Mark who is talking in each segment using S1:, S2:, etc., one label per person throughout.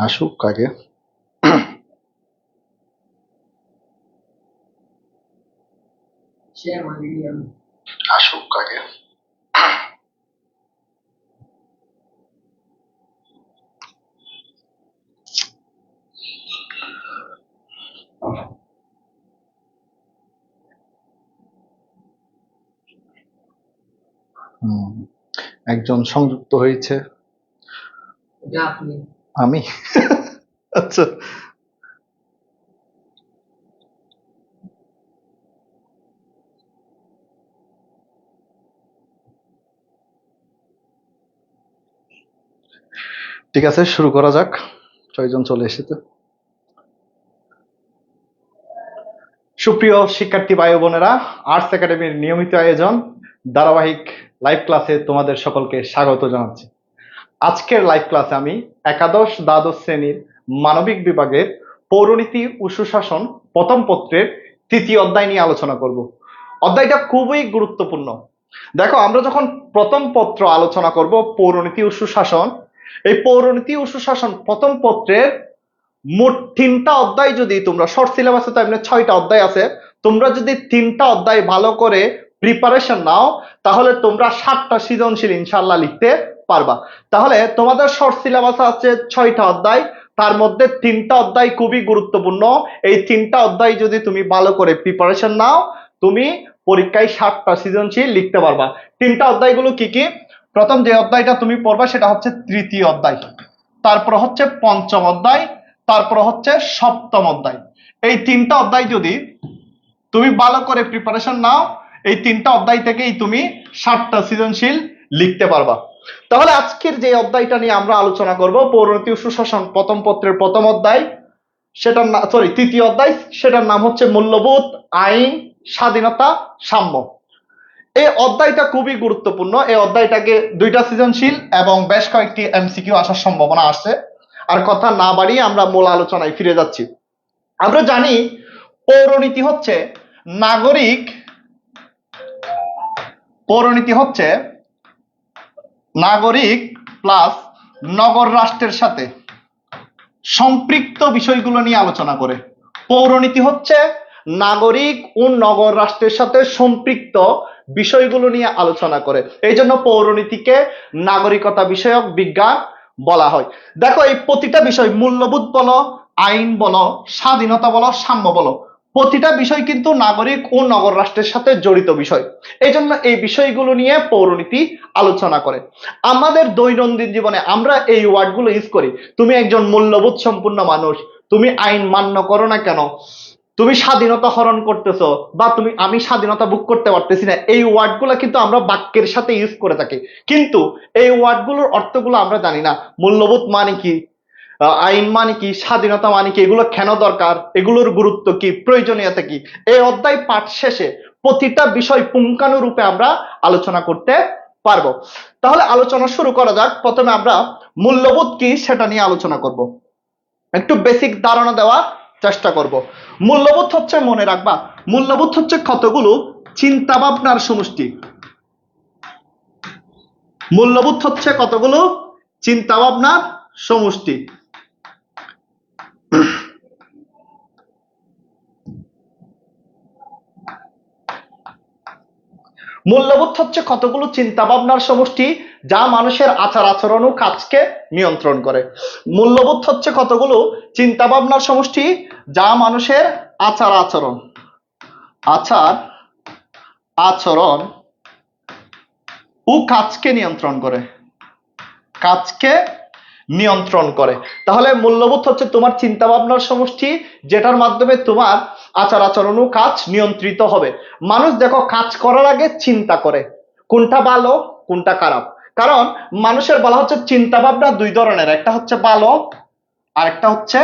S1: আসুক আগে। আসুক আগে। একজন সংযুক্ত হয়েছে। আমি আচ্ছা, ঠিক আছে, শুরু করা যাক। 6 জন চলে এসেছে। সুপ্রিয় শিক্ষার্থী ভাই বোনেরা, আর্টস একাডেমির নিয়মিত আয়োজন ধারাবাহিক লাইভ ক্লাসে তোমাদের সকলকে স্বাগত জানাচ্ছি। আজকের লাইভ ক্লাসে আমি একাদশ দ্বাদশ শ্রেণীর মানবিক বিভাগের পৌরনীতি ও সুশাসন প্রথম পত্রের 3য় অধ্যায় নিয়ে আলোচনা করব। অধ্যায়টা খুবই গুরুত্বপূর্ণ। দেখো, আমরা যখন প্রথম পত্র আলোচনা করব পৌরনীতি ও সুশাসন, এই পৌরনীতি ও সুশাসন প্রথম পত্রের মোট 3টা অধ্যায় যদি তোমরা শর্ট সিলেবাসে তো এমনি 6টা অধ্যায় আছে, তোমরা যদি 3টা অধ্যায় ভালো করে প্রিপারেশন নাও তাহলে তোমরা 7টা সৃজনশীল ইনশাআল্লাহ লিখতে পারবা। তাহলে তোমাদের শর্ট সিলেবাসে আছে 6টা অধ্যায়, তার মধ্যে 3টা অধ্যায় খুবই গুরুত্বপূর্ণ। এই 3টা অধ্যায় যদি তুমি ভালো করে প্রিপারেশন নাও, তুমি পরীক্ষায় 7টা সৃজনশীল লিখতে পারবা। 3টা অধ্যায়গুলো কি কি? প্রথম যে অধ্যায়টা তুমি পড়বা সেটা হচ্ছে 3য় অধ্যায়, তারপর হচ্ছে 5ম অধ্যায়, তারপর হচ্ছে 7ম অধ্যায়। এই 3টা অধ্যায় যদি তুমি ভালো করে প্রিপারেশন নাও, এই 3টা অধ্যায় থেকেই তুমি 7টা সৃজনশীল লিখতে পারবা। তাহলে আজকের যে অধ্যায়টা নিয়ে আমরা আলোচনা করব পৌরনীতি ও সুশাসন প্রথম পত্রের প্রথম অধ্যায়, সেটার নাম 3য় অধ্যায়, সেটার নাম হচ্ছে মূল্যবোধ, আইন, স্বাধীনতা, সাম্য। এই অধ্যায়টা খুবই গুরুত্বপূর্ণ। এই অধ্যায়টাকে 2টা সৃজনশীল এবং বেশ কয়েকটি এমসিকিউ আসার সম্ভাবনা আছে। আর কথা না বাড়িয়ে আমরা মূল আলোচনায় ফিরে যাচ্ছি। আমরা জানি পৌরনীতি হচ্ছে নাগরিক প্লাস নগর রাষ্ট্রের সাথে সম্পৃক্ত বিষয়গুলো নিয়ে আলোচনা করে। পৌরনীতি হচ্ছে নাগরিক ও নগর রাষ্ট্রের সাথে সম্পৃক্ত বিষয়গুলো নিয়ে আলোচনা করে। এই জন্য পৌরনীতিকে নাগরিকতা বিষয়ক বিজ্ঞান বলা হয়। দেখো, এই প্রতিটা বিষয়, মূল্যবোধ বলো, আইন বলো, স্বাধীনতা বলো, সাম্য বলো, প্রতিটা বিষয় কিন্তু নাগরিক ও নগর রাষ্ট্রের সাথে জড়িত বিষয়। এই জন্য এই বিষয়গুলো নিয়ে পৌরনীতি আলোচনা করে। আমাদের দৈনন্দিন জীবনে আমরা এই ওয়ার্ডগুলো ইউজ করি। তুমি একজন মূল্যবোধ সম্পূর্ণ মানুষ, তুমি আইন মান্য করো না কেন, তুমি স্বাধীনতা হরণ করতেছো, বা আমি স্বাধীনতা ভোগ করতে পারতেছি না, এই ওয়ার্ডগুলো কিন্তু আমরা বাক্যের সাথে ইউজ করে থাকি, কিন্তু এই ওয়ার্ডগুলোর অর্থগুলো আমরা জানি না। মূল্যবোধ মানে কি, আইন মানে কি, স্বাধীনতা মানে কি, এগুলো কেন দরকার, এগুলোর গুরুত্ব কি, প্রয়োজনীয়তা কি, এই অধ্যায় পাঠ শেষে প্রতিটা বিষয় পুঙ্খানুরূপে আমরা আলোচনা করতে পারবো। তাহলে আলোচনা শুরু করা যাক। প্রথমে আমরা মূল্যবোধ কি সেটা নিয়ে আলোচনা করব, একটু বেসিক ধারণা দেওয়ার চেষ্টা করব। মূল্যবোধ হচ্ছে, মনে রাখবা, মূল্যবোধ হচ্ছে কতগুলো চিন্তা ভাবনার সমষ্টি। মূল্যবোধ হচ্ছে কতগুলো চিন্তা ভাবনার সমষ্টি। মূল্যবোধ হচ্ছে কতগুলো চিন্তা ভাবনার সমষ্টি যা মানুষের আচার আচরণ ও কাজকে নিয়ন্ত্রণ করে। মূল্যবোধ হচ্ছে কতগুলো চিন্তা ভাবনার সমষ্টি যা মানুষের আচার আচরণ ও কাজকে নিয়ন্ত্রণ করে। তাহলে মূল্যবোধ হচ্ছে তোমার চিন্তা ভাবনার সমষ্টি, যেটার মাধ্যমে তোমার আচার আচরণ ও কাজ নিয়ন্ত্রিত হবে। মানুষ দেখো কাজ করার আগে চিন্তা করে কোনটা ভালো কোনটা খারাপ, কারণ মানুষের বলা হচ্ছে চিন্তা ভাবনা 2 ধরনের, একটা হচ্ছে ভালো আর একটা হচ্ছে।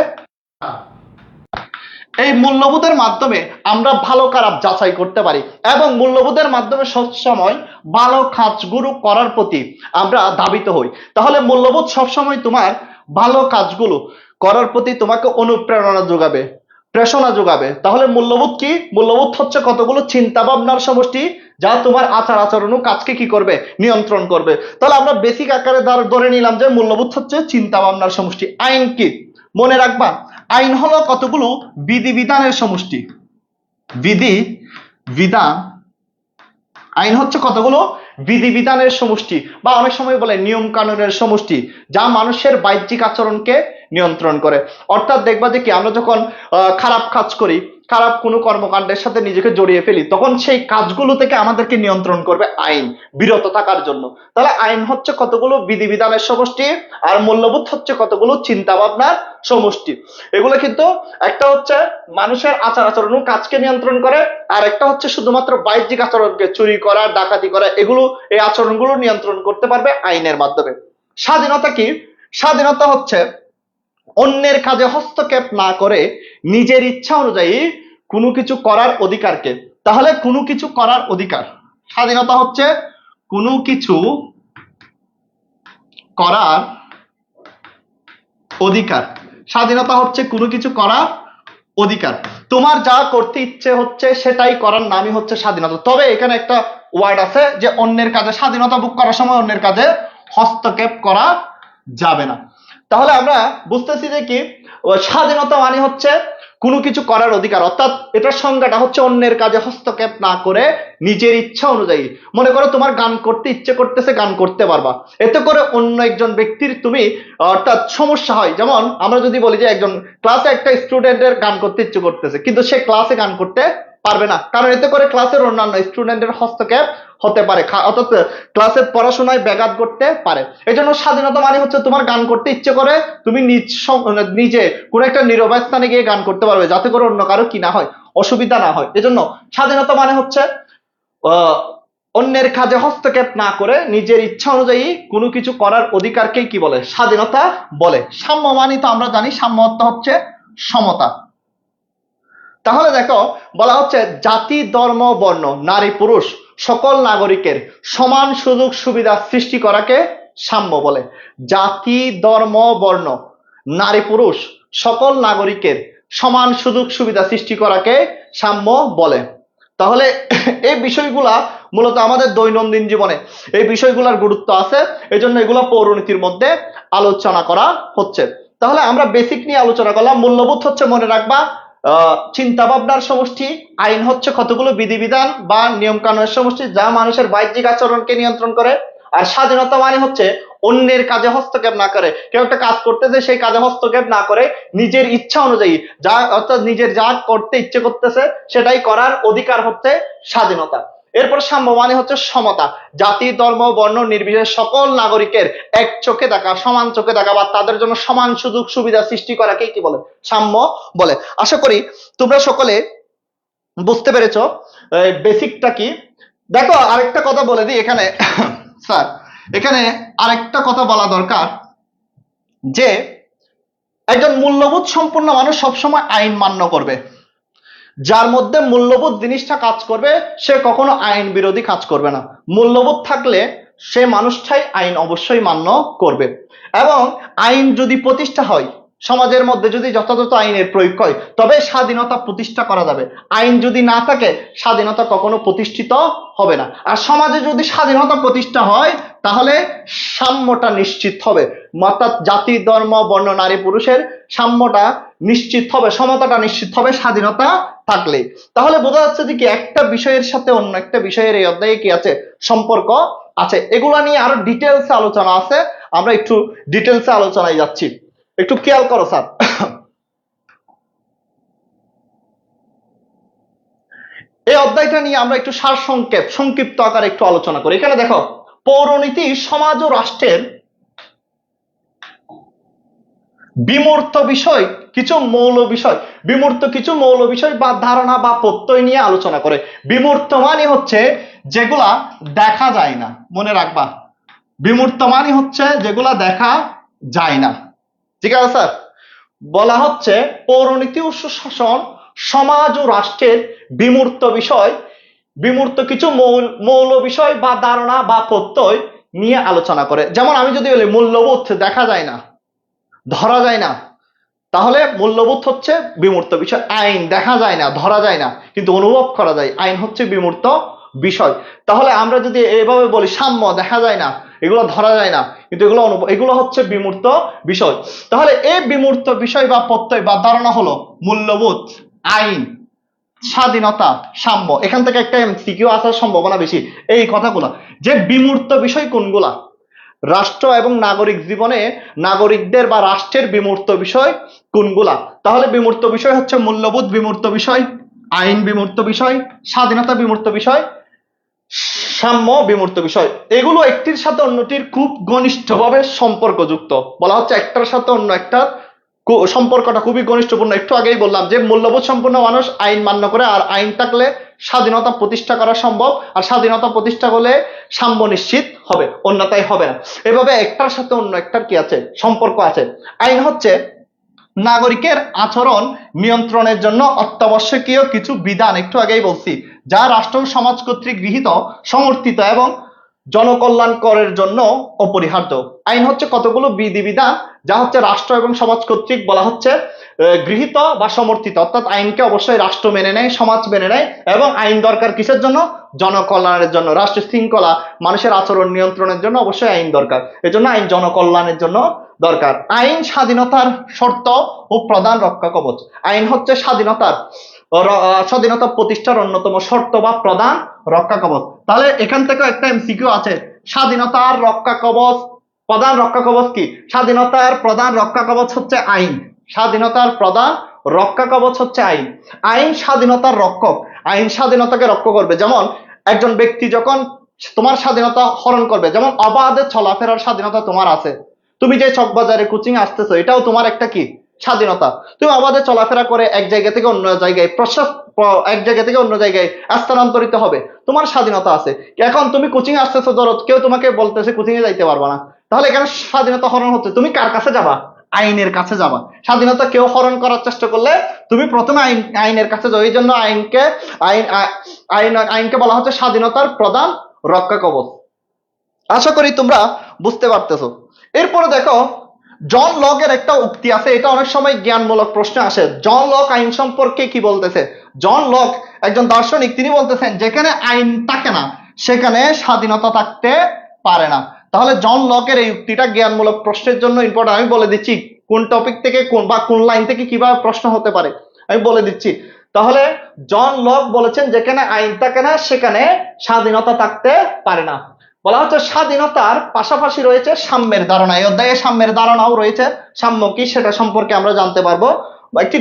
S1: এই মূল্যবোধের মাধ্যমে আমরা ভালো খারাপ যাচাই করতে পারি এবং মূল্যবোধের মাধ্যমে সবসময় ভালো কাজগুলো করার প্রতি আমরা ধাবিত হই। তাহলে মূল্যবোধ সবসময় তোমার ভালো কাজগুলো করার প্রতি তোমাকে অনুপ্রেরণা যোগাবে, প্রেরণা যোগাবে। তাহলে মূল্যবোধ কি? মূল্যবোধ হচ্ছে কতগুলো চিন্তা ভাবনার সমষ্টি যা তোমার আচার আচরণ ও কাজকে কি করবে, নিয়ন্ত্রণ করবে। তাহলে আমরা বেসিক আকারে ধরে নিলাম যে মূল্যবোধ হচ্ছে চিন্তা ভাবনার সমষ্টি। আইন কি? মনে রাখবা, আইন হলো কতগুলো বিধিবিধানের সমষ্টি। বিধি বিধান, আইন হচ্ছে কতগুলো বিধিবিধানের সমষ্টি, বা অনেক সময় বলে নিয়ম কানুনের সমষ্টি, যা মানুষের বাহ্যিক আচরণকে নিয়ন্ত্রণ করে। অর্থাৎ দেখবা যে কি, আমরা যখন খারাপ কাজ করি, খারাপ কোনো কর্মকাণ্ডের সাথে নিজেকে জড়িয়ে ফেলি, তখন সেই কাজগুলো থেকে আমাদেরকে নিয়ন্ত্রণ করবে আইন, বিরত থাকার জন্য। তাহলে আইন হচ্ছে কতগুলো বিধিবিধানের সমষ্টি, আর মূল্যবোধ হচ্ছে কতগুলো চিন্তা ভাবনার সমষ্টি। এগুলো কিন্তু একটা হচ্ছে মানুষের আচার আচরণ ও কাজকে নিয়ন্ত্রণ করে, আর একটা হচ্ছে শুধুমাত্র বাহ্যিক আচরণকে, চুরি করা, ডাকাতি করা, এগুলো, এই আচরণগুলো নিয়ন্ত্রণ করতে পারবে আইনের মাধ্যমে। স্বাধীনতা কি? স্বাধীনতা হচ্ছে অন্যের কাজে হস্তক্ষেপ না করে নিজের ইচ্ছা অনুযায়ী কোনো কিছু করার অধিকারকে। তাহলে কোনো কিছু করার অধিকার, স্বাধীনতা হচ্ছে কোনো কিছু করার অধিকার। স্বাধীনতা হচ্ছে কোনো কিছু করার অধিকার। তোমার যা করতে ইচ্ছে হচ্ছে সেটাই করার নামই হচ্ছে স্বাধীনতা। তবে এখানে একটা ওয়ার্ড আছে যে অন্যের কাজে, স্বাধীনতা ভোগ করার সময় অন্যের কাজে হস্তক্ষেপ করা যাবে না। তাহলে আমরা বুঝতেছি যে কি, স্বাধীনতা মানে হচ্ছে কোনো কিছু করার অধিকার, অর্থাৎ এটার সংজ্ঞাটা হচ্ছে অন্যের কাজে হস্তক্ষেপ না করে নিজের ইচ্ছা অনুযায়ী। মনে করো তোমার গান করতে ইচ্ছে করতেছে, গান করতে পারবা, এতে করে অন্য একজন ব্যক্তির তুমি অর্থাৎ সমস্যা হয়। যেমন আমরা যদি বলি যে একজন ক্লাসে একটা স্টুডেন্টের গান করতে ইচ্ছে করতেছে, কিন্তু সে ক্লাসে গান করতে পারবে না, কারণ এতে করে ক্লাসের অন্যান্য স্টুডেন্টের হস্তক্ষেপ হতে পারে, অর্থাৎ ক্লাসের পড়াশোনায় ব্যাঘাত করতে পারে। এই জন্য স্বাধীনতা মানে হচ্ছে তোমার গান করতে ইচ্ছে করে, তুমি নিজে কোন একটা নীরব স্থানে গিয়ে গান করতে পারবে, যাতে করে অন্য কারো কি না হয়, অসুবিধা না হয়। এজন্য স্বাধীনতা মানে হচ্ছে অন্যের কাজে হস্তক্ষেপ না করে নিজের ইচ্ছা অনুযায়ী কোনো কিছু করার অধিকারকেই কি বলে, স্বাধীনতা বলে। সাম্য মানে তো আমরা জানি, সাম্য অর্থ হচ্ছে সমতা। তাহলে দেখো, বলা হচ্ছে জাতি, ধর্ম, বর্ণ, নারী, পুরুষ সকল নাগরিকের সমান সুযোগ সুবিধা সৃষ্টি করাকে সাম্য বলে। জাতি, ধর্ম, বর্ণ, নারী, পুরুষ সকল নাগরিকের সমান সুযোগ সুবিধা সৃষ্টি করাকে সাম্য বলে। তাহলে এই বিষয়গুলা মূলত আমাদের দৈনন্দিন জীবনে এই বিষয়গুলোর গুরুত্ব আছে, এজন্য এগুলো পৌরনীতির মধ্যে আলোচনা করা হচ্ছে। তাহলে আমরা বেসিক নিয়ে আলোচনা করলাম। মূল্যবোধ হচ্ছে, মনে রাখবা, চিন্তা ভাবনার সমষ্টি। আইন হচ্ছে কতগুলো বিধিবিধান বা নিয়ম কানুনের সমষ্টি, যা মানুষের বাহ্যিক আচরণকে নিয়ন্ত্রণ করে। আর স্বাধীনতা মানে হচ্ছে অন্যের কাজে হস্তক্ষেপ না করে, কেউ একটা কাজ করতেছে সেই কাজে হস্তক্ষেপ না করে নিজের ইচ্ছা অনুযায়ী, যা অর্থাৎ নিজের যা করতে ইচ্ছে করতেছে সেটাই করার অধিকার হচ্ছে স্বাধীনতা। এরপর সাম্য মানে হচ্ছে সমতা, জাতি, ধর্ম, বর্ণ নির্বিশেষে সকল নাগরিকের এক চোখে দেখা, সমান চোখে দেখা, বা তাদের জন্য সমান সুযোগ সুবিধা সৃষ্টি করাকে কি বলে, সাম্য বলে। আশা করি তোমরা সকলে বুঝতে পেরেছো বেসিকটা কি। দেখো আরেকটা কথা বলে দিই এখানে স্যার, এখানে আরেকটা কথা বলা দরকার যে একজন মূল্যবোধ সম্পন্ন মানুষ সবসময় আইন মান্য করবে। যার মধ্যে মূল্যবোধ জিনিসটা কাজ করবে, সে কখনো আইন বিরোধী কাজ করবে না। মূল্যবোধ থাকলে সে মানুষটাই আইন অবশ্যই মান্য করবে। এবং আইন যদি প্রতিষ্ঠা হয়, সমাজের মধ্যে যদি যথাযথ আইনের প্রয়োগ হয়, তবে স্বাধীনতা প্রতিষ্ঠা করা যাবে। আইন যদি না থাকে, স্বাধীনতা কখনো প্রতিষ্ঠিত হবে না। আর সমাজে যদি স্বাধীনতা প্রতিষ্ঠা হয়, তাহলে সাম্যটা নিশ্চিত হবে, অর্থাৎ জাতি, ধর্ম, বর্ণ, নারী, পুরুষের সাম্যটা নিশ্চিত হবে, সমতাটা নিশ্চিত হবে স্বাধীনতা থাকলে। তাহলে বোঝা যাচ্ছে যে কি, একটা বিষয়ের সাথে অন্য একটা বিষয়ের এই অধ্যায়ে কি আছে, সম্পর্ক আছে। এগুলা নিয়ে আরো ডিটেলসে আলোচনা আছে, আমরা একটু ডিটেলসে আলোচনায় যাচ্ছি, একটু খেয়াল করো স্যার। এই অধ্যায়টা নিয়ে আমরা একটু সারসংক্ষেপ, সংক্ষিপ্ত আকারে একটু আলোচনা করি। এখানে দেখো, পৌরনীতি সমাজ ও রাষ্ট্রের বিমূর্ত বিষয় কিছু মৌল বিষয়, বিমূর্ত কিছু মৌল বিষয় বা ধারণা বা প্রত্যয় নিয়ে আলোচনা করে। বিমূর্ত মানে হচ্ছে যেগুলা দেখা যায় না, মনে রাখবা, বিমূর্ত মানে হচ্ছে যেগুলা দেখা যায় না। ঠিক আছে স্যার? বলা হচ্ছে পৌরনীতি ও সুশাসন সমাজ ও রাষ্ট্রের বিমূর্ত বিষয়, বিমূর্ত কিছু মৌল বিষয় বা ধারণা বা প্রত্যয় নিয়ে আলোচনা করে। যেমন আমি যদি বলি মূল্যবোধ দেখা যায় না, ধরা যায় না, তাহলে মূল্যবোধ হচ্ছে বিমূর্ত বিষয়। আইন দেখা যায় না, ধরা যায় না, কিন্তু অনুভব করা যায়, আইন হচ্ছে বিমূর্ত বিষয়। তাহলে আমরা যদি এভাবে বলি সাম্য দেখা যায় না, এগুলো ধরা যায় না, কিন্তু এগুলো হচ্ছে বিমূর্ত বিষয়। তাহলে এই বিমূর্ত বিষয় বা প্রত্যয় বা ধারণা হলো মূল্যবোধ, আইন, স্বাধীনতা, সাম্য। এখান থেকে একটা এমসিকিউ আসার সম্ভাবনা বেশি। এই কথাগুলো যে বিমূর্ত বিষয় কোনগুলা, রাষ্ট্র এবং নাগরিক জীবনে নাগরিকদের বা রাষ্ট্রের বিমূর্ত বিষয় কোনগুলা? তাহলে বিমূর্ত বিষয় হচ্ছে মূল্যবোধ বিমূর্ত বিষয়, আইন বিমূর্ত বিষয়, স্বাধীনতা বিমূর্ত বিষয়, সাম্য বিমূর্ত বিষয়। এগুলো একটির সাথে অন্যটির খুব ঘনিষ্ঠভাবে সম্পর্কযুক্ত। বলা হচ্ছে একটার সাথে অন্য একটার সম্পর্কটা খুবই ঘনিষ্ঠপূর্ণ। একটু আগেই বললাম যে মূল্যবোধ সম্পন্ন মানুষ আইন মান্য করে, আর আইন থাকলে স্বাধীনতা প্রতিষ্ঠা করা সম্ভব, আর স্বাধীনতা প্রতিষ্ঠা হলে সাম্য নিশ্চিত হবে, অন্যথায় হবে না। এভাবে একটার সাথে অন্য একটার কি আছে, সম্পর্ক আছে। আইন হচ্ছে নাগরিকের আচরণ নিয়ন্ত্রণের জন্য অত্যাবশ্যকীয় কিছু বিধান, একটু আগেই বলছি, যা রাষ্ট্র সমাজ কর্তৃক গৃহীত, সমর্থিত এবং জনকল্যাণকরের জন্য অপরিহার্য। আইন হচ্ছে কতগুলো বিধিবিধান যা হচ্ছে রাষ্ট্র এবং সমাজ কর্তৃক বলা হচ্ছে গৃহীত বা সমর্থিত, অর্থাৎ আইনকে অবশ্যই রাষ্ট্র মেনে নেয়, সমাজ মেনে নেয়। এবং আইন দরকার কিসের জন্য? জনকল্যাণের জন্য, রাষ্ট্র শৃঙ্খলা, মানুষের আচরণ নিয়ন্ত্রণের জন্য অবশ্যই আইন দরকার। এজন্য আইন জনকল্যাণের জন্য দরকার। আইন স্বাধীনতার শর্ত ও প্রধান রক্ষা কবচ। আইন হচ্ছে স্বাধীনতা প্রতিষ্ঠার অন্যতম শর্ত বা প্রধান রক্ষা কবচ। তাহলে এখান থেকে একটা এমসিকিউ আছে, স্বাধীনতার রক্ষা কবচ, প্রধান রক্ষা কবচ কি? স্বাধীনতার প্রধান রক্ষা কবচ হচ্ছে আইন। স্বাধীনতার প্রধান রক্ষা কবচ হচ্ছে আইন। আইন স্বাধীনতার রক্ষক, আইন স্বাধীনতাকে রক্ষা করবে। যেমন একজন ব্যক্তি যখন তোমার স্বাধীনতা হরণ করবে, যেমন অবাধে চলাফেরার স্বাধীনতা তোমার আছে। তুমি যে চকবাজারে কোচিং আসতেছো, এটাও তোমার একটা কি? স্বাধীনতা। তুমি অবাধে চলাফেরা করে এক জায়গা থেকে অন্য জায়গায় এক জায়গা থেকে অন্য জায়গায় স্থানান্তরিত হবে, তোমার স্বাধীনতা আছে। এখন তুমি কোচিং আসতেছো, ধরো কেউ তোমাকে বলতেছে কোচিং এ যাইতে পারবা না, তাহলে এখানে স্বাধীনতা হরণ হচ্ছে। তুমি কার কাছে যাবা? আইনের কাছে যাবা। স্বাধীনতা কেউ হরণ করার চেষ্টা করলে তুমি প্রথমে আইনের কাছে যাও। এই জন্য আইনকে বলা হচ্ছে স্বাধীনতার প্রধান রক্ষা কবচ। আশা করি তোমরা বুঝতে পারতেছো। এরপরে দেখো, জন লকের একটা উক্তি আছে, এটা অনেক সময় জ্ঞানমূলক প্রশ্ন আসে। জন লক আইন সম্পর্কে কি বলতেছে? জন লক একজন দার্শনিক, তিনি বলতেছেন যেখানে আইন থাকে না সেখানে স্বাধীনতা থাকতে পারে না। তাহলে জন লকের এই উক্তিটা জ্ঞানমূলক প্রশ্নের জন্য ইম্পর্টেন্ট। আমি বলে দিচ্ছি কোন টপিক থেকে কোন লাইন থেকে কিভাবে প্রশ্ন হতে পারে, আমি বলে দিচ্ছি। তাহলে জন লক বলেছেন যেখানে আইন থাকে না সেখানে স্বাধীনতা থাকতে পারে না। বলা হচ্ছে স্বাধীনতার পাশাপাশি রয়েছে সাম্যের ধারণা। এই অধ্যায়ে সাম্যের ধারণাও রয়েছে। সাম্য কি সেটা সম্পর্কে আমরা জানতে পারবো। একটি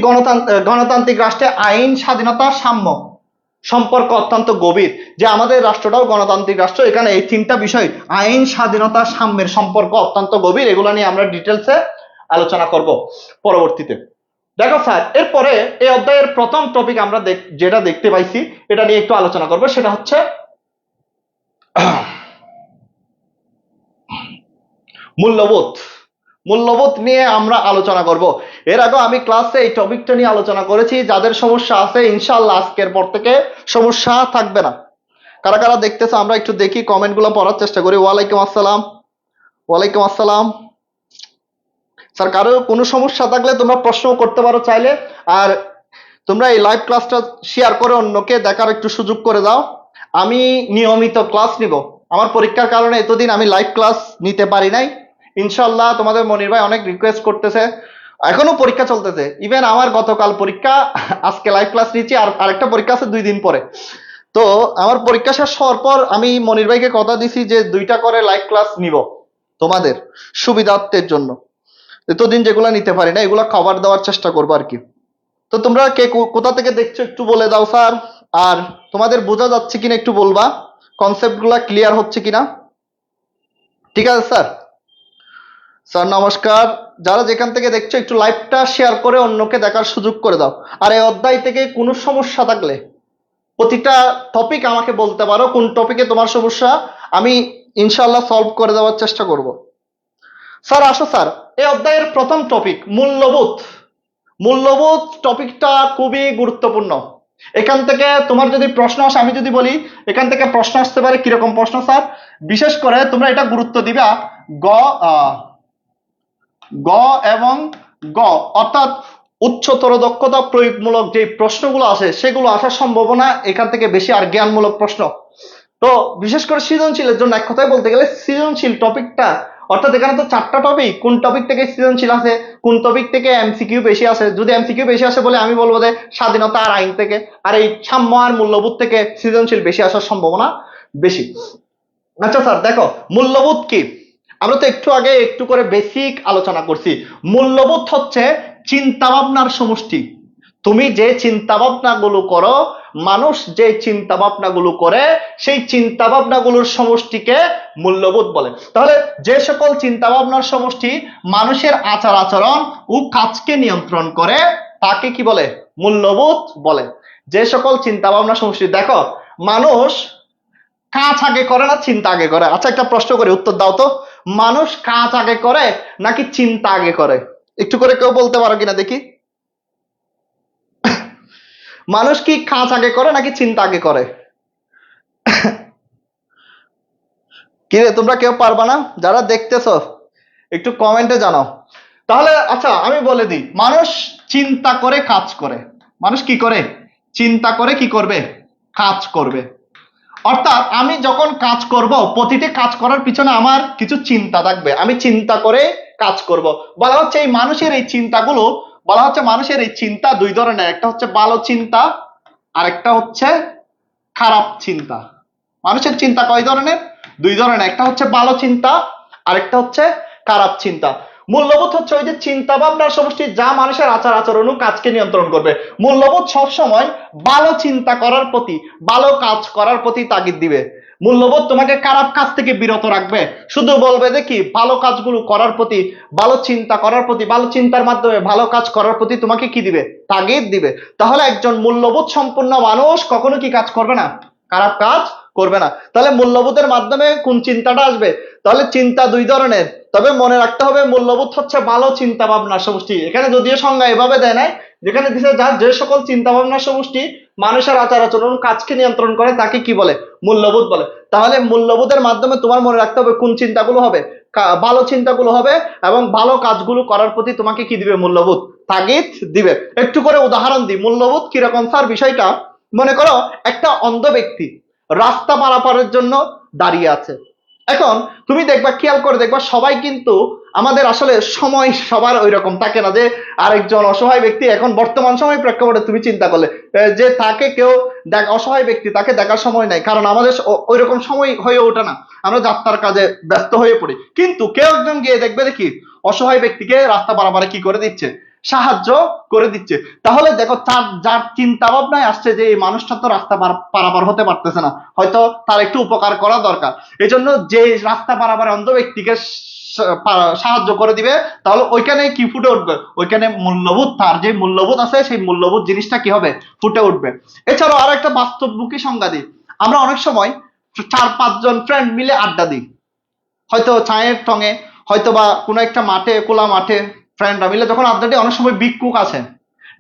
S1: গণতান্ত্রিক রাষ্ট্রে আইন, স্বাধীনতা, সাম্য সম্পর্ক অত্যন্ত গভীর। যে আমাদের রাষ্ট্রটাও গণতান্ত্রিক রাষ্ট্র, এখানে এই তিনটা বিষয় আইন, স্বাধীনতা, সাম্যের সম্পর্ক অত্যন্ত গভীর। এগুলো নিয়ে আমরা ডিটেলসে আলোচনা করব পরবর্তীতে। দেখো স্যার, এরপরে এই অধ্যায়ের প্রথম টপিক আমরা যেটা দেখতে পাইছি, এটা নিয়ে একটু আলোচনা করব। সেটা হচ্ছে মূল্যবোধ। মূল্যবোধ নিয়ে আমরা আলোচনা করব। এর আগে আমি ক্লাসে এই টপিকটা নিয়ে আলোচনা করেছি। যাদের সমস্যা আছে ইনশাআল্লাহ আজকের পর থেকে সমস্যা থাকবে না। কারা কারা দেখতেছে আমরা একটু দেখি, কমেন্টগুলো পড়ার চেষ্টা করি। ওয়ালাইকুম আসসালাম। ওয়ালাইকুম আসসালাম। স্যার, কারো কোনো সমস্যা থাকলে তোমরা প্রশ্ন করতে পারো চাইলে। আর তোমরা এই লাইভ ক্লাসটা শেয়ার করে অন্যকে দেখার একটু সুযোগ করে দাও। আমি নিয়মিত ক্লাস নিব। আমার পরীক্ষার কারণে এতদিন আমি লাইভ ক্লাস নিতে পারি নাই। ইনশাল্লাহ তোমাদের মনির ভাই অনেক রিকোয়েস্ট করতেছে, এখনো পরীক্ষা চলতেছে। ইভেন আমার গতকাল পরীক্ষা, আজকে লাইভ ক্লাস নিচ্ছি, আর আরেকটা পরীক্ষা আছে 2 দিন পরে। তো আমার পরীক্ষা শেষ হওয়ার পর আমি মনির ভাইকে কথা দিছি যে 2টা করে লাইভ ক্লাস নিব তোমাদের সুবিধার্থের জন্য। এতদিন যেগুলো নিতে পারি না এগুলো কভার দেওয়ার চেষ্টা করবো আর কি। তো তোমরা কে কোথা থেকে দেখছো একটু বলে দাও স্যার। আর তোমাদের বোঝা যাচ্ছে কিনা একটু বলবা, কনসেপ্ট গুলা ক্লিয়ার হচ্ছে কিনা। ঠিক আছে স্যার। স্যার নমস্কার। যারা যেখান থেকে দেখছো একটু লাইভটা শেয়ার করে অন্যকে দেখার সুযোগ করে দাও। আর এই অধ্যায় থেকে কোনো সমস্যা থাকলে প্রতিটা টপিক আমাকে বলতে পারো, কোন টপিকে তোমার সমস্যা, আমি ইনশাল্লাহ সলভ করে দেওয়ার চেষ্টা করব। স্যার আসো স্যার, এই অধ্যায়ের প্রথম টপিক মূল্যবোধ। মূল্যবোধ টপিকটা খুবই গুরুত্বপূর্ণ। এখান থেকে তোমার যদি প্রশ্ন আসে, আমি যদি বলি এখান থেকে প্রশ্ন আসতে পারে, কিরকম প্রশ্ন স্যার? বিশেষ করে তোমরা এটা গুরুত্ব দিবা গ গ এবং গ, অর্থাৎ উচ্চতর দক্ষতা প্রয়োগমূলক যে প্রশ্নগুলো আসে সেগুলো আসার সম্ভাবনা এখান থেকে বেশি। আর জ্ঞানমূলক প্রশ্ন তো বিশেষ করে সৃজনশীলের জন্য এক কথায় বলতে গেলে সৃজনশীল টপিকটা, অর্থাৎ এখানে তো চারটা টপিক, কোন টপিক থেকে সৃজনশীল আছে, কোন টপিক থেকে এমসিকিউ বেশি আসে। যদি এমসিকিউ বেশি আসে বলে আমি বলবো যে স্বাধীনতা আর আইন থেকে, আর এই সাম্য আর মূল্যবোধ থেকে সৃজনশীল বেশি আসার সম্ভাবনা বেশি। আচ্ছা স্যার দেখো, মূল্যবোধ কি? আমরা তো একটু আগে একটু করে বেসিক আলোচনা করছি। মূল্যবোধ হচ্ছে চিন্তা ভাবনার সমষ্টি। তুমি যে চিন্তা ভাবনাগুলো করো, মানুষ যে চিন্তা ভাবনাগুলো করে, সেই চিন্তা ভাবনাগুলোর সমষ্টিকে মূল্যবোধ বলে। তাহলে যে সকল চিন্তা ভাবনার সমষ্টি মানুষের আচার আচরণ ও কাজকে নিয়ন্ত্রণ করে তাকে কি বলে? মূল্যবোধ বলে। যে সকল চিন্তা ভাবনার সমষ্টি, দেখো মানুষ কাজ আগে করে না চিন্তা আগে করে? আচ্ছা একটা প্রশ্ন করে উত্তর দাও তো, মানুষ কাজ আগে করে নাকি চিন্তা আগে করে? একটু করে কেউ বলতে পারো কিনা দেখি। মানুষ কি কাজ আগে করে নাকি চিন্তা আগে করে? কি রে, তোমরা কেউ পারবা না? যারা দেখতেছো একটু কমেন্টে জানাও। তাহলে আচ্ছা আমি বলে দিই, মানুষ চিন্তা করে কাজ করে। মানুষ কি করে? চিন্তা করে কি করবে? কাজ করবে। অর্থাৎ আমি যখন কাজ করব, প্রতিটি কাজ করার পিছনে আমার কিছু চিন্তা থাকবে, আমি চিন্তা করে কাজ করব। বলা হচ্ছে এই মানুষের এই চিন্তাগুলো, বলা হচ্ছে মানুষের এই চিন্তা দুই ধরনের, একটা হচ্ছে ভালো চিন্তা আর একটা হচ্ছে খারাপ চিন্তা। মানুষের চিন্তা কয় ধরনের? দুই ধরনের, একটা হচ্ছে ভালো চিন্তা আর একটা হচ্ছে খারাপ চিন্তা। মূল্যবোধ হচ্ছে ওই যে চিন্তা ভাবনার সমষ্টি যা মানুষের আচার আচরণ ও কাজকে নিয়ন্ত্রণ করবে। মূল্যবোধ সব সময় ভালো চিন্তা করার প্রতি, ভালো কাজ করার প্রতি তাগিদ দিবে। মূল্যবোধ তোমাকে খারাপ কাজ থেকে বিরত রাখবে, শুধু বলবে যে কি ভালো কাজগুলো করার প্রতি, ভালো চিন্তা করার প্রতি, ভালো চিন্তার মাধ্যমে ভালো কাজ করার প্রতি তোমাকে কি দিবে? তাগিদ দিবে। তাহলে একজন মূল্যবোধ সম্পন্ন মানুষ কখনো কি কাজ করবে না? খারাপ কাজ করবে না। তাহলে মূল্যবোধের মাধ্যমে কোন চিন্তাটা আসবে? তাহলে চিন্তা দুই ধরনের, তবে মনে রাখতে হবে মূল্যবোধ হচ্ছে ভালো চিন্তা ভাবনার সমষ্টি। এখানে যদিও সংজ্ঞা এভাবে দেয় নাই, যেখানে দিছে যার যে সকল চিন্তা ভাবনার সমষ্টি মানুষের আচার আচরণ কাজকে নিয়ন্ত্রণ করে তাকে কি বলে? মূল্যবোধ বলে। তাহলে মূল্যবোধের মাধ্যমে তোমার মনে রাখতে হবে কোন চিন্তাগুলো হবে? ভালো চিন্তাগুলো হবে, এবং ভালো কাজগুলো করার প্রতি তোমাকে কি দিবে? মূল্যবোধ তাগিদ দিবে। একটু করে উদাহরণ দিই, মূল্যবোধ কিরকম স্যার বিষয়টা। মনে করো একটা অন্ধ ব্যক্তি রাস্তা পারাপারের জন্য দাঁড়িয়ে আছে। এখন তুমি দেখবা, খেয়াল করে দেখবা, সবাই কিন্তু আমাদের আসলে সময় সবার ওই রকম থাকে না যে আরেকজন অসহায় ব্যক্তি, এখন বর্তমান সময় প্রেক্ষাপটে তুমি চিন্তা করলে যে তাকে কেউ দেখ, অসহায় ব্যক্তি তাকে দেখার সময় নাই, কারণ আমাদের ওই রকম সময় হয়ে ওঠে না, আমরা যাত্রার কাজে ব্যস্ত হয়ে পড়ি। কিন্তু কেউ একজন গিয়ে দেখবে দেখি অসহায় ব্যক্তিকে রাস্তা পারাপারে কি করে দিচ্ছে? সাহায্য করে দিচ্ছে। তাহলে দেখো তার যার চিন্তা ভাবনায় আসছে যে এই মানুষটা তো রাস্তা পারাপার হতে পারতেছে না, হয়তো তার একটু উপকার করা দরকার, এই জন্য যে রাস্তা পারাপার অন্ধ ব্যক্তিকে সাহায্য করে দিবে, তাহলে ওইখানে কি ফুটে উঠবে? ওইখানে মূল্যবোধ, তার যে মূল্যবোধ আছে সেই মূল্যবোধ জিনিসটা কি হবে? ফুটে উঠবে। এছাড়াও আর একটা বাস্তবমুখী সংজ্ঞা দিই, আমরা অনেক সময় 4-5 জন ফ্রেন্ড মিলে আড্ডা দিই, হয়তো চায়ের টঙে, হয়তো বা কোনো একটা মাঠে, খোলা মাঠে ফ্রেন্ডরা মিলে যখন আড্ডা দিই, অনেক সময় ভিক্ষুক আসে।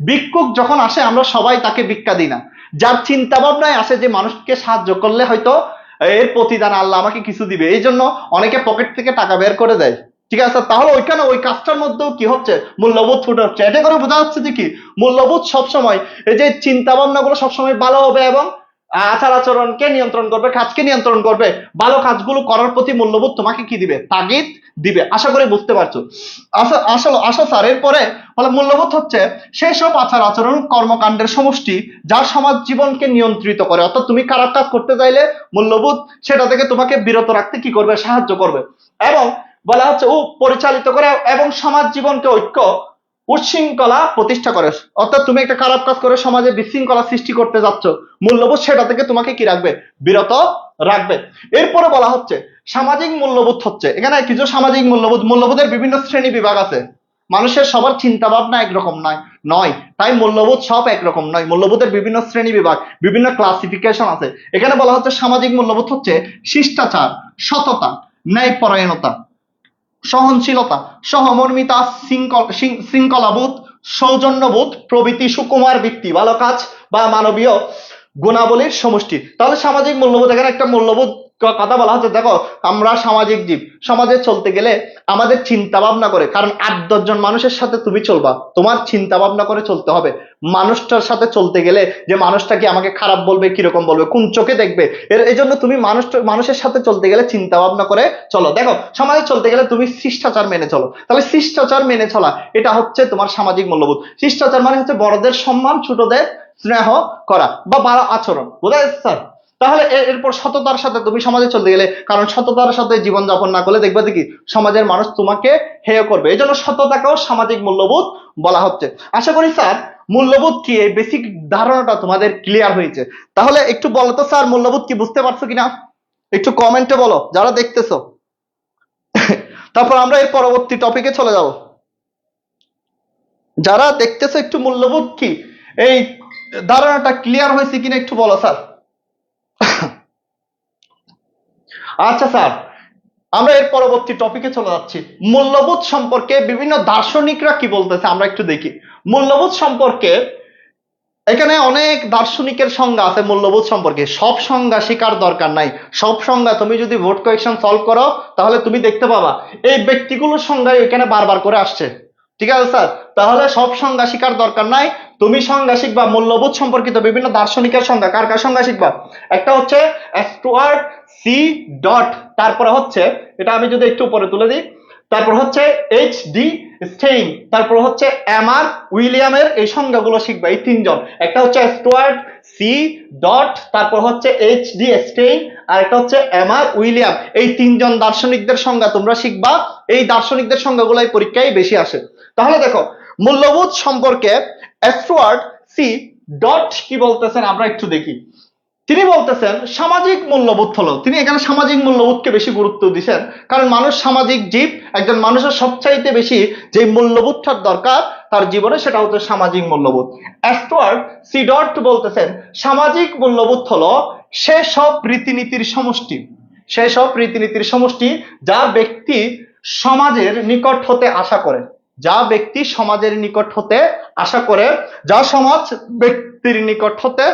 S1: ভিক্ষুক যখন আসে আমরা সবাই তাকে ভিক্ষা দিই না, যার চিন্তা ভাবনায় আসে যে মানুষকে সাহায্য করলে হয়তো এর প্রতিদান আল্লাহ আমাকে কিছু দিবে, এই জন্য অনেকে পকেট থেকে টাকা বের করে দেয়। ঠিক আছে, তাহলে ওইখানে ওই কাজটার মধ্যেও কি হচ্ছে? মূল্যবোধ ফুটে হচ্ছে। এটা করে বোঝা যাচ্ছে যে কি মূল্যবোধ সবসময়, এই যে চিন্তা ভাবনা গুলো সবসময় ভালো হবে এবং আচার আচরণকে নিয়ন্ত্রণ করবে, কাজকে নিয়ন্ত্রণ করবে, ভালো কাজগুলো করার প্রতি মূল্যবোধ তোমাকে কি দিবে? তাগিদ দিবে। আশা করি বুঝতে পারছো। আসলে আসো স্যার, এরপরে ফলে মূল্যবোধ হচ্ছে সেই সব আচার আচরণ কর্মকাণ্ডের সমষ্টি যা সমাজ জীবনকে নিয়ন্ত্রিত করে। অর্থাৎ তুমি খারাপ কাজ করতে চাইলে মূল্যবোধ সেটা থেকে তোমাকে বিরত রাখতে কি করবে? সাহায্য করবে। এবং বলা হচ্ছে ও পরিচালিত করে এবং সমাজ জীবনকে ঐক্য উচ্ছৃঙ্খলা প্রতিষ্ঠা করে। অর্থাৎ তুমি একটা খারাপ কাজ করে সমাজে বিশৃঙ্খলা সৃষ্টি করতে যাচ্ছ, মূল্যবোধ সেটা থেকে তোমাকে কি রাখবে? বিরত রাখবে। এরপরে বলা হচ্ছে সামাজিক মূল্যবোধ হচ্ছে, এখানে কিছু সামাজিক মূল্যবোধ, মূল্যবোধের বিভিন্ন শ্রেণী বিভাগ আছে, মানুষের সবার চিন্তা ভাবনা একরকম নয়, তাই মূল্যবোধ সব একরকম নয়, মূল্যবোধের বিভিন্ন শ্রেণী বিভাগ, বিভিন্ন ক্লাসিফিকেশন আছে। এখানে বলা হচ্ছে সামাজিক মূল্যবোধ হচ্ছে শিষ্টাচার, সততা, ন্যায়পরায়ণতা, সহনশীলতা, সহমর্মিতা, শৃঙ্খলাবোধ, সৌজন্যবোধ প্রভৃতি সুকুমার বৃত্তি, ভালো কাজ বা মানবীয় গুণাবলীর সমষ্টি। তাহলে সামাজিক মূল্যবোধ, এখানে একটা মূল্যবোধ কথা বলা হচ্ছে, দেখো আমরা সামাজিক জীব, সমাজে চলতে গেলে আমাদের চিন্তা ভাবনা করে, কারণ 8-10 জন মানুষের সাথে তুমি চলবা, তোমার চিন্তা ভাবনা করে চলতে হবে। মানুষটার সাথে চলতে গেলে যে মানুষটা কি আমাকে খারাপ বলবে, কিরকম বলবে, কোন চোখে দেখবে, এই জন্য তুমি মানুষের সাথে চলতে গেলে চিন্তা ভাবনা করে চলো। দেখো সমাজে চলতে গেলে তুমি শিষ্টাচার মেনে চলো, তাহলে শিষ্টাচার মেনে চলা এটা হচ্ছে তোমার সামাজিক মূল্যবোধ। শিষ্টাচার মানে হচ্ছে বড়দের সম্মান, ছোটদের স্নেহ করা বা ভালো আচরণ, বোঝা যাচ্ছে স্যার? তাহলে এরপর সততার সাথে তুমি সমাজে চলতে গেলে, কারণ সততার সাথে জীবনযাপন না করলে দেখবে যে কি সমাজের মানুষ তোমাকে হেয় করবে, এই জন্য সততাকেও সামাজিক মূল্যবোধ বলা হচ্ছে। আশা করি স্যার মূল্যবোধ কি এই বেসিক ধারণাটা তোমাদের ক্লিয়ার হয়েছে। তাহলে একটু বলো তো স্যার মূল্যবোধ কি বুঝতে পারছো কিনা, একটু কমেন্টে বলো যারা দেখতেছো। তারপর আমরা এর পরবর্তী টপিকে চলে যাব। যারা দেখতেছো একটু মূল্যবোধ কি এই ধারণাটা ক্লিয়ার হয়েছে কিনা একটু বলো স্যার। আচ্ছা স্যার, আমরা এর পরবর্তী টপিকে চলে যাচ্ছি। মূল্যবোধ সম্পর্কে বিভিন্ন দার্শনিকরা কি বলতেছে আমরা একটু দেখি। মূল্যবোধ সম্পর্কে এখানে অনেক দার্শনিকের সংজ্ঞা আছে মূল্যবোধ সম্পর্কে, সব সংজ্ঞা শেখার দরকার নাই। সব সংজ্ঞা তুমি যদি বোর্ড কোয়েশ্চেন সলভ করো তাহলে তুমি দেখতে পাবা এই ব্যক্তিগুলোর সংজ্ঞা এখানে বারবার করে আসছে। ঠিক আছে স্যার, তাহলে সব সংজ্ঞা শেখার দরকার নাই, তুমি সংজ্ঞা শিখবা মূল্যবোধ সম্পর্কিত বিভিন্ন দার্শনিকের সংজ্ঞা। কার কার সংজ্ঞা শিখবা? একটা হচ্ছে স্টুয়ার্ট সি ডট, তারপরে হচ্ছে এটা আমি যদি একটু উপরে তুলে দিই, তারপর হচ্ছে এইচ ডি স্টেইন, তারপর হচ্ছে এম আর উইলিয়ামের এই সংজ্ঞাগুলো শিখবা এই তিনজন। একটা হচ্ছে স্টুয়ার্ট সি ডট, তারপর হচ্ছে এইচ ডি স্টেইন, আর একটা হচ্ছে এম আর উইলিয়াম। এই তিনজন দার্শনিকদের সংজ্ঞা তোমরা শিখবা, এই দার্শনিকদের সংজ্ঞাগুলো এই পরীক্ষায় বেশি আসে। তাহলে দেখো মূল্যবোধ সম্পর্কে স্টুয়ার্ট সি ডট কি বলতেছেন আমরা একটু দেখি। তিনি বলতেছেন সামাজিক মূল্যবোধ হলো, তিনি এখানে সামাজিক মূল্যবোধকে বেশি গুরুত্ব দিচ্ছেন, কারণ মানুষ সামাজিক জীব, একজন মানুষের সবচাইতে বেশি যে মূল্যবোধটার দরকার তার জীবনে সেটা হচ্ছে সামাজিক মূল্যবোধ। স্টুয়ার্ট সি ডট বলতেছেন সামাজিক মূল্যবোধ হলো সেসব রীতিনীতির সমষ্টি, সেসব রীতিনীতির সমষ্টি যা ব্যক্তি সমাজের নিকট হতে আশা করে, যা ব্যক্তি সমাজের নিকট হতে আশা করে, যা সমাজ ব্যক্তির নিকট হতে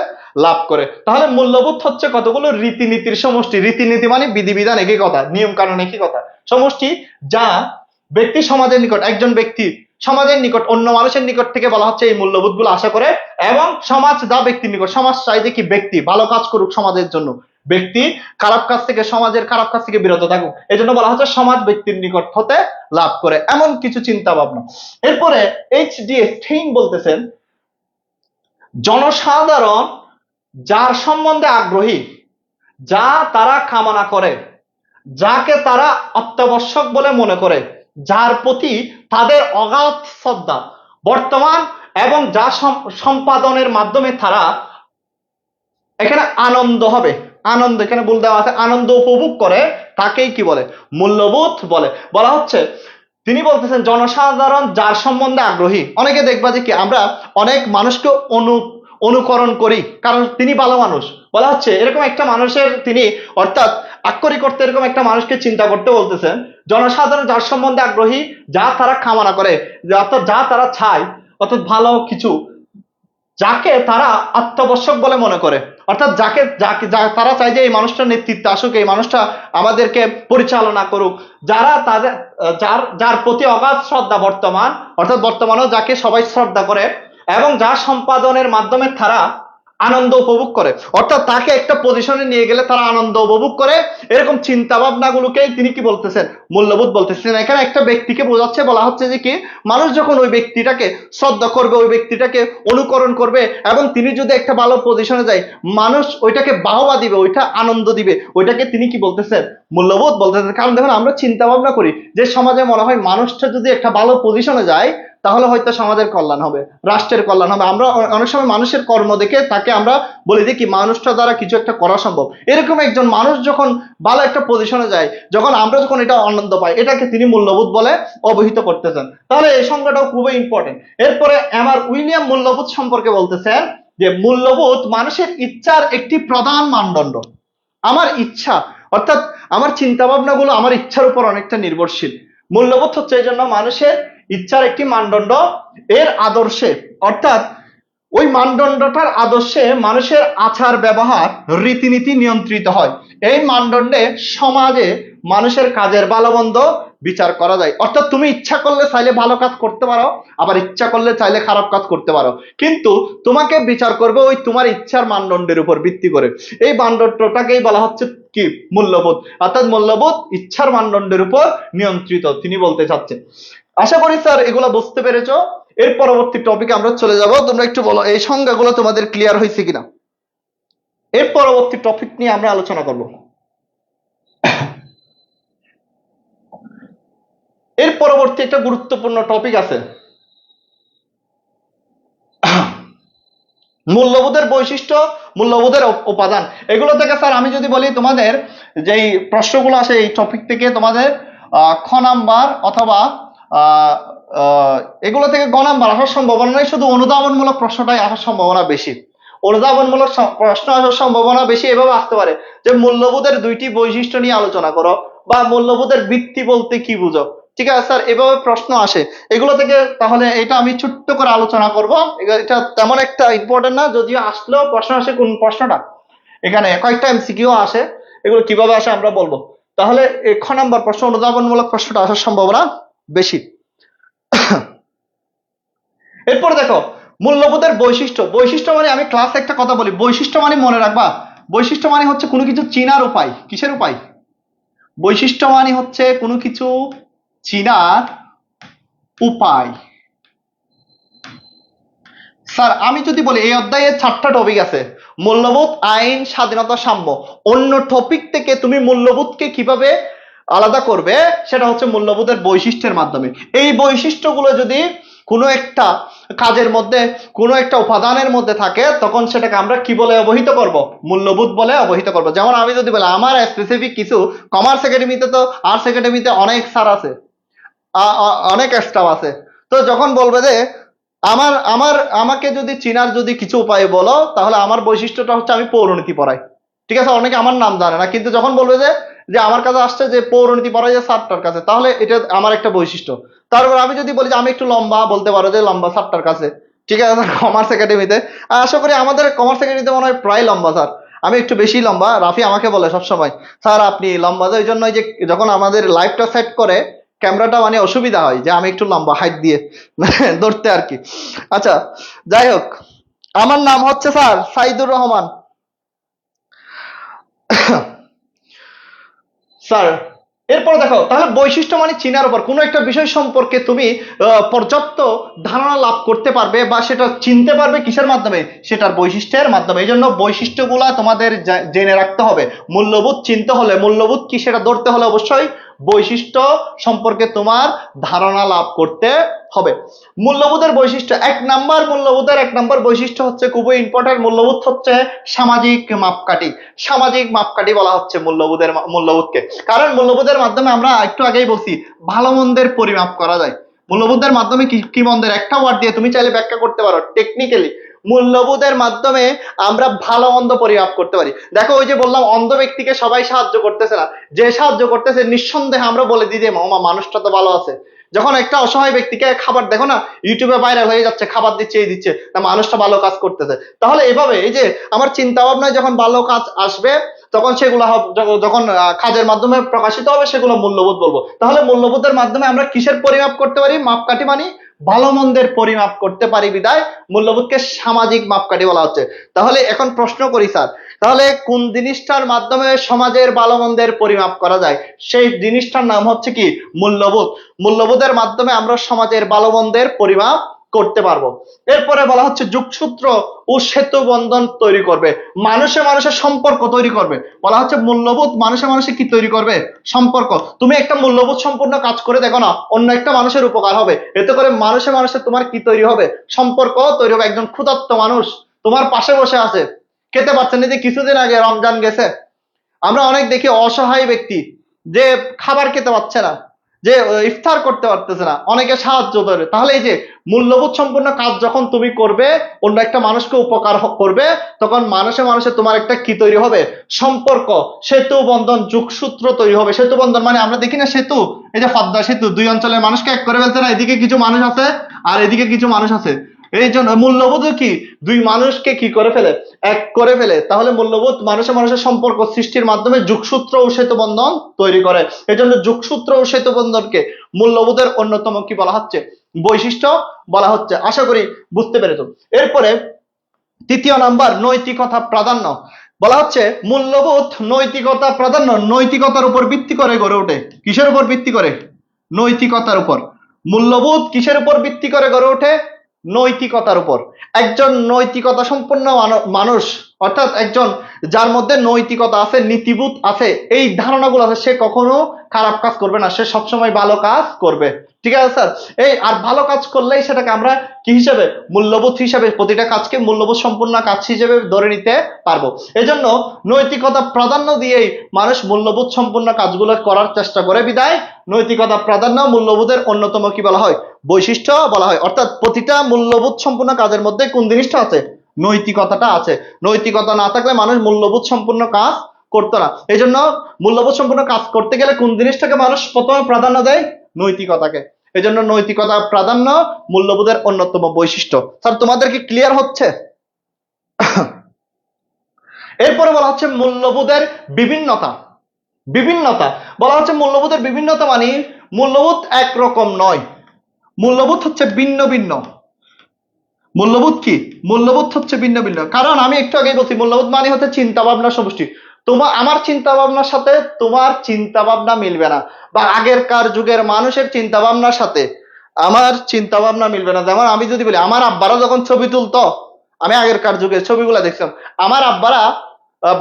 S1: লাভ করে। তাহলে মূল্যবোধ হচ্ছে কতগুলো রীতিনীতির সমষ্টি, রীতিনীতি মানে বিধিবিধান একই কথা, নিয়ম কানুন একই কথা, সমষ্টি যা ব্যক্তি সমাজের নিকট, একজন ব্যক্তি সমাজের নিকট অন্য মানুষের নিকট থেকে বলা হচ্ছে এই মূল্যবোধ গুলো আশা করে, এবং সমাজ যা ব্যক্তির নিকট, সমাজ চাই যে কি ব্যক্তি ভালো কাজ করুক সমাজের জন্য, ব্যক্তি খারাপ কাজ থেকে, সমাজের খারাপ কাজ থেকে বিরত থাকুক, এই জন্য বলা হচ্ছে সমাজ ব্যক্তির নিকট হতে লাভ করে, এমন কিছু চিন্তা ভাবনা। এরপরে এইচ ডি স্টেইন বলতেছেন জনসাধারণ যার সম্বন্ধে আগ্রহী, যা তারা কামনা করে, যাকে তারা অত্যাবশ্যক বলে মনে করে, যার প্রতি তাদের অগাধ শ্রদ্ধা বর্তমান, এবং যা সম্পাদনের মাধ্যমে তারা এখানে আনন্দ হবে, আনন্দ এখানে বলে দেওয়া আছে, আনন্দ উপভোগ করে, তাকেই কি বলে? মূল্যবোধ বলে। বলা হচ্ছে তিনি বলতেছেন জনসাধারণ যার সম্বন্ধে আগ্রহী। অনেকে দেখবা যে কি আমরা অনেক মানুষকে অনুকরণ করি কারণ তিনি ভালো মানুষ, বলা হচ্ছে এরকম একটা মানুষের তিনি অর্থাৎ আক্ষরিক করতে এরকম একটা মানুষকে চিন্তা করতে বলতেছেন জনসাধারণ যার সম্বন্ধে আগ্রহী, যা তারা কামনা করে, অর্থাৎ যা তারা চায়, অর্থাৎ ভালো কিছু, যাকে তারা অত্যাবশ্যক বলে মনে করে, অর্থাৎ যাকে যাকে তারা চায় যে এই মানুষটা নেতৃত্বে আসুক, এই মানুষটা আমাদেরকে পরিচালনা করুক, যারা তাদের যার যার প্রতি অগাধ শ্রদ্ধা বর্তমান, অর্থাৎ বর্তমানেও যাকে সবাই শ্রদ্ধা করে, এবং যা সম্পাদনের মাধ্যমে তারা আনন্দ উপভোগ করে, অর্থাৎ তাকে একটা পজিশনে নিয়ে গেলে তারা আনন্দ উপভোগ করে, এরকম চিন্তা ভাবনা গুলোকেই তিনি কি বলতেছেন? মূল্যবোধ বলতেছেন। এখানে একটা ব্যক্তিকে বোঝাচ্ছে, বলা হচ্ছে যে কি মানুষ যখন ওই ব্যক্তিটাকে শ্রদ্ধা করবে, ওই ব্যক্তিটাকে অনুকরণ করবে, এবং তিনি যদি একটা ভালো পজিশনে যায় মানুষ ওইটাকে বাহবা দিবে, ওইটা আনন্দ দিবে, ওইটাকে তিনি কি বলতেছেন? মূল্যবোধ বলতেছেন। কারণ দেখুন আমরা চিন্তা ভাবনা করি যে সমাজে মনে হয় মানুষটা যদি একটা ভালো পজিশনে যায় তাহলে হয়তো সমাজের কল্যাণ হবে, রাষ্ট্রের কল্যাণ হবে। আমরা অনেক সময় মানুষের কর্ম দেখে তাকে আমরা বলি যে কি মানুষটা দ্বারা কিছু একটা করা সম্ভব। এরকম একজন মানুষ যখন ভালো একটা পজিশনে যায়, যখন এটা আনন্দ পাই, এটাকে তিনি মূল্যবোধ বলে অবহিত করতেছেন। তাহলে এই সংজ্ঞাটাও খুবই ইম্পর্টেন্ট। এরপরে এমআর উইলিয়াম মূল্যবোধ সম্পর্কে বলতেছেন যে মূল্যবোধ মানুষের ইচ্ছার একটি প্রধান মানদণ্ড। আমার ইচ্ছা অর্থাৎ আমার চিন্তা ভাবনাগুলো আমার ইচ্ছার উপর অনেকটা নির্ভরশীল। মূল্যবোধ হচ্ছে এই জন্য মানুষের ইচ্ছার একটি মানদণ্ড, এর আদর্শে অর্থাৎ ওই মানদণ্ডটার আদর্শে মানুষের আচার ব্যবহার রীতিনীতি নিয়ন্ত্রিত হয়। এই মানদণ্ডে সমাজে মানুষের কাজের ভালো মন্দ বিচার করা যায়। অর্থাৎ তুমি ইচ্ছা করলে চাইলে ভালো কাজ করতে পারো, আবার ইচ্ছা করলে চাইলে খারাপ কাজ করতে পারো, কিন্তু তোমাকে বিচার করবে ওই তোমার ইচ্ছার মানদণ্ডের উপর ভিত্তি করে। এই মানদণ্ডটাকেই বলা হচ্ছে কি মূল্যবোধ। অর্থাৎ মূল্যবোধ ইচ্ছার মানদণ্ডের উপর নিয়ন্ত্রিত, তিনি বলতে চাচ্ছেন। আশা করি স্যার এগুলো বুঝতে পেরেছো। এর পরবর্তী টপিকে আমরা চলে যাব। তোমরা একটু বলো এই সংজ্ঞাগুলো তোমাদের ক্লিয়ার হয়েছে কিনা। এর পরবর্তী টপিক নিয়ে আমরা আলোচনা করব। এর পরবর্তী একটা গুরুত্বপূর্ণ টপিক আছে, মূল্যবোধের বৈশিষ্ট্য, মূল্যবোধের উপাদান। এগুলো থেকে স্যার আমি যদি বলি তোমাদের যেই প্রশ্নগুলো আসে এই টপিক থেকে তোমাদের খ নাম্বার অথবা এগুলো থেকে গ নাম্বার আসার সম্ভাবনা নেই, শুধু অনুধাবনমূলক প্রশ্নটাই আসার সম্ভাবনা বেশি। অনুধাবনমূলক প্রশ্ন আসার সম্ভাবনা বেশি এভাবে আসতে পারে যে মূল্যবোধের দুইটি বৈশিষ্ট্য নিয়ে আলোচনা করো, বা মূল্যবোধের ভিত্তি বলতে কি বুঝো। ঠিক আছে স্যার, এভাবে প্রশ্ন আসে এগুলো থেকে। তাহলে এটা আমি ছোট্ট করে আলোচনা করব, এটা তেমন একটা ইম্পর্টেন্ট না, যদিও আসলেও প্রশ্ন আসে কোন প্রশ্নটা, এখানে কয়েকটা এমসিকিউ আসে, এগুলো কিভাবে আসে আমরা বলবো। তাহলে খ নাম্বার প্রশ্ন অনুধাবনমূলক প্রশ্নটা আসার সম্ভাবনা বেশি। এরপর দেখো মূল্যবোধের বৈশিষ্ট্য। বৈশিষ্ট্য মানে আমি ক্লাসে একটা কথা বলি, বৈশিষ্ট্য মানে মনে রাখবা, বৈশিষ্ট্য মানে হচ্ছে কোনো কিছু চিনার উপায়। কিসের উপায়? বৈশিষ্ট্য মানে হচ্ছে কোনো কিছু চিনার উপায়। স্যার আমি যদি বলি এই অধ্যায়ে 4টা টপিক আছে, মূল্যবোধ, আইন, স্বাধীনতা, সাম্য। অন্য টপিক থেকে তুমি মূল্যবোধকে কিভাবে আলাদা করবে সেটা হচ্ছে মূল্যবোধের বৈশিষ্ট্যের মাধ্যমে। এই বৈশিষ্ট্যগুলো যদি কোনো একটা কাজের মধ্যে কোনো একটা উপাদানের মধ্যে থাকে তখন সেটাকে আমরা কি বলে অবহিত করব? মূল্যবোধ বলে অবহিত করব। যেমন আমি যদি বলি আমার স্পেসিফিক কিছু, কমার্স একাডেমিতে তো আর্টস একাডেমিতে অনেক স্যার আছে, অনেক স্টাফ আছে, তো যখন বলবে যে আমার আমার আমাকে যদি চিনার যদি কিছু উপায় বলো, তাহলে আমার বৈশিষ্ট্যটা হচ্ছে আমি পৌরনীতি পড়াই। ঠিক আছে, অনেকে আমার নাম জানে না, কিন্তু যখন বলবে যে যে আমার কাছে আসছে যে পৌরনীতি পড়াই যে স্যারটার কাছে, তাহলে এটা আমার একটা বৈশিষ্ট্য। তারপর আমি যদি বলি যে আমি একটু লম্বা, বলতে পারো যে লম্বা স্যারটার কাছে। ঠিক আছে, কমার্স একাডেমিতে আশা করি আমাদের কমার্স একাডেমিতে মনে হয় প্রায় লম্বা স্যার, আমি একটু বেশি লম্বা। রাফি আমাকে বলে সবসময় স্যার আপনি লম্বা, ওই জন্য যে যখন আমাদের লাইভটা সেট করে ক্যামেরাটা মানে অসুবিধা হয় যে আমি একটু লম্বা হাইট দিয়ে ধরতে আর কি। আচ্ছা যাই হোক, আমার নাম হচ্ছে স্যার সাইদুর রহমান। স্যার এরপর দেখো, তাহলে বৈশিষ্ট্য মানে চিনার উপর কোনো একটা বিষয় সম্পর্কে তুমি পর্যাপ্ত ধারণা লাভ করতে পারবে বা সেটা চিনতে পারবে কিসের মাধ্যমে? সেটার বৈশিষ্ট্যের মাধ্যমে। এই জন্য বৈশিষ্ট্যগুলা তোমাদের জেনে রাখতে হবে। মূল্যবোধ চিনতে হলে, মূল্যবোধ কি সেটা ধরতে হলে অবশ্যই বৈশিষ্ট্য সম্পর্কে তোমার ধারণা লাভ করতে হবে। মূল্যবোধের বৈশিষ্ট্য, এক নাম্বার বৈশিষ্ট্য হচ্ছে খুবই ইম্পর্টেন্ট। মূল্যবোধ হচ্ছে সামাজিক মাপকাঠি। সামাজিক মাপকাঠি বলা হচ্ছে মূল্যবোধকে, কারণ মূল্যবোধের মাধ্যমে আমরা একটু আগেই বলছি ভালো মন্দের পরিমাপ করা যায়। মূল্যবোধের মাধ্যমে কি মন্দের একটা ওয়ার্ড দিয়ে তুমি চাইলে ব্যাখ্যা করতে পারো টেকনিক্যালি। মূল্যবোধের মাধ্যমে আমরা ভালো মন্দ পরিমাপ করতে পারি। দেখো ওই যে বললাম অন্ধ ব্যক্তিকে সবাই সাহায্য করতেছে না, যে সাহায্য করতেছে নিঃসন্দেহে আমরা বলে দিই যে মামা মানুষটা তো ভালো আছে। যখন একটা অসহায় ব্যক্তিকে খাবার, দেখো না ইউটিউবে ভাইরাল হয়ে যাচ্ছে, খাবার দিচ্ছে এই দিচ্ছে, না মানুষটা ভালো কাজ করতেছে। তাহলে এভাবে এই যে আমার চিন্তা ভাবনায় যখন ভালো কাজ আসবে তখন সেগুলো যখন কাজের মাধ্যমে প্রকাশিত হবে সেগুলো মূল্যবোধ বলবো। তাহলে মূল্যবোধের মাধ্যমে আমরা কিসের পরিমাপ করতে পারি? মাপকাঠি মানে ভালো মন্দের পরিমাপ করতে পারি বিদায় মূল্যবোধকে সামাজিক মাপকাঠি বলা হচ্ছে। তাহলে এখন প্রশ্ন করি স্যার, তাহলে কোন জিনিসটার মাধ্যমে সমাজের ভালো মন্দের পরিমাপ করা যায়? সেই জিনিসটার নাম হচ্ছে কি? মূল্যবোধ। মূল্যবোধের মাধ্যমে আমরা সমাজের ভালো মন্দের পরিমাপ করতে পারবো। এরপরে বলা হচ্ছে যোগসূত্র ও সেতু বন্ধন তৈরি করবে, মানুষে মানুষের সম্পর্ক তৈরি করবে। বলা হচ্ছে মূল্যবোধ মানুষে মানুষে কি তৈরি করবে? সম্পর্ক। তুমি একটা মূল্যবোধ সম্পূর্ণ কাজ করে দেখো না, অন্য একটা মানুষের উপকার হবে, এতে করে মানুষে মানুষে তোমার কি তৈরি হবে? সম্পর্ক তৈরি হবে। একজন ক্ষুধার্ত মানুষ তোমার পাশে বসে আছে, খেতে পারছেন না, যে কিছুদিন আগে রমজান গেছে, আমরা অনেক দেখি অসহায় ব্যক্তি যে খাবার খেতে পাচ্ছে না, যে ইফতার করতে পারতেছে না, অনেকে সাহায্য করে। তাহলে এই যে মূল্যবোধ সম্পূর্ণ কাজ যখন তুমি করবে, অন্য একটা মানুষকে উপকার করবে, তখন মানুষে মানুষে তোমার একটা কি তৈরি হবে? সম্পর্ক, সেতু বন্ধন, যোগসূত্র তৈরি হবে। সেতু বন্ধন মানে আমরা দেখি না সেতু, এই যে পদ্মা সেতু দুই অঞ্চলের মানুষকে এক করে ফেলছে না, এদিকে কিছু মানুষ আছে আর এদিকে কিছু মানুষ আছে, এই জন্য মূল্যবোধ কি দুই মানুষকে কি করে ফেলে, এক করে ফেলে। তাহলে মূল্যবোধ মানুষের মানুষের সম্পর্ক সৃষ্টির মাধ্যমে যোগসূত্র ও সেতু বন্ধন তৈরি করে। এই জন্য যোগসূত্র ও সেতু বন্ধনকে মূল্যবোধের অন্যতম কি বলা হচ্ছে, বৈশিষ্ট্য বলা হচ্ছে। আশা করি বুঝতে পেরেছো। এরপরে তৃতীয় নাম্বার, নৈতিকতা প্রাধান্য। বলা হচ্ছে মূল্যবোধ নৈতিকতা প্রাধান্য, নৈতিকতার উপর ভিত্তি করে গড়ে ওঠে। কিসের উপর ভিত্তি করে? নৈতিকতার উপর। মূল্যবোধ কিসের উপর ভিত্তি করে গড়ে ওঠে? নৈতিকতার উপর। একজন নৈতিকতা সম্পন্ন মানুষ, অর্থাৎ একজন যার মধ্যে নৈতিকতা আছে, নীতিবোধ আছে, এই ধারণাগুলো আছে, সে কখনো খারাপ কাজ করবে না, সে সবসময় ভালো কাজ করবে। ঠিক আছে স্যার? এই আর ভালো কাজ করলেই সেটাকে আমরা কি হিসেবে, মূল্যবোধ হিসেবে, প্রতিটা কাজকে মূল্যবোধ সম্পূর্ণ কাজ হিসেবে ধরে নিতে পারবো। এজন্য নৈতিকতা প্রাধান্য দিয়েই মানুষ মূল্যবোধ সম্পূর্ণ কাজগুলো করার চেষ্টা করে, বিদায় নৈতিকতা প্রাধান্য মূল্যবোধের অন্যতম কি বলা হয়, বৈশিষ্ট্য বলা হয়। অর্থাৎ প্রতিটা মূল্যবোধ সম্পূর্ণ কাজের মধ্যে কোন জিনিসটা আছে, নৈতিকতাটা আছে। নৈতিকতা না থাকলে মানুষ মূল্যবোধ সম্পূর্ণ কাজ করতো না। এই জন্য মূল্যবোধ সম্পূর্ণ কাজ করতে গেলে কোন জিনিসটাকে মানুষ প্রথমে প্রাধান্য দেয়, নৈতিকতাকে। এই জন্য নৈতিকতা প্রাধান্য মূল্যবোধের অন্যতম বৈশিষ্ট্য। স্যার তোমাদের কি ক্লিয়ার হচ্ছে? এরপরে বলা হচ্ছে মূল্যবোধের বিভিন্নতা। বিভিন্নতা বলা হচ্ছে মূল্যবোধের বিভিন্নতা মানে মূল্যবোধ একরকম নয়, মূল্যবোধ হচ্ছে ভিন্ন ভিন্ন। মূল্যবোধ কি, মূল্যবোধ হচ্ছে ভিন্ন ভিন্ন। কারণ আমি একটু আগে বলছি মূল্যবোধ মানে হচ্ছে চিন্তা ভাবনার সমষ্টি। আমার চিন্তা ভাবনার সাথে তোমার চিন্তা ভাবনা মিলবে না, বা আগেরকার যুগের মানুষের চিন্তা ভাবনার সাথে আমার চিন্তা ভাবনা মিলবে না। যেমন আমি যদি বলি আমার আব্বারা যখন ছবি তুলতো, আমি আগেরকার যুগের ছবিগুলো দেখছিলাম, আমার আব্বারা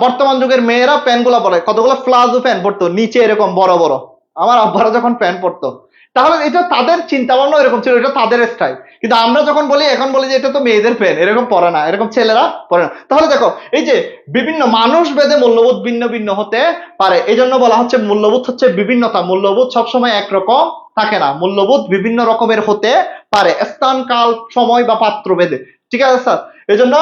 S1: বর্তমান যুগের মেয়েরা প্যান্ট গুলা পরে, কতগুলো প্লাজো প্যান্ট পরতো নিচে এরকম বড় বড়, আমার আব্বারা যখন প্যান্ট পরতো, তাহলে এটা তাদের চিন্তা ভাবনা এরকম ছিল, এটা তাদের স্টাইল। কিন্তু আমরা যখন বলি, এখন বলি যে এটা তো মেয়েদের প্যান্ট, এরকম পরে না, এরকম ছেলেরা পরে না। তাহলে দেখো এই যে বিভিন্ন মানুষ ভেদে মূল্যবোধ ভিন্ন ভিন্ন হতে পারে। এই জন্য বলা হচ্ছে মূল্যবোধ হচ্ছে বিভিন্নতা। মূল্যবোধ সবসময় একরকম থাকে না, মূল্যবোধ বিভিন্ন রকমের হতে পারে, স্থান কাল সময় বা পাত্র ভেদে। ঠিক আছে স্যার? এই জন্য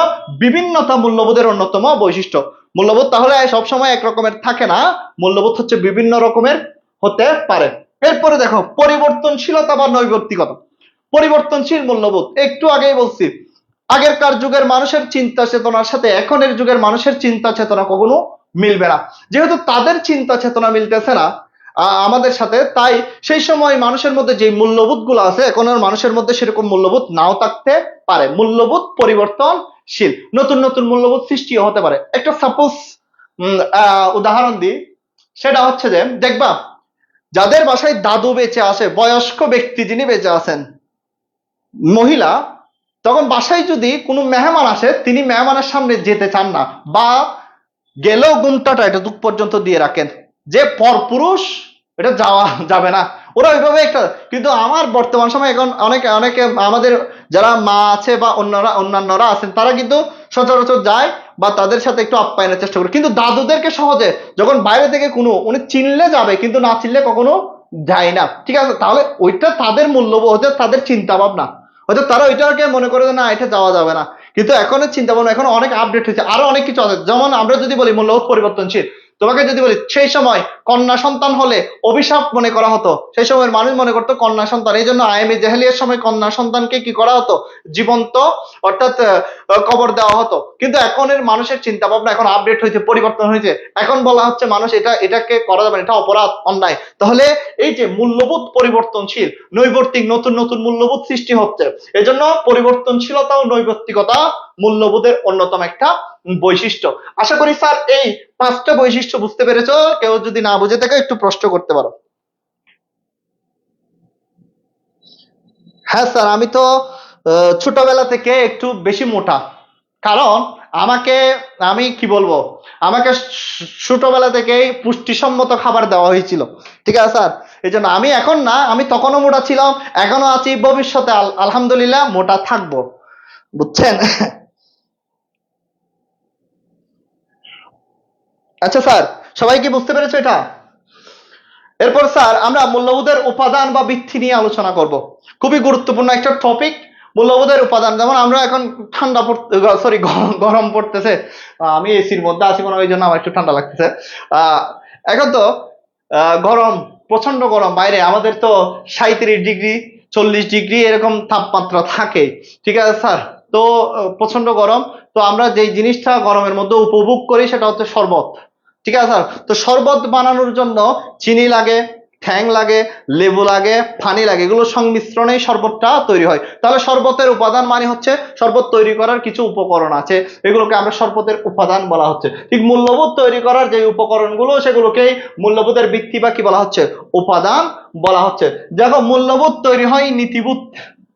S1: বিভিন্নতা মূল্যবোধের অন্যতম বৈশিষ্ট্য। মূল্যবোধ তাহলে সবসময় এক রকমের থাকে না, মূল্যবোধ হচ্ছে বিভিন্ন রকমের হতে পারে। এরপরে দেখো পরিবর্তনশীলতা বা নৈর্ব্যক্তিকতা। পরিবর্তনশীল মূল্যবোধ একটু আগেই বলছি, আগেরকার যুগের মানুষের চিন্তা চেতনার সাথে এখনের যুগের মানুষের চিন্তা চেতনা কখনো মিলবে না। যেহেতু তাদের চিন্তা চেতনা মিলতেছে না আমাদের সাথে, তাই সেই সময় মানুষের মধ্যে যে মূল্যবোধ গুলো আছে এখনের মানুষের মধ্যে সেরকম মূল্যবোধ নাও থাকতে পারে। মূল্যবোধ পরিবর্তনশীল, নতুন নতুন মূল্যবোধ সৃষ্টিও হতে পারে। একটা সাপোজ উদাহরণ দিই, সেটা হচ্ছে যে দেখবা যাদের বাসায় দাদু বেঁচে আছে, বয়স্ক ব্যক্তি যিনি বেঁচে আছেন, মহিলা, তখন বাসায় যদি কোনো মেহমান আসে, তিনি মেহমানের সামনে যেতে চান না, বা গেলেও ঘুমটাটা এটা দুঃখ পর্যন্ত দিয়ে রাখেন, যে পরপুরুষ এটা যাওয়া যাবে না, ওরা ওইভাবে একটা। কিন্তু আমার বর্তমান সময় এখন অনেকে অনেকে আমাদের যারা মা আছে বা অন্যান্যরা আছেন, তারা কিন্তু সচরাচর যায় বা তাদের সাথে একটু আপ্যায়নের চেষ্টা করে। কিন্তু দাদুদেরকে সহজে যখন বাইরে থেকে কোনো উনি চিনলে যাবে, কিন্তু না চিনলে কখনো যায় না। ঠিক আছে? তাহলে ওইটা তাদের মূল্যবোধ, তাদের চিন্তা ভাবনা, হয়তো তারা ওইটাকে মনে করে না এটা যাওয়া যাবে না। কিন্তু এখনের চিন্তা ভাবনা এখন অনেক আপডেট হয়েছে, আরো অনেক কিছু আছে। যেমন আমরা যদি বলি মূল্যবোধ পরিবর্তনশীল, তোমাকে যদি বলি সেই সময় কন্যা সন্তান হলে অভিশাপ মনে করা হতো, সেই সময়ের মানুষ মনে করতো কন্যা সন্তান, এই জন্য আইএমএ জাহেলিয়ার সময় কন্যা সন্তানকে কি করা হতো, জীবন্ত, অর্থাৎ কবর দেওয়া হতো। কিন্তু এখনের মানুষের চিন্তা ভাবনা এখন আপডেট হয়েছে, পরিবর্তন হয়েছে। এখন বলা হচ্ছে মানুষ এটাকে করা যাবে না, এটা অপরাধ, অন্যায়। তাহলে এই যে মূল্যবোধ পরিবর্তনশীল, নৈর্ব্যক্তিক নতুন নতুন মূল্যবোধ সৃষ্টি হচ্ছে। এজন্য পরিবর্তনশীলতা ও নৈর্ব্যক্তিকতা মূল্যবোধের অন্যতম একটা বৈশিষ্ট্য। আশা করি স্যার এই 5টা বৈশিষ্ট্য বুঝতে পেরেছো। কেউ যদি না বুঝে থাকে একটু প্রশ্ন করতে পারো। হ্যাঁ স্যার, আমি তো ছোটবেলা থেকে একটু বেশি মোটা। কারণ আমাকে, আমি কি বলবো, আমাকে ছোটবেলা থেকেই পুষ্টিসম্মত খাবার দেওয়া হয়েছিল। ঠিক আছে স্যার? এই জন্য আমি এখন না, আমি তখনও মোটা ছিলাম, এখনো আছি, ভবিষ্যতে আলহামদুলিল্লাহ মোটা থাকবো। বুঝছেন? আচ্ছা স্যার, সবাই কি বুঝতে পেরেছো এটা? এরপর স্যার আমরা মূল্যবোধের উপাদান বা ভিত্তি নিয়ে আলোচনা করব। খুবই গুরুত্বপূর্ণ একটা টপিক, মূল্যবোধের উপাদান। যেমন আমরা এখন ঠান্ডা পড়তে, সরি গরম পড়তেছে, আমি এসির মধ্যে আছি মনে হয়, ওই জন্য আমার একটু ঠান্ডা লাগতেছে। এখন তো গরম, প্রচন্ড গরম, বাইরে আমাদের তো 37 ডিগ্রি 40 ডিগ্রি এরকম তাপমাত্রা থাকে, ঠিক আছে স্যার। তো প্রচন্ড গরম, তো আমরা যে জিনিসটা গরমের মধ্যে উপভোগ করি সেটা হচ্ছে শরবত, ঠিক আছে স্যার। তো শরবত বানানোর জন্য চিনি লাগে, ঠ্যাং লাগে, লেবু লাগে, পানি লাগে, এগুলো সংমিশ্রণেই শরবতটা তৈরি হয়। তাহলে শরবতের উপাদান মানে হচ্ছে শরবত তৈরি করার কিছু উপকরণ আছে, এগুলোকে আমরা শরবতের উপাদান বলা হচ্ছে। ঠিক মূল্যবোধ তৈরি করার যে উপকরণগুলো সেগুলোকেই মূল্যবোধের ভিত্তি বা কি বলা হচ্ছে, উপাদান বলা হচ্ছে। দেখো মূল্যবোধ তৈরি হয় নীতিবোধ,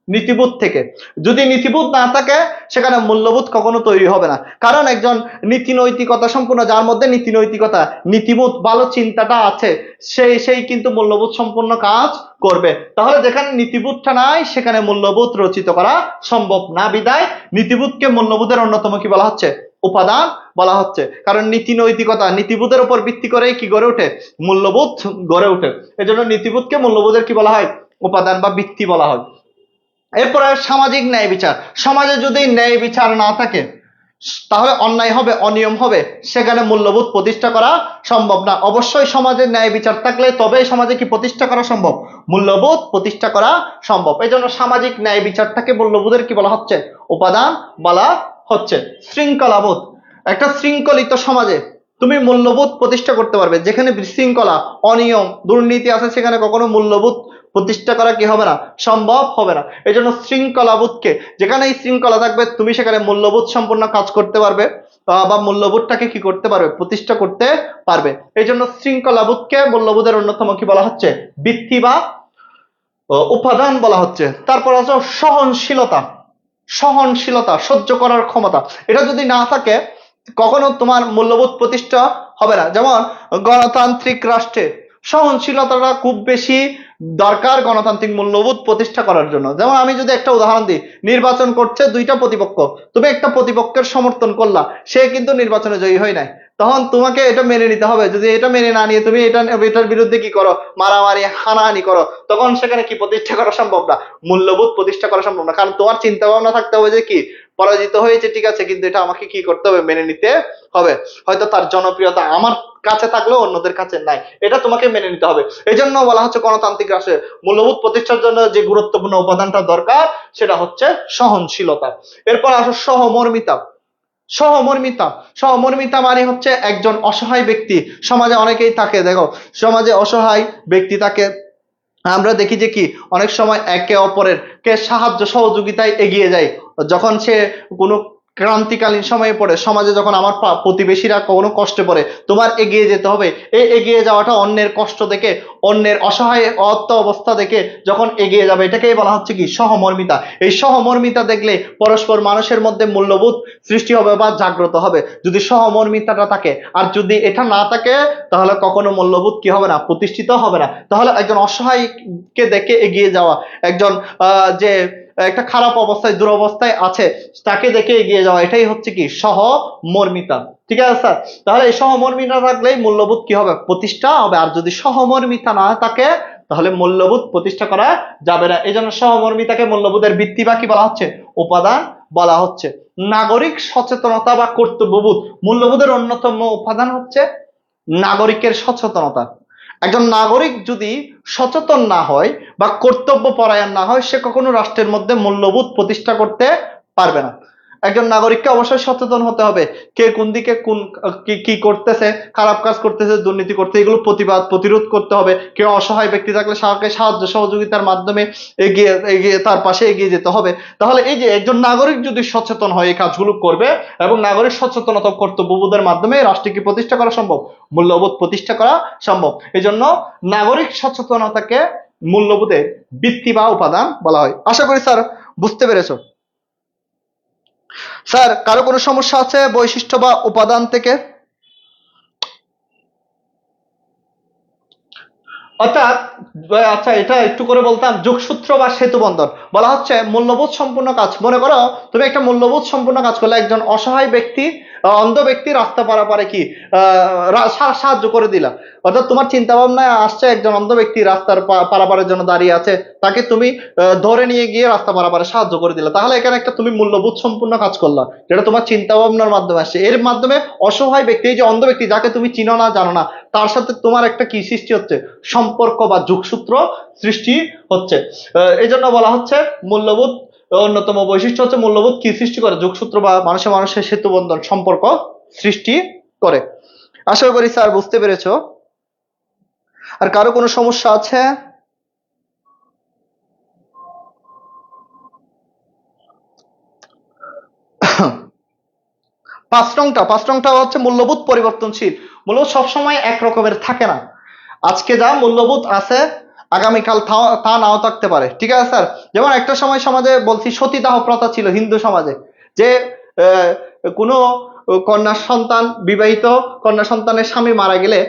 S1: নীতিবোধ থেকে। যদি নীতিবোধ না থাকে সেখানে মূল্যবোধ কখনো তৈরি হবে না। কারণ একজন নীতি নৈতিকতা সম্পূর্ণ, যার মধ্যে নীতি নৈতিকতা নীতিবোধ ভালো চিন্তাটা আছে, সেই কিন্তু মূল্যবোধ সম্পূর্ণ কাজ করবে। তাহলে যেখানে নীতিবোধটা নাই সেখানে মূল্যবোধ রচিত করা সম্ভব না, বিদায় নীতিবোধকে মূল্যবোধের অন্যতম কি বলা হচ্ছে, উপাদান বলা হচ্ছে। কারণ নীতি নৈতিকতা নীতিবোধের উপর ভিত্তি করে কি গড়ে ওঠে, মূল্যবোধ গড়ে ওঠে। এজন্য নীতিবোধকে মূল্যবোধের কি বলা হয়, উপাদান বা ভিত্তি বলা হয়। এরপরে সামাজিক ন্যায় বিচার। সমাজে যদি ন্যায় বিচার না থাকে তাহলে অন্যায় হবে, অনিয়ম হবে, সেখানে মূল্যবোধ প্রতিষ্ঠা করা সম্ভব না। অবশ্যই সমাজের ন্যায় বিচার থাকলে তবেই সমাজে কি প্রতিষ্ঠা করা সম্ভব, মূল্যবোধ প্রতিষ্ঠা করা সম্ভব। এই জন্য সামাজিক ন্যায় বিচারটাকে মূল্যবোধের কি বলা হচ্ছে, উপাদান বলা হচ্ছে। শৃঙ্খলাবোধ। একটা শৃঙ্খলিত সমাজে তুমি মূল্যবোধ প্রতিষ্ঠা করতে পারবে। যেখানে বিশৃঙ্খলা, অনিয়ম, দুর্নীতি আছে সেখানে কখনো মূল্যবোধ প্রতিষ্ঠা করা কি হবে না, সম্ভব হবে না। এই জন্য শৃঙ্খলাবোধকে, যেখানে এই শৃঙ্খলা থাকবে তুমি সেখানে মূল্যবোধ সম্পূর্ণ কাজ করতে পারবে বা মূল্যবোধটাকে কি করতে পারবে, প্রতিষ্ঠা করতে পারবে। এই জন্য শৃঙ্খলাবোধকে মূল্যবোধের অন্যতম কি বলা হচ্ছে, ভিত্তি বা উপাদান বলা হচ্ছে। তারপর আছে সহনশীলতা। সহনশীলতা, সহ্য করার ক্ষমতা, এটা যদি না থাকে কখনো তোমার মূল্যবোধ প্রতিষ্ঠা হবে না। যেমন গণতান্ত্রিক রাষ্ট্রে সহনশীলতাটা খুব বেশি দরকার গণতান্ত্রিক মূল্যবোধ প্রতিষ্ঠা করার জন্য। যেমন আমি যদি একটা উদাহরণ দিই, নির্বাচন করছে দুইটা প্রতিপক্ষ, তুমি একটা প্রতিপক্ষের সমর্থন করলা, সে কিন্তু নির্বাচনে জয়ী হয় নাই, তখন তোমাকে এটা মেনে নিতে হবে। যদি এটা মেনে না নিয়ে তুমি এটার বিরুদ্ধে কি করো, মারামারি হানাহানি করো, তখন সেখানে কি প্রতিষ্ঠা করা সম্ভব না, মূল্যবোধ প্রতিষ্ঠা করা সম্ভব না। কারণ তোমার চিন্তা ভাবনা থাকতে হবে যে কি, পরাজিত হয়েছে ঠিক আছে, কিন্তু এটা আমাকে কি করতে হবে, মেনে নিতে হবে। হয়তো তার জনপ্রিয়তা আমার কাছে থাকলেও অন্যদের কাছে নাই, এটা তোমাকে মেনে নিতে হবে। এই জন্য বলা হচ্ছে গণতান্ত্রিক রাষ্ট্রে মূল্যবোধ প্রতিষ্ঠার জন্য যে গুরুত্বপূর্ণ উপাদানটা দরকার সেটা হচ্ছে সহনশীলতা। এরপর আসো সহমর্মিতা। সহমর্মিতা, সহমর্মিতা মানে হচ্ছে একজন অসহায় ব্যক্তি, সমাজে অনেকেই থাকে, দেখো সমাজে অসহায় ব্যক্তি থাকে, আমরা দেখি যে কি অনেক সময় একে অপরের কে সাহায্য সহযোগিতায় এগিয়ে যায়। যখন সে কোনো ক্রান্তিকালীন সময়ে পড়ে, সমাজে যখন আমার প্রতিবেশীরা কোনো কষ্টে পড়ে, তোমার এগিয়ে যেতে হবে। এই এগিয়ে যাওয়াটা অন্যের কষ্ট দেখে, অন্যের অসহায় অবস্থা দেখে যখন এগিয়ে যাবে, এটাকেই বলা হচ্ছে কি, সহমর্মিতা। এই সহমর্মিতা দেখলে পরস্পর মানুষের মধ্যে মূল্যবোধ সৃষ্টি হবে বা জাগ্রত হবে, যদি সহমর্মিতাটা থাকে। আর যদি এটা না থাকে তাহলে কখনো মূল্যবোধ কি হবে না, প্রতিষ্ঠিত হবে না। তাহলে একজন অসহায়কে দেখে এগিয়ে যাওয়া, একজন যে একটা খারাপ অবস্থায়, দুরবস্থায় আছে, তাকে দেখে এগিয়ে যাওয়া, এটাই হচ্ছে কি, সহমর্মিতা। ঠিক আছে স্যার। তাহলে এই সহমর্মিতা থাকলেই মূল্যবোধ কি হবে, প্রতিষ্ঠা হবে। আর যদি সহমর্মিতা না থাকে তাহলে মূল্যবোধ প্রতিষ্ঠা করা যাবে না। এই জন্য সহমর্মিতাকে মূল্যবোধের ভিত্তি বা কি বলা হচ্ছে, উপাদান বলা হচ্ছে। নাগরিক সচেতনতা বা কর্তব্যবোধ। মূল্যবোধের অন্যতম উপাদান হচ্ছে নাগরিকের সচেতনতা। একজন নাগরিক যদি সচেতন না হয় বা কর্তব্য পরায়ণ না হয়, সে কখনো রাষ্ট্রের মধ্যে মূল্যবোধ প্রতিষ্ঠা করতে পারবে না। একজন নাগরিককে অবশ্যই সচেতন হতে হবে, কে কোন দিকে কোন কি করতেছে, খারাপ কাজ করতেছে, দুর্নীতি করতে, এগুলো প্রতিবাদ প্রতিরোধ করতে হবে। কেউ অসহায় ব্যক্তি থাকলে সাহায্য সহযোগিতার মাধ্যমে এগিয়ে এগিয়ে তার পাশে এগিয়ে যেতে হবে। তাহলে এই যে একজন নাগরিক যদি সচেতন হয় এই কাজগুলো করবে, এবং নাগরিক সচেতনতা কর্তব্যবোধের মাধ্যমে রাষ্ট্রকে প্রতিষ্ঠা করা সম্ভব, মূল্যবোধ প্রতিষ্ঠা করা সম্ভব। এই জন্য নাগরিক সচেতনতাকে মূল্যবোধের ভিত্তি বা উপাদান বলা হয়। আশা করি স্যার বুঝতে পেরেছো। স্যার কারো কোনো সমস্যা আছে বৈশিষ্ট্য বা উপাদান থেকে? অর্থাৎ আচ্ছা, এটা একটু করে বলতাম, যোগসূত্র বা সেতু বন্ধন। বলা হচ্ছে মূল্যবোধ সম্পূর্ণ কাজ। মনে করো তুমি একটা মূল্যবোধ সম্পূর্ণ কাজ করলে, একজন অসহায় ব্যক্তি অন্ধ ব্যক্তি রাস্তা পারাপারে কি সাহায্য করে দিলা, অর্থাৎ তোমার চিন্তা ভাবনায় আসছে একজন অন্ধ ব্যক্তি রাস্তার পারাপারের জন্য দাঁড়িয়ে আছে, তাকে তুমি ধরে নিয়ে গিয়ে রাস্তা পারাপারে সাহায্য করে দিলা, তাহলে এখানে একটা তুমি মূল্যবোধ সম্পূর্ণ কাজ করলা, যেটা তোমার চিন্তা ভাবনার মাধ্যমে আসছে। এর মাধ্যমে অসহায় ব্যক্তি, এই যে অন্ধ ব্যক্তি যাকে তুমি চিনো না জানো না, তার সাথে তোমার একটা কি সৃষ্টি হচ্ছে, সম্পর্ক বা যোগসূত্র সৃষ্টি হচ্ছে। এই জন্য বলা হচ্ছে মূল্যবোধ অন্যতম বৈশিষ্ট্য হচ্ছে মূল্যবোধ কি সৃষ্টি করে, যোগসূত্র বা মানুষের মানুষের সেতু বন্ধন সম্পর্ক সৃষ্টি করে। আশা করি স্যার বুঝতে পেরেছো। আর কারো কোনো সমস্যা আছে? পাঁচ নংটা হচ্ছে মূল্যবোধ পরিবর্তনশীল। মূল্যবোধ সবসময় এক রকমের থাকে না। আজকে যা মূল্যবোধ আছে আগামীকাল তা নাও থাকতে পারে, ঠিক আছে স্যার? যেমন একটা সময় সমাজে বলছি সতীদাহ প্রথা ছিল হিন্দু সমাজে, যে কোনো কন্যা সন্তান, বিবাহিত কন্যা সন্তানের স্বামী মারা গেলে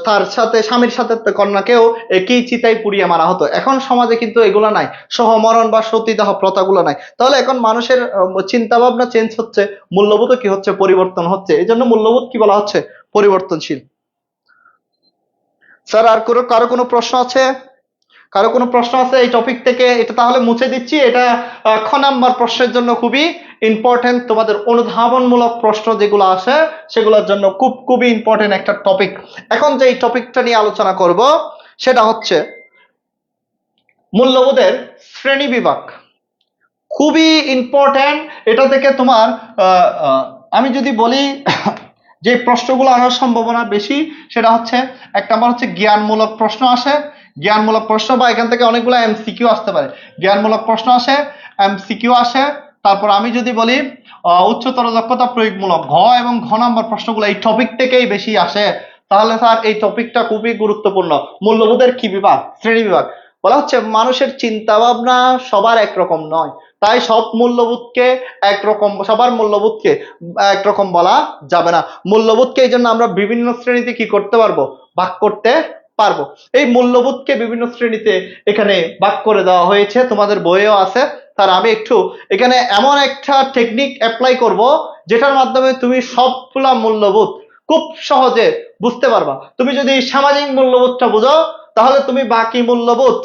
S1: তার সাথে স্বামীর সাথে কন্যাকেও একই চিতায় পুড়িয়ে মারা হতো। এখন সমাজে কিন্তু এগুলো নাই, সহমরণ বা সতীদাহ প্রথাগুলো নাই। তাহলে এখন মানুষের চিন্তা ভাবনা চেঞ্জ হচ্ছে, মূল্যবোধও কি হচ্ছে, পরিবর্তন হচ্ছে। এই জন্য মূল্যবোধ কি বলা হচ্ছে, পরিবর্তনশীল। স্যার আর কারো কোনো প্রশ্ন আছে? কারো কোনো প্রশ্ন আছে এই টপিক থেকে? এটা তাহলে মুছে দিচ্ছি। এটা খ নাম্বার প্রশ্নের জন্য খুবই ইম্পর্টেন্ট, তোমাদের অনুধাবনমূলক প্রশ্ন যেগুলো আসে সেগুলোর জন্য খুবই ইম্পর্টেন্ট একটা টপিক। এখন যে এই টপিকটা নিয়ে আলোচনা করব সেটা হচ্ছে মূল্যবোধের শ্রেণী বিভাগ। খুবই ইম্পর্টেন্ট। এটা থেকে তোমার আমি যদি বলি যে প্রশ্নগুলো আসার সম্ভাবনা বেশি, সেটা হচ্ছে এক নাম্বার হচ্ছে জ্ঞানমূলক প্রশ্ন আসে, জ্ঞানমূলক প্রশ্ন বা এখান থেকে অনেকগুলো এমসিকিউ আসতে পারে। জ্ঞানমূলক প্রশ্ন আসে, এমসিকিউ আসে। তারপর আমি যদি বলি উচ্চতর দক্ষতা প্রয়োগমূলক, ঘ এবং ঘ নাম্বার প্রশ্নগুলো এই টপিক থেকেই বেশি আসে। তাহলে স্যার এই টপিকটা খুবই গুরুত্বপূর্ণ। মূল্যবোধের কি বিভাগ, শ্রেণী বিভাগ। বলা হচ্ছে মানুষের চিন্তা ভাবনা সবার একরকম নয়, তাই সব মূল্যবোধকে একরকম, সবার মূল্যবোধকে একরকম বলা যাবে না। মূল্যবোধকে এই জন্য আমরা বিভিন্ন শ্রেণীতে কি করতে পারবো, ভাগ করতে পারবো। এই মূল্যবোধকে বিভিন্ন শ্রেণীতে এখানে ভাগ করে দেওয়া হয়েছে, তোমাদের বইয়েও আছে। তার আমি একটু এখানে এমন একটা টেকনিক অ্যাপ্লাই করব যেটার মাধ্যমে তুমি সবগুলা মূল্যবোধ খুব সহজে বুঝতে পারবা। তুমি যদি সামাজিক মূল্যবোধটা বুঝো তাহলে তুমি বাকি মূল্যবোধ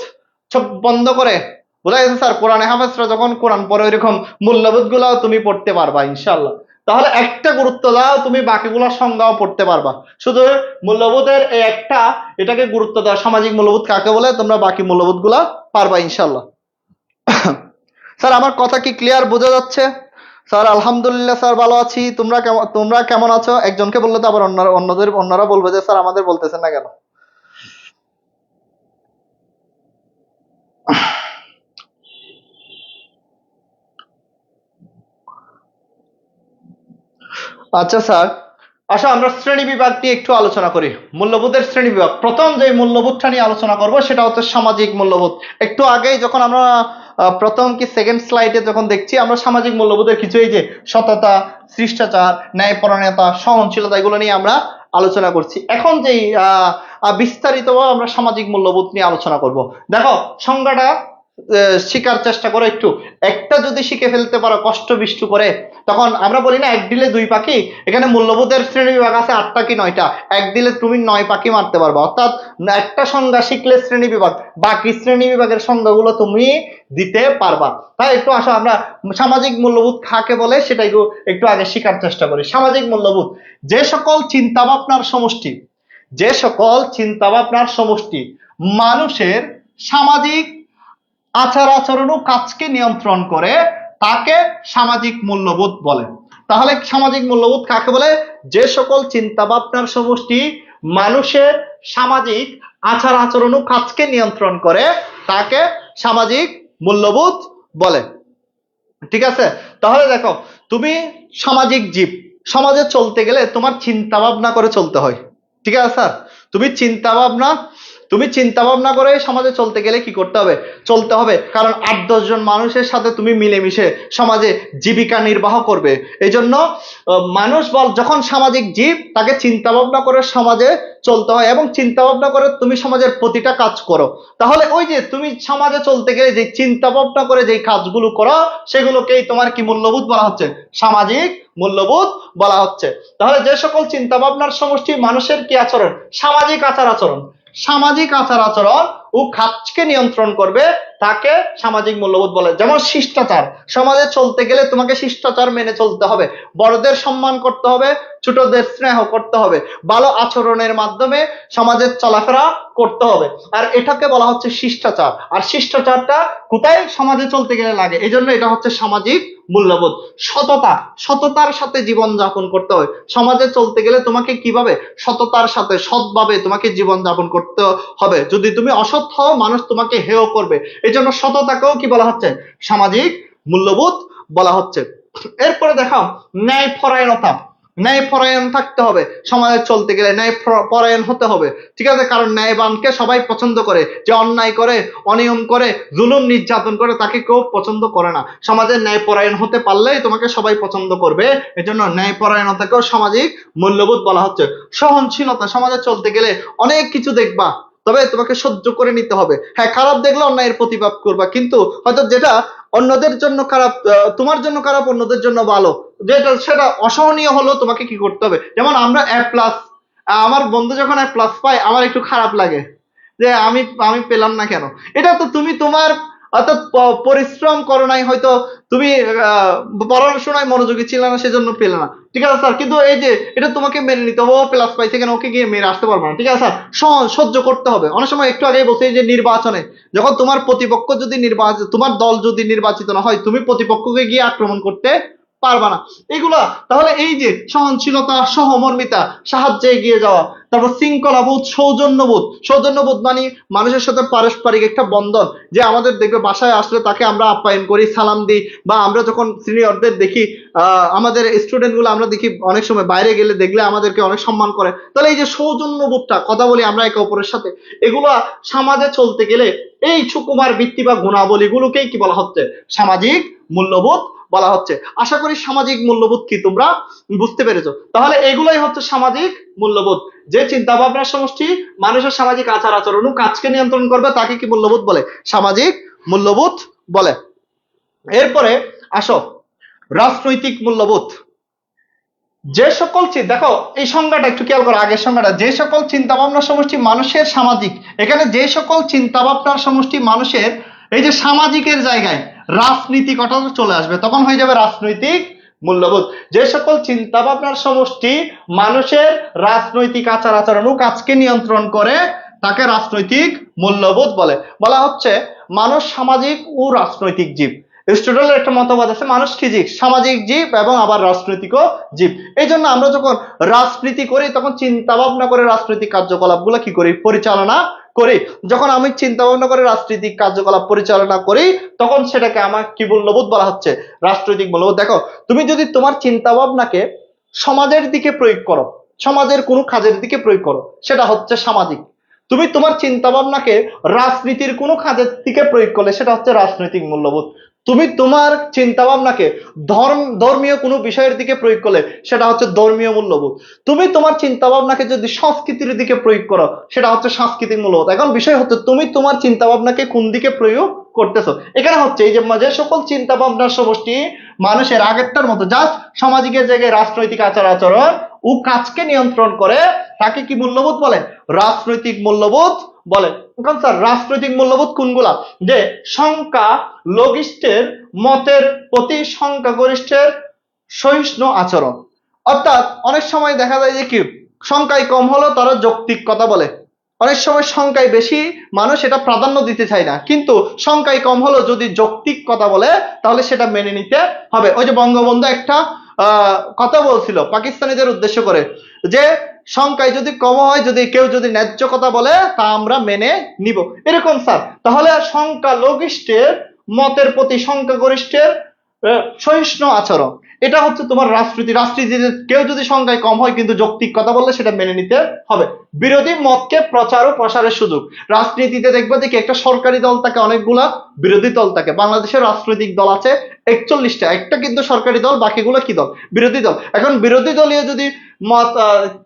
S1: সব বন্ধ করে, বোঝা গেছে স্যার, কোরআনে হাফেজরা যখন কোরআন পড়ে ওইরকম মূল্যবোধ গুলাও তুমি পড়তে পারবা ইনশাল্লাহ। তাহলে একটা গুরুত্ব দাও, তুমি বাকিগুলোর সংজ্ঞাও পড়তে পারবা। শুধু মূল্যবোধের এই একটা, এটাকে গুরুত্ব দাও, সামাজিক মূল্যবোধ কাকে বলে, তোমরা বাকি মূল্যবোধ গুলা পারবা ইনশাল্লাহ। স্যার আমার কথা কি ক্লিয়ার বোঝা যাচ্ছে? স্যার আলহামদুলিল্লাহ স্যার ভালো আছি। তোমরা কেমন আছো? একজনকে বললে তো আবার অন্যরা বলবে যে স্যার আমাদের বলতেছেন না কেন। আচ্ছা স্যার, আচ্ছা আমরা শ্রেণী বিভাগ নিয়ে একটু আলোচনা করি। মূল্যবোধের শ্রেণী বিভাগ, প্রথম যে মূল্যবোধটা নিয়ে আলোচনা করব সেটা হচ্ছে সামাজিক মূল্যবোধ। একটু আগেই যখন আমরা প্রথম কি সেকেন্ড স্লাইডে যখন দেখছি আমরা সামাজিক মূল্যবোধের কিছু, এই যে সততা, শিষ্টাচার, ন্যায়পরায়ণতা, সহনশীলতা, এগুলো নিয়ে আমরা আলোচনা করছি। এখন যেই বিস্তারিত আমরা সামাজিক মূল্যবোধ নিয়ে আলোচনা করব। দেখো সংজ্ঞাটা শিকার চেষ্টা করো একটু। একটা যদি শিখে ফেলতে পারো কষ্ট বিষ্টু করে, তখন আমরা বলি না এক দিলে দুই পাখি, এখানে মূল্যবোধের শ্রেণী বিভাগ আছে 8টা কি 9টা, এক দিলে তুমি 9 পাখি মারতে পারবা। অর্থাৎ একটা সংজ্ঞা শিখলে শ্রেণী বিভাগ, বাকি শ্রেণী বিভাগের সংজ্ঞাগুলো তুমি দিতে পারবা। তাই একটু আসো আমরা সামাজিক মূল্যবোধ কাকে বলে সেটা একটু আগে শিখার চেষ্টা করি। সামাজিক মূল্যবোধ যে সকল চিন্তা ভাবনার সমষ্টি, যে সকল চিন্তা ভাবনার সমষ্টি মানুষের সামাজিক আচার আচরণ ও কাজকে নিয়ন্ত্রণ করে তাকে সামাজিক মূল্যবোধ বলে। তাহলে সামাজিক মূল্যবোধ কাকে বলে? যে সকল চিন্তা ভাবনার সমষ্টি মানুষের সামাজিক আচার আচরণ ও কাজকে নিয়ন্ত্রণ করে তাকে সামাজিক মূল্যবোধ বলে। ঠিক আছে? তাহলে দেখো, তুমি সামাজিক জীব, সমাজে চলতে গেলে তোমার চিন্তা ভাবনা করে চলতে হয়। ঠিক আছে স্যার? তুমি চিন্তা ভাবনা তুমি চিন্তা ভাবনা করে সমাজে চলতে গেলে কি করতে হবে, চলতে হবে। কারণ 8-10 জন মানুষের সাথে তুমি মিলেমিশে সমাজে জীবিকা নির্বাহ করবে। এই জন্য মানুষ যখন সামাজিক জীব, তাকে চিন্তা ভাবনা করে সমাজে চলতে হয় এবং চিন্তা ভাবনা করে তুমি সমাজের প্রতিটা কাজ করো। তাহলে ওই যে তুমি সমাজে চলতে গেলে যে চিন্তা ভাবনা করে যে কাজগুলো করো, সেগুলোকেই তোমার কি মূল্যবোধ বলা হচ্ছে, সামাজিক মূল্যবোধ বলা হচ্ছে। তাহলে যে সকল চিন্তা ভাবনার সমষ্টি মানুষের কি আচরণ, সামাজিক আচার আচরণ, সামাজিক আচার আচরণ ও কাজকে নিয়ন্ত্রণ করবে, তাকে সামাজিক মূল্যবোধ বলে। যেমন শিষ্টাচার, সমাজে চলতে গেলে তোমাকে শিষ্টাচার মেনে চলতে হবে, বড়দের সম্মান করতে হবে, ছোটদের স্নেহ করতে হবে, ভালো আচরণের মাধ্যমে সমাজের চলাফেরা করতে হবে। আর এটাকে বলা হচ্ছে শিষ্টাচার। আর শিষ্টাচারটা কোথায় সমাজে চলতে গেলে লাগে, এই জন্য এটা হচ্ছে সামাজিক মূল্যবোধ। সততা, সততার সাথে জীবন যাপন করতে হয়। সমাজে চলতে গেলে তোমাকে কিভাবে, সততার সাথে সৎভাবে তোমাকে জীবন যাপন করতে হবে। যদি তুমি অসৎ হও, মানুষ তোমাকে হেয় করবে। এই জন্য সততাকেও কি বলা হচ্ছে, সামাজিক মূল্যবোধ বলা হচ্ছে। এরপরে দেখাও ন্যায় পরায়ণতা, ন্যায় পরায়ণ থাকতে হবে সমাজে চলতে গেলে, ন্যায় পরায়ণ হতে হবে, ঠিক আছে। কারণ ন্যায়বানকে সবাই পছন্দ করে, যে অন্যায় করে, অনিয়ম করে, জুলুম নির্যাতন করে, তাকে কেউ পছন্দ করে না। সমাজে ন্যায় পরায়ণ হতে পারলেই তোমাকে সবাই পছন্দ করবে। এজন্য ন্যায় পরায়ণতাকেও সামাজিক মূল্যবোধ বলা হচ্ছে। সহনশীলতা, সমাজে চলতে গেলে অনেক কিছু দেখবা, তবে তোমাকে সহ্য করে নিতে হবে। হ্যাঁ, খারাপ দেখলে অন্যায়ের প্রতিবাদ করবা, কিন্তু হয়তো যেটা অন্যদের জন্য খারাপ, তোমার জন্য খারাপ, অন্যদের জন্য ভালো, যেটা সেটা অসহনীয় হলো, তোমাকে কি করতে হবে। যেমন আমরা A+, আমার বন্ধু যখন A+ পায়, আমার একটু খারাপ লাগে যে আমি আমি পেলাম না কেন। এটা তো তুমি তোমার অর্থাৎ পরিশ্রম করো নাই, হয়তো তুমি পড়াশোনায় মনোযোগী ছিল না, সেজন্য পেলে না, ঠিক আছে স্যার। কিন্তু এই যে এটা তোমাকে মেনে নিতে হবে, ও প্লাস পাইছে কেন, ওকে গিয়ে মেরে আসতে পারবে না, ঠিক আছে স্যার, সহ্য করতে হবে। অনেক সময় একটু আগেই বলছি যে নির্বাচনে যখন তোমার প্রতিপক্ষ যদি তোমার দল যদি নির্বাচিত না হয়, তুমি প্রতিপক্ষকে গিয়ে আক্রমণ করতে পারবা না। এগুলা তাহলে এই যে সহনশীলতা, সহমর্মিতা, সাহায্যে এগিয়ে যাওয়া, তারপর শৃঙ্খলাবোধ, সৌজন্যবোধ। সৌজন্যবোধ মানে মানুষের সাথে পারস্পরিক একটা বন্ধন, যে আমাদের দেখবে বাসায় আসলে তাকে আমরা আপ্যায়ন করি, সালাম দিই, বা আমরা যখন সিনিয়রদের দেখি, আমাদের স্টুডেন্ট গুলো আমরা দেখি অনেক সময় বাইরে গেলে দেখলে আমাদেরকে অনেক সম্মান করে। তাহলে এই যে সৌজন্যবোধটা, কথা বলি আমরা একে অপরের সাথে, এগুলো সমাজে চলতে গেলে এই সুকুমার বৃত্তি বা গুণাবলীগুলোকেই কি বলা হচ্ছে, সামাজিক মূল্যবোধ বলা হচ্ছে। আশা করি সামাজিক মূল্যবোধ কি তোমরা বুঝতে পেরেছো। তাহলে এগুলাই হচ্ছে সামাজিক মূল্যবোধ। যে চিন্তা ভাবনার সমষ্টি মানুষের সামাজিক আচার আচরণ ও কাজকে নিয়ন্ত্রণ করবে, তাকে কি মূল্যবোধ বলে, সামাজিক মূল্যবোধ বলে। এরপরে আসো রাজনৈতিক মূল্যবোধ। যে সকল দেখো এই সংজ্ঞাটা একটু খেয়াল করো, আগের সংজ্ঞাটা, যে সকল চিন্তা ভাবনার সমষ্টি মানুষের সামাজিক, এখানে যে সকল চিন্তা ভাবনার সমষ্টি মানুষের, এই যে সামাজিকের জায়গায় রাজনীতি কথা চলে আসবে, তখন হয়ে যাবে রাজনৈতিক মূল্যবোধ। যে সকল চিন্তা ভাবনার সমষ্টি মানুষের রাজনৈতিক আচার আচরণ ও কাজকে নিয়ন্ত্রণ করে, তাকে রাজনৈতিক মূল্যবোধ বলে। বলা হচ্ছে মানুষ সামাজিক ও রাজনৈতিক জীব। স্টুডেন্টের একটা মতবাদ আছে, মানুষ কি জীব, সামাজিক জীব এবং আবার রাজনৈতিকও জীব। এই জন্য আমরা যখন রাজনীতি করি, তখন চিন্তা ভাবনা করে রাজনৈতিক কার্যকলাপ গুলো কি করি, পরিচালনা করি। যখন আমি চিন্তা ভাবনা করে রাজনৈতিক কার্যকলাপ পরিচালনা করি, তখন সেটাকে আমার কি মূল্যবোধ বলা হচ্ছে, রাজনৈতিক মূল্যবোধ। দেখো তুমি যদি তোমার চিন্তা ভাবনাকে সমাজের দিকে প্রয়োগ করো, সমাজের কোনো কাজের দিকে প্রয়োগ করো, সেটা হচ্ছে সামাজিক। তুমি তোমার চিন্তা ভাবনাকে রাজনীতির কোনো কাজের দিকে প্রয়োগ করলে, সেটা হচ্ছে রাজনৈতিক মূল্যবোধ। তুমি তোমার চিন্তা ভাবনাকে ধর্মীয় কোনো বিষয়ের দিকে প্রয়োগ করলে, সেটা হচ্ছে ধর্মীয় মূল্যবোধ। তুমি তোমার চিন্তা ভাবনাকে যদি সংস্কৃতির দিকে প্রয়োগ করো, সেটা হচ্ছে সাংস্কৃতিক মূল্যবোধ। এখন বিষয় হচ্ছে তুমি তোমার চিন্তা ভাবনাকে কোন দিকে প্রয়োগ করতেছো। এখানে হচ্ছে এই যে সকল চিন্তা ভাবনার সমষ্টি মানুষের আগেরটার মতো জাস্ট সামাজিকের জায়গায় রাজনৈতিক আচার আচরণ ও কাজকে নিয়ন্ত্রণ করে, তাকে কি মূল্যবোধ বলে, রাজনৈতিক মূল্যবোধ বলে। এখন স্যার রাজনৈতিক মূল্যবোধ কোনগুলা, যে সংখ্যা লঘিষ্ঠের মতের প্রতি সংখ্যাগরিষ্ঠের সহিষ্ণু আচরণ। অর্থাৎ অনেক সময় দেখা যায় যে কি, সংখ্যায় কম হলো তারা যৌক্তিক কথা বলে, অনেক সময় সংখ্যায় বেশি মানুষ এটা প্রাধান্য দিতে চায় না, কিন্তু সংখ্যায় কম হলো যদি যৌক্তিক কথা বলে, তাহলে সেটা মেনে নিতে হবে। ওই যে বঙ্গবন্ধু একটা কথা বলছিল পাকিস্তানিদের উদ্দেশ্য করে, যে সংখ্যায় যদি কম হয়, যদি কেউ যদি ন্যায্য কথা বলে, তা আমরা মেনে নিব, এরকম স্যার। তাহলে সংখ্যা লঘিষ্ঠের মতের প্রতি সংখ্যাগরিষ্ঠের সহিষ্ণু আচরণ, এটা হচ্ছে তোমার রাজনীতিতে কেউ যদি সংখ্যায় কম হয় কিন্তু যৌক্তিক কথা বললে সেটা মেনে নিতে হবে। বিরোধী মতকে প্রচার ও প্রসারের সুযোগ। রাজনীতিতে দেখবে যে একটা সরকারি দল থাকে, অনেকগুলা বিরোধী দল থাকে। বাংলাদেশের রাজনৈতিক দল আছে 41টা, একটা কিন্তু সরকারি দল, বাকিগুলো কি দল? বিরোধী দল। এখন বিরোধী দলীয় যদি মত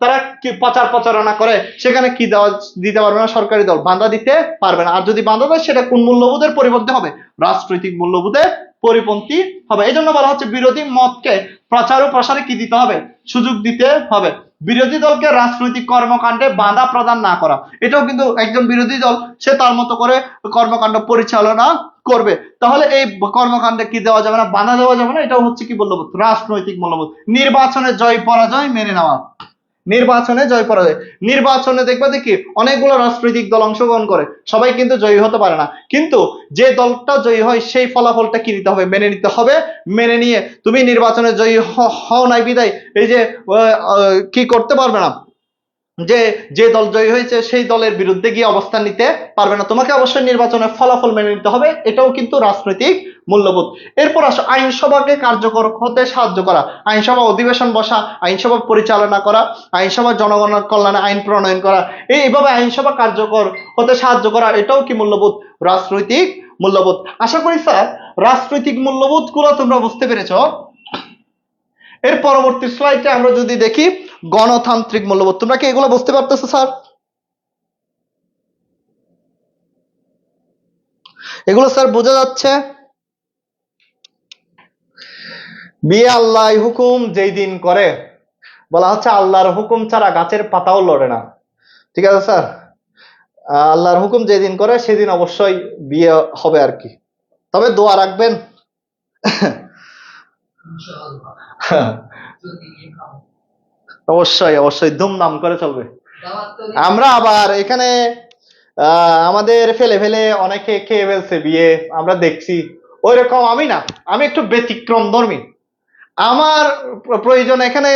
S1: তারা কি প্রচারণা করে, সেখানে কি দেওয়া দিতে পারবে না সরকারি দল? বাধা দিতে পারবে না। আর যদি বাধা দেয় সেটা কোন মূল্যবোধের পরিপন্থী হবে? রাজনৈতিক মূল্যবোধের পরিপন্থী হবে। এই জন্য বলা হচ্ছে বিরোধী মতকে প্রচার ও প্রসারে কি দিতে হবে? সুযোগ দিতে হবে। বিরোধী দলকে রাজনৈতিক কর্মকাণ্ডে বাধা প্রদান না করা, এটাও কিন্তু একজন বিরোধী দল সে তার মতো করে কর্মকাণ্ড পরিচালনা করবে। তাহলে এই কর্মকাণ্ডে কি দেওয়া যাবে না? বাধা দেওয়া যাবে না। এটাও হচ্ছে কি মূল্যবোধ? রাজনৈতিক মূল্যবোধ। নির্বাচনে জয় পরাজয় মেনে নেওয়া। নির্বাচনে জয় পরাজয়, নির্বাচনে দেখবে দেখি অনেকগুলো রাজনৈতিক দল অংশগ্রহণ করে, সবাই কিন্তু জয়ী হতে পারে না। কিন্তু যে দলটা জয়ী হয় সেই ফলাফলটা কি নিতে হবে? মেনে নিতে হবে। মেনে নিয়ে তুমি নির্বাচনে জয়ী হও নাই বিদায় এই যে কি করতে পারবে না, যে যে দল জয়ী হয়েছে সেই দলের বিরুদ্ধে গিয়ে অবস্থান নিতে পারবে না। তোমাকে অবশ্যই নির্বাচনের ফলাফল মেনে নিতে হবে। এটাও কিন্তু রাজনৈতিক মূল্যবোধ। এরপর আসো আইনসভাকে কার্যকর হতে সাহায্য করা। আইনসভা অধিবেশন বসা, আইনসভা পরিচালনা করা, আইনসভা জনগণের কল্যাণে আইন প্রণয়ন করা, এইভাবে আইনসভা কার্যকর হতে সাহায্য করা, এটাও কি মূল্যবোধ? রাজনৈতিক মূল্যবোধ। আশা করি স্যার রাজনৈতিক মূল্যবোধ গুলো তোমরা বুঝতে পেরেছো। এর পরবর্তী স্লাইডে আমরা যদি দেখি গণতান্ত্রিক মূল্যবোধ, তোমরা কি এগুলো বুঝতে পারতেছো স্যার? এগুলো স্যার বোঝা যাচ্ছে? বিয়ে আল্লাহ হুকুম যেই দিন করে, বলা হচ্ছে আল্লাহর হুকুম ছাড়া গাছের পাতাও লড়ে না। ঠিক আছে স্যার? আল্লাহর হুকুম যেদিন করে সেদিন অবশ্যই বিয়ে হবে আর কি। তবে দোয়া রাখবেন। অবশ্যই অবশ্যই ধুমধাম করে চলবে। আমরা আবার এখানে আমাদের ফেলে ফেলে অনেকে খেয়ে ফেলছে বিয়ে, আমরা দেখছি। ওই রকম আমি না, আমি একটু ব্যতিক্রম ধর্মী। আমার প্রয়োজন এখানে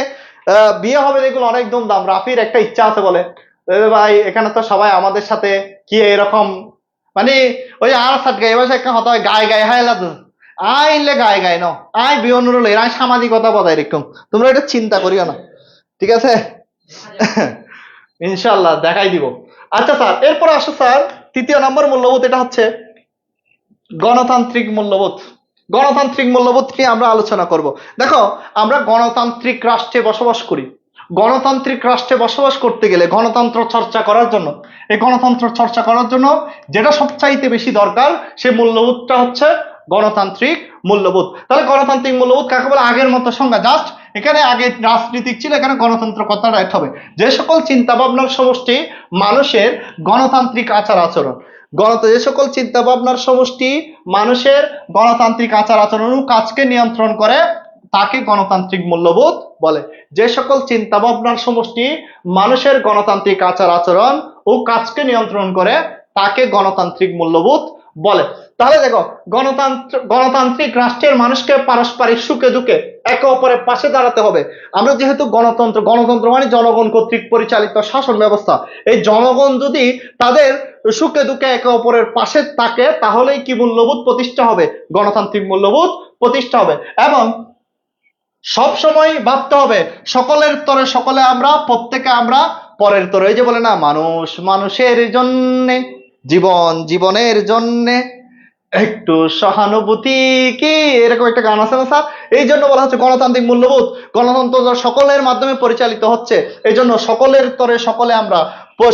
S1: বিয়ে হবে যেগুলো অনেক ধুমধাম। রাফির একটা ইচ্ছা আছে বলে, ভাই এখানে তো সবাই আমাদের সাথে কি এরকম মানে ওই আর সাথে গায়ে বসে একটা হতে হয় গায়ে গায়ে হাইলা আইলে গায়ে গায়ে নাও আয় বিয়ে অনুরোধ আয় সামাজিকতা বজায় রেখো। তোমরা এটা চিন্তা করিও না, ঠিক আছে? ইনশাল্লাহ দেখাই দিব। আচ্ছা স্যার, এরপর আসো স্যার তৃতীয় নম্বর মূল্যবোধ, এটা হচ্ছে গণতান্ত্রিক মূল্যবোধ। গণতান্ত্রিক মূল্যবোধ নিয়ে আমরা আলোচনা করব। দেখো আমরা গণতান্ত্রিক রাষ্ট্রে বসবাস করি। গণতান্ত্রিক রাষ্ট্রে বসবাস করতে গেলে গণতন্ত্র চর্চা করার জন্য, এই গণতন্ত্র চর্চা করার জন্য যেটা সবচাইতে বেশি দরকার সেই মূল্যবোধটা হচ্ছে গণতান্ত্রিক মূল্যবোধ। তাহলে গণতান্ত্রিক মূল্যবোধ কাকে বলে? আগের মতো সংজ্ঞা, জাস্ট এখানে আগে রাজনীতিক ছিল, এখানে গণতন্ত্র কথাটা অ্যাড হবে। যে সকল চিন্তা ভাবনার সমষ্টি মানুষের গণতান্ত্রিক আচার আচরণ, যে সকল চিন্তা ভাবনার সমষ্টি মানুষের গণতান্ত্রিক আচার আচরণ ও কাজকে নিয়ন্ত্রণ করে তাকে গণতান্ত্রিক মূল্যবোধ বলে। যে সকল চিন্তা ভাবনার সমষ্টি মানুষের গণতান্ত্রিক আচার আচরণ ও কাজকে নিয়ন্ত্রণ করে তাকে গণতান্ত্রিক মূল্যবোধ বলে। তাহলে দেখো গণতান্ত্রিক রাষ্ট্রের মানুষকে পারস্পরিক সুখে দুঃখে একে অপরের পাশে দাঁড়াতে হবে। আমরা যেহেতু গণতন্ত্র মানে জনগণ কর্তৃক পরিচালিত শাসন ব্যবস্থা, এই জনগণ যদি তাদের সুখে দুঃখে একে অপরের পাশে থাকে তাহলেই কি মূল্যবোধ প্রতিষ্ঠা হবে? গণতান্ত্রিক মূল্যবোধ প্রতিষ্ঠা হবে। এবং সব সময় ভাবতে হবে সকলের তরে সকলে আমরা, প্রত্যেকে আমরা পরের তরে। এই যে বলে না, মানুষ মানুষের জন্যে, জীবন জীবনের জন্যে, একটু সহানুভূতি কি, এরকম একটা গান আছে না স্যার? এই জন্য বলা হচ্ছে গণতান্ত্রিক মূল্যবোধ। গণতন্ত্র সকলের মাধ্যমে পরিচালিত হচ্ছে, এই জন্য সকলের তরে সকলে আমরা,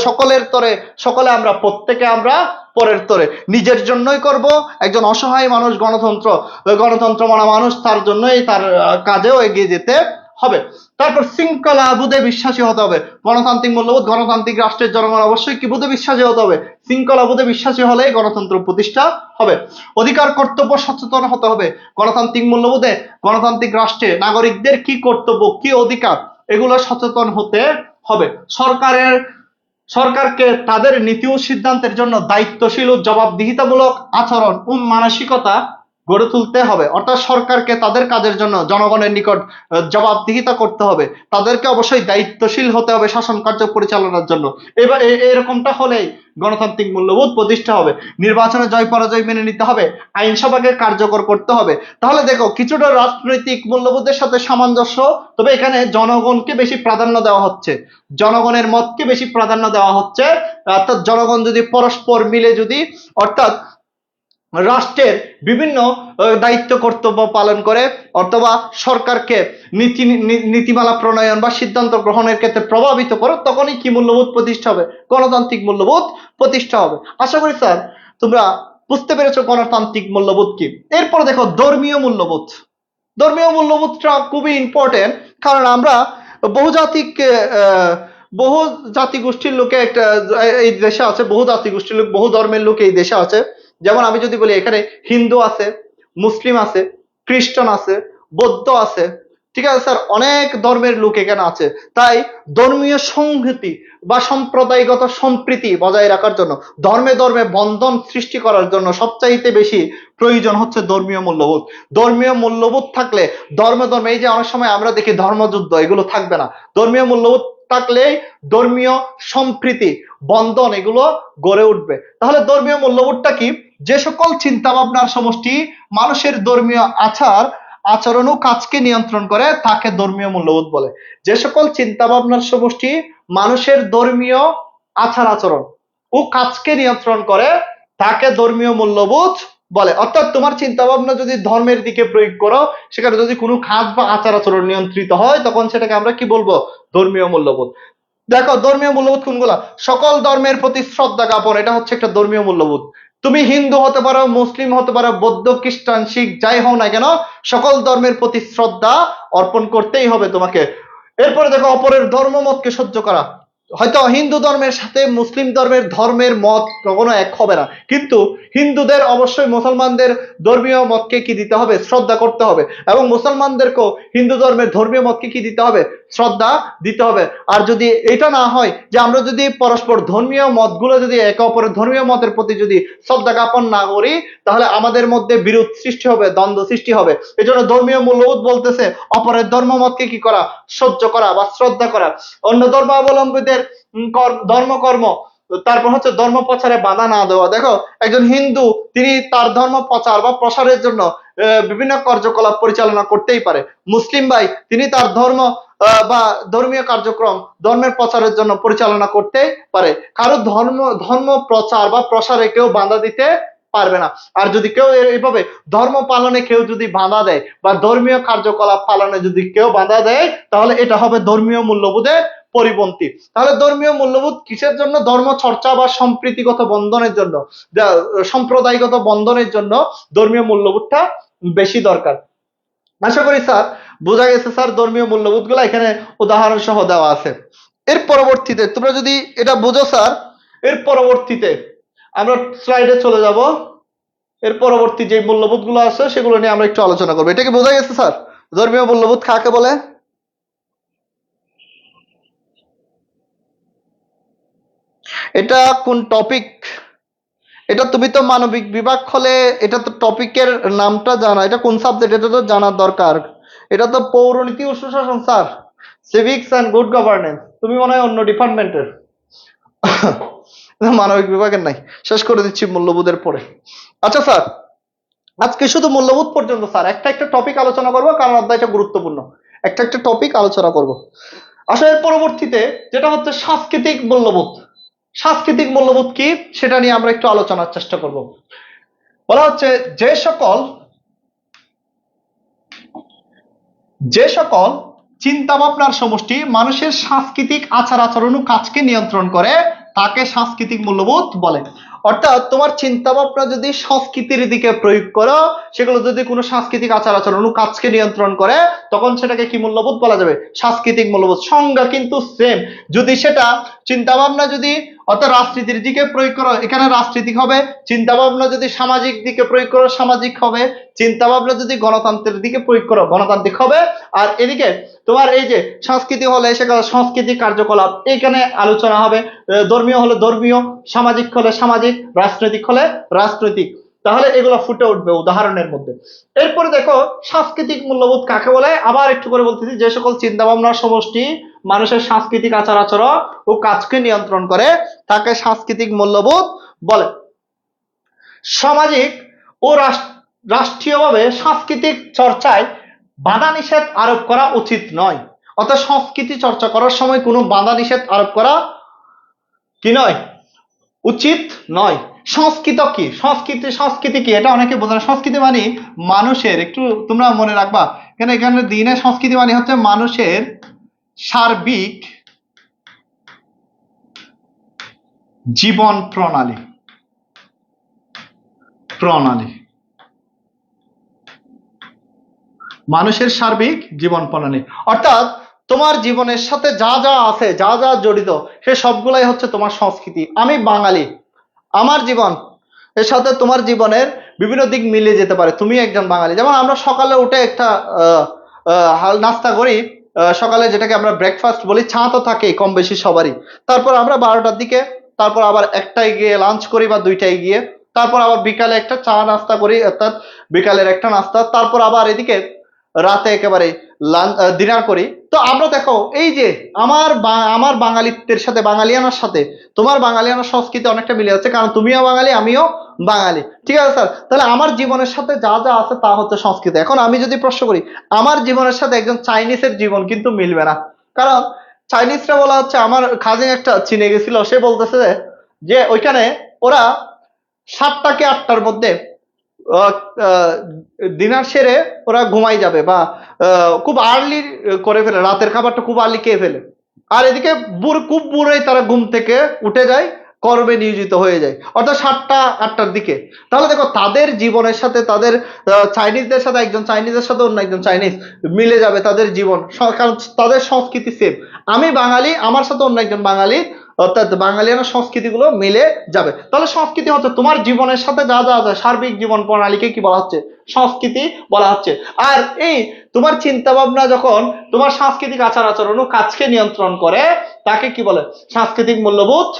S1: সকলের তরে সকলে আমরা, প্রত্যেকে আমরা পরের তরে। নিজের জন্যই করব। একজন অসহায় মানুষ গণতন্ত্র মানা মানুষ, তার জন্যই তার কাজেও এগিয়ে যেতে হবে। তারপর শৃঙ্খলা বোধে বিশ্বাসী হতে হবে। গণতান্ত্রিক মূল্যবোধ, গণতান্ত্রিক রাষ্ট্রের জনগণ অবশ্যই কি বোধে বিশ্বাসী হতে হবে? শৃঙ্খলা বোধে বিশ্বাসী হলেই গণতন্ত্র প্রতিষ্ঠা হবে। অধিকার কর্তব্য সচেতন হতে হবে। গণতান্ত্রিক মূল্যবোধে গণতান্ত্রিক রাষ্ট্রে নাগরিকদের কি কর্তব্য কি অধিকার এগুলো সচেতন হতে হবে। সরকারকে তাদের নীতি ও সিদ্ধান্তের জন্য দায়িত্বশীল ও জবাবদিহিতামূলক আচরণ ও মানসিকতা গড়ে তুলতে হবে, অর্থাৎ সরকারকে তাদের কাজের জন্য জনগণের নিকট জবাবদিহিতা করতে হবে, তাদেরকে অবশ্যই দায়িত্বশীল হতে হবে শাসন কার্য পরিচালনার জন্য। এবার এরকমটা হলেই গণতান্ত্রিক মূল্যবোধ প্রতিষ্ঠা হবে। নির্বাচনে জয় পরাজয় মেনে নিতে হবে, আইনসভাকে কার্যকর করতে হবে। তাহলে দেখো কিছুটা রাজনৈতিক মূল্যবোধের সাথে সামঞ্জস্য, তবে এখানে জনগণকে বেশি প্রাধান্য দেওয়া হচ্ছে, জনগণের মতকে বেশি প্রাধান্য দেওয়া হচ্ছে। অর্থাৎ জনগণ যদি পরস্পর মিলে যদি, অর্থাৎ রাষ্ট্রের বিভিন্ন দায়িত্ব কর্তব্য পালন করে অথবা সরকারকে নীতিমালা প্রণয়ন বা সিদ্ধান্ত গ্রহণের ক্ষেত্রে প্রভাবিত করে, তখনই কি মূল্যবোধ প্রতিষ্ঠা হবে? গণতান্ত্রিক মূল্যবোধ প্রতিষ্ঠা হবে। আশা করি স্যার তোমরা বুঝতে পেরেছো গণতান্ত্রিক মূল্যবোধ কি। এরপরে দেখো ধর্মীয় মূল্যবোধ। ধর্মীয় মূল্যবোধটা খুবই ইম্পর্টেন্ট, কারণ আমরা বহুজাতিক বহু জাতি গোষ্ঠীর লোকে একটা এই দেশে আছে, বহু জাতি গোষ্ঠীর লোক, বহু ধর্মের লোক এই দেশে আছে। যেমন আমি যদি বলি এখানে হিন্দু আছে, মুসলিম আছে, খ্রিস্টান আছে, বৌদ্ধ আছে, ঠিক আছে স্যার, অনেক ধর্মের লোক এখানে আছে। তাই ধর্মীয় সংহতি বা সম্প্রদায়গত সম্প্রীতি বজায় রাখার জন্য, ধর্মে ধর্মে বন্ধন সৃষ্টি করার জন্য সবচাইতে বেশি প্রয়োজন হচ্ছে ধর্মীয় মূল্যবোধ। ধর্মীয় মূল্যবোধ থাকলে ধর্মে ধর্মে, এই যে অনেক সময় আমরা দেখি ধর্মযুদ্ধ, এগুলো থাকবে না। ধর্মীয় মূল্যবোধ থাকলে ধর্মীয় সম্প্রীতি বন্ধন এগুলো গড়ে উঠবে। তাহলে ধর্মীয় মূল্যবোধটা কি? যে সকল চিন্তা ভাবনার সমষ্টি মানুষের ধর্মীয় আচরণ ও কাজকে নিয়ন্ত্রণ করে তাকে ধর্মীয় মূল্যবোধ বলে। যে সকল চিন্তা ভাবনার সমষ্টি মানুষের ধর্মীয় আচরণ ও কাজকে নিয়ন্ত্রণ করে তাকে ধর্মীয় মূল্যবোধ বলে। অর্থাৎ তোমার চিন্তা ভাবনা যদি ধর্মের দিকে প্রয়োগ করো, সেখানে যদি কোনো কাজ বা আচরণ নিয়ন্ত্রিত হয়, তখন সেটাকে আমরা কি বলবো? ধর্মীয় মূল্যবোধ। দেখো ধর্মীয় মূল্যবোধ কোনগুলা? সকল ধর্মের প্রতি শ্রদ্ধা জ্ঞাপন, এটা হচ্ছে একটা ধর্মীয় মূল্যবোধ। তুমি হিন্দু হতে পারো, মুসলিম হতে পারো, বৌদ্ধ, খ্রিস্টান, শিখ, যাই হও না কেন, সকল ধর্মের প্রতি শ্রদ্ধা অর্পণ করতেই হবে তোমাকে। এরপরে দেখো অপরের ধর্মমতকে সহ্য করা। হয়তো হিন্দু ধর্মের সাথে মুসলিম ধর্মের মত কখনো এক হবে না, কিন্তু হিন্দুদের অবশ্যই মুসলমানদের ধর্মীয় মতকে কি দিতে হবে? শ্রদ্ধা করতে হবে। এবং মুসলমানদেরকেও হিন্দু ধর্মের ধর্মীয় মতকে কি দিতে হবে? শ্রদ্ধা দিতে হবে। আর যদি এটা না হয় যে আমরা যদি পরস্পর ধর্মীয় মতগুলো যদি একে অপরের ধর্মীয় মতের প্রতি যদি শ্রদ্ধা জ্ঞাপন না করি, তাহলে আমাদের মধ্যে বিরোধ সৃষ্টি হবে, দ্বন্দ্ব সৃষ্টি হবে। এই জন্য ধর্মীয় মূল্যবোধ বলতেছে অপরের ধর্মমতকে কি করা? সহ্য করা বা শ্রদ্ধা করা। অন্য ধর্মাবলম্বীদের ধর্মকর্ম, তারপর হচ্ছে ধর্ম প্রচারে বাধা না দেওয়া। দেখো একজন হিন্দু তিনি তার ধর্ম প্রচার বা প্রসারের জন্য বিভিন্ন কার্যকলাপ পরিচালনা করতেই পারে। মুসলিম ভাই তিনি তার ধর্ম বা ধর্মীয় কার্যক্রম ধর্মের প্রচারের জন্য পরিচালনা করতে পারে। কারো ধর্ম প্রচার বা প্রসারে কেউ বাধা দিতে পারবে না। আর যদি কেউ এইভাবে ধর্ম পালনে কেউ যদি বাধা দেয় বা ধর্মীয় কার্যকলাপ পালনে যদি কেউ বাধা দেয়, তাহলে এটা হবে ধর্মীয় মূল্যবোধের পরিপন্থী। তাহলে ধর্মীয় মূল্যবোধ কিসের জন্য? ধর্ম চর্চা বা সম্প্রীতিগত বন্ধনের জন্য, সম্প্রদায়গত বন্ধনের জন্য ধর্মীয় মূল্যবোধটা বেশি দরকার। আশা করি স্যার বোঝা গেছে স্যার ধর্মীয় মূল্যবোধ গুলা এখানে উদাহরণ সহ দেওয়া আছে। এর পরবর্তীতে তোমরা যদি এটা বুঝো স্যার, এর পরবর্তীতে আমরা স্লাইডে চলে যাব। এর পরবর্তী যে মূল্যবোধ গুলো আছে সেগুলো নিয়ে আমরা একটু আলোচনা করবো। এটা কি বোঝা গেছে স্যার ধর্মীয় মূল্যবোধ কাকে বলে? এটা কোন টপিক? এটা তুমি তো মানবিক বিভাগ হলে এটা তো টপিকের নামটা জানা, এটা কোন সাবজেক্ট এটা তো জানার দরকার। এটা তো পৌরনীতি ও সুশাসন sir, civics and good governance. তুমি মনে হয় অন্য ডিপার্টমেন্টের, মানবিক বিভাগের নাই। শেষ করে দিচ্ছি মূল্যবোধের পরে। আচ্ছা স্যার আজকে শুধু মূল্যবোধ পর্যন্ত স্যার, একটা একটা টপিক আলোচনা করবো, কারণ অধ্যায়টা গুরুত্বপূর্ণ। একটা একটা টপিক আলোচনা করব। আসলে এর পরবর্তীতে যেটা হচ্ছে সাংস্কৃতিক মূল্যবোধ। সাংস্কৃতিক মূল্যবোধ কি সেটা নিয়ে আমরা একটু আলোচনার চেষ্টা করব। বলা হচ্ছে যে সকল চিন্তা ভাবনার সমষ্টি মানুষের সাংস্কৃতিক আচার আচরণ ও কাজকে নিয়ন্ত্রণ করে তাকে সাংস্কৃতিক মূল্যবোধ বলে। অর্থাৎ তোমার চিন্তা ভাবনা যদি সংস্কৃতির দিকে প্রয়োগ করো, সেগুলো যদি কোনো সাংস্কৃতিক আচার আচরণ ও কাজকে নিয়ন্ত্রণ করে, তখন সেটাকে কি মূল্যবোধ বলা যাবে? সাংস্কৃতিক মূল্যবোধ। সংজ্ঞা কিন্তু সেম। যদি সেটা চিন্তা ভাবনা যদি অর্থাৎ রাজনীতির দিকে প্রয়োগ করো, এখানে রাজনীতিক হবে। চিন্তা ভাবনা যদি সামাজিক দিকে প্রয়োগ করো, সামাজিক হবে। চিন্তা ভাবনা যদি গণতন্ত্রের দিকে প্রয়োগ করো, গণতান্ত্রিক হবে। আর এদিকে তোমার এই যে সংস্কৃতি হলে সেখানে সাংস্কৃতিক কার্যকলাপ এখানে আলোচনা হবে। ধর্মীয় হলে ধর্মীয়, সামাজিক হলে সামাজিক, রাজনৈতিক হলে রাজনৈতিক। তাহলে এগুলো ফুটে উঠবে উদাহরণের মধ্যে। এরপরে দেখো সাংস্কৃতিক মূল্যবোধ কাকে বলে, আবার একটু করে বলতেছি, যে সকল চিন্তা ভাবনার সমষ্টি মানুষের সাংস্কৃতিক আচার আচরণ ও কাজকে নিয়ন্ত্রণ করে তাকে সাংস্কৃতিক মূল্যবোধ বলে। সামাজিক ও রাষ্ট্রীয়ভাবে সাংস্কৃতিক চর্চায় বাধা নিষেধ আরোপ করা উচিত নয়। অর্থাৎ সংস্কৃতি চর্চা করার সময় কোনো বাধা নিষেধ আরোপ করা কি নয়, উচিত নয়। সংস্কৃত কি, সংস্কৃতি কি এটা অনেকে বোঝে না। সংস্কৃতি মানে মানুষের, একটু তোমরা মনে রাখবা এখানে দিনে সংস্কৃতি মানে হচ্ছে মানুষের সার্বিক জীবন প্রণালী। মানুষের সার্বিক জীবন প্রণালী, অর্থাৎ তোমার জীবনের সাথে যা যা আছে, যা যা জড়িত, সে সবগুলাই হচ্ছে তোমার সংস্কৃতি। আমি বাঙালি, আমার জীবন এর সাথে তোমার জীবনের বিভিন্ন দিক মিলে যেতে পারে। তুমি একজন বাঙালি, যেমন আমরা সকালে উঠে একটা নাস্তা করি, সকালে যেটাকে আমরা ব্রেকফাস্ট বলি, চা তো থাকে কম বেশি সবারই। তারপর আমরা 12টার দিকে, তারপর আবার একটায় গিয়ে লাঞ্চ করি বা 2টায় গিয়ে, তারপর আবার বিকালে একটা চা নাস্তা করি, অর্থাৎ বিকালের একটা নাস্তা, তারপর আবার এদিকে রাতে একেবারে ডিনার করি। তো আমরা দেখো এই যে আমার বাঙালিত্বের সাথে, বাঙালিয়ানার সাথে তোমার বাঙালিয়ানার সংস্কৃতি অনেকটা মিলে আছে, কারণ তুমিও বাঙালি আমিও বাঙালি। ঠিক আছে স্যার, তাহলে আমার জীবনের সাথে যা যা আছে তা হচ্ছে সংস্কৃতি। এখন আমি যদি প্রশ্ন করি, আমার জীবনের সাথে একজন চাইনিজের জীবন কিন্তু মিলবে না, কারণ চাইনিজরা বলা হচ্ছে, আমার কাজিন একটা চীনে গেছিল, সে বলতেছে যে ওইখানে ওরা 7টা কি 8টার মধ্যে ডিনার সেরে ওরা ঘুমাই যাবে, বা খুব আর্লি করে ফেলে, রাতের খাবারটা খুব আর্লি খেয়ে ফেলে। আর এদিকে খুব বুড়োই তারা ঘুম থেকে উঠে যায়, কর্মে নিয়োজিত হয়ে যায়, অর্থাৎ 7টা 8টার দিকে। তাহলে দেখো তাদের জীবনের সাথে, তাদের চাইনিজদের সাথে, একজন চাইনিজের সাথে অন্য একজন চাইনিজ মিলে যাবে তাদের জীবন, কারণ তাদের সংস্কৃতি সেম। আমি বাঙালি, আমার সাথে অন্য একজন বাঙালি, অর্থাৎ বাঙালিয়ানা সংস্কৃতিগুলো মিলে যাবে। তাহলে সংস্কৃতি হচ্ছে তোমার জীবনের সাথে যা যা আছে, সার্বিক জীবন প্রণালীকে কি বলা হচ্ছে, সংস্কৃতি বলা হচ্ছে। আর এই তোমার চিন্তা ভাবনা যখন তোমার সাংস্কৃতিক আচার আচরণ ও কাজকে নিয়ন্ত্রণ করে তাকে কি বলে, সাংস্কৃতিক মূল্যবোধ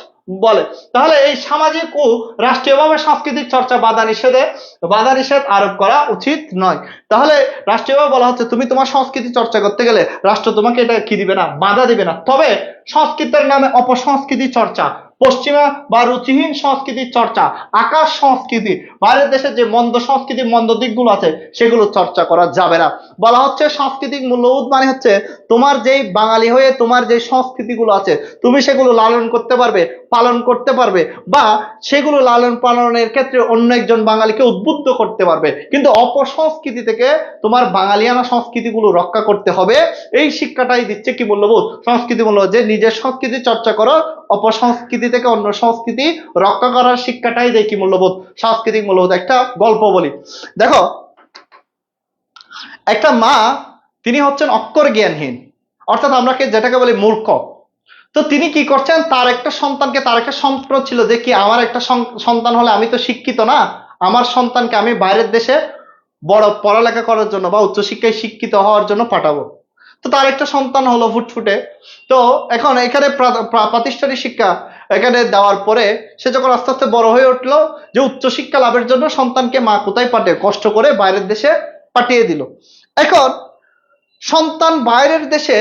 S1: বলে। তাহলে এই সামাজিক ও রাষ্ট্রীয়ভাবে সাংস্কৃতিক চর্চা বাধা নিষেধ আরোপ করা উচিত নয়। তাহলে রাষ্ট্রীয়ভাবে বলা হচ্ছে তুমি তোমার সংস্কৃতি চর্চা করতে গেলে রাষ্ট্র তোমাকে এটা কি দিবে না, বাধা দিবে না। তবে সংস্কৃতির নামে অপসংস্কৃতি চর্চা, পশ্চিমা বা রুচিহীন সংস্কৃতির চর্চা, আকাশ সংস্কৃতি, বাইরের দেশে যে মন্দ সংস্কৃতি, মন্দ দিকগুলো আছে সেগুলো চর্চা করা যাবে না। বলা হচ্ছে সাংস্কৃতিক মূল্যবোধ মানে হচ্ছে তোমার যেই বাঙালি হয়ে তোমার যে সংস্কৃতিগুলো আছে তুমি সেগুলো লালন করতে পারবে, পালন করতে পারবে, বা সেগুলো লালন পালনের ক্ষেত্রে অন্য একজন বাঙালিকে উদ্বুদ্ধ করতে পারবে, কিন্তু অপসংস্কৃতি থেকে তোমার বাঙালিয়ানা সংস্কৃতিগুলো রক্ষা করতে হবে। এই শিক্ষাটাই দিচ্ছে কি মূল্যবোধ, সংস্কৃতি মূল্যবোধ, যে নিজের সংস্কৃতি চর্চা করো, অপসংস্কৃতি থেকে অন্য সংস্কৃতি রক্ষা করার শিক্ষাটাই দেয় কি মূল্যবোধ, সাংস্কৃতিক মূল্যবোধ। একটা গল্প বলি, দেখো একটা মা, তিনি হচ্ছেন অক্ষর জ্ঞানহীন, অর্থাৎ আমরা যেটাকে বলি মূর্খ। তো তিনি কি করছেন, তার একটা সন্তানকে, তার একটা স্বপ্ন ছিল যে কি আমার একটা সন্তান হলে, আমি তো শিক্ষিত না, আমার সন্তানকে আমি বাইরের দেশে বড় পড়ালেখা করার জন্য বা উচ্চশিক্ষায় শিক্ষিত হওয়ার জন্য পাঠাবো। তো তার একটা সন্তান হলো ফুটফুটে। তো এখন এখানে প্রাতিষ্ঠানিক শিক্ষা এখানে দেওয়ার পরে সে যখন আস্তে আস্তে বড় হয়ে উঠলো, যে উচ্চশিক্ষা লাভের জন্য সন্তানকে মা কোথায় পাঠিয়ে, কষ্ট করে বাইরের দেশে পাঠিয়ে দিল। এখন সন্তান বাইরের দেশে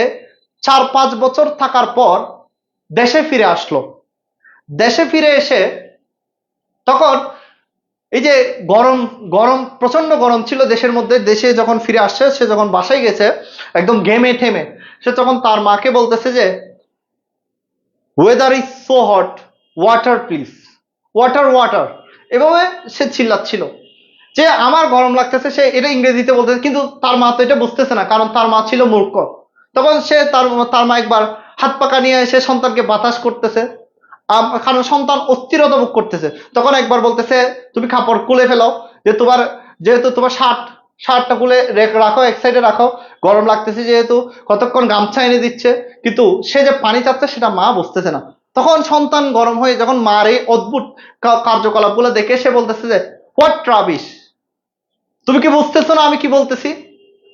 S1: 4-5 বছর থাকার পর দেশে ফিরে আসলো। দেশে ফিরে এসে তখন এই যে গরম গরম প্রচন্ড গরম ছিল দেশের মধ্যে, দেশে যখন ফিরে আসছে, সে যখন বাসায় গেছে একদম ঘেমে ঠেমে, সে তখন তার মাকে বলতেছে যে weather is so hot, water please, water water, এভাবে সে চিল্লাচ্ছিল যে আমার গরম লাগতেছে। সে এটা ইংরেজিতে বলতেছে, কিন্তু তার মা তো এটা বুঝতেছে না, কারণ তার মা ছিল মূর্খ। তখন সে তার মা একবার হাত পাকা নিয়ে এসে সন্তানকে বাতাস করতেছে, কারণ সন্তান অস্থিরতা ভোগ করতেছে। তখন একবার বলতেছে তুমি কাপড় খুলে ফেলো, যে যেহেতু তোমার শার্টটা খুলে রাখো, এক সাইডে রাখো, গরম লাগতেছে যেহেতু। কতক্ষণ গামছা এনে দিচ্ছে, কিন্তু সে যে পানি চাচ্ছে সেটা মা বুঝতেছে না। তখন সন্তান গরম হয়ে যখন মার এই অদ্ভুত কার্যকলাপ গুলো দেখে সে বলতেছে যে হোয়াট রাবিশ, তুমি কি বুঝতেছো না আমি কি বলতেছি?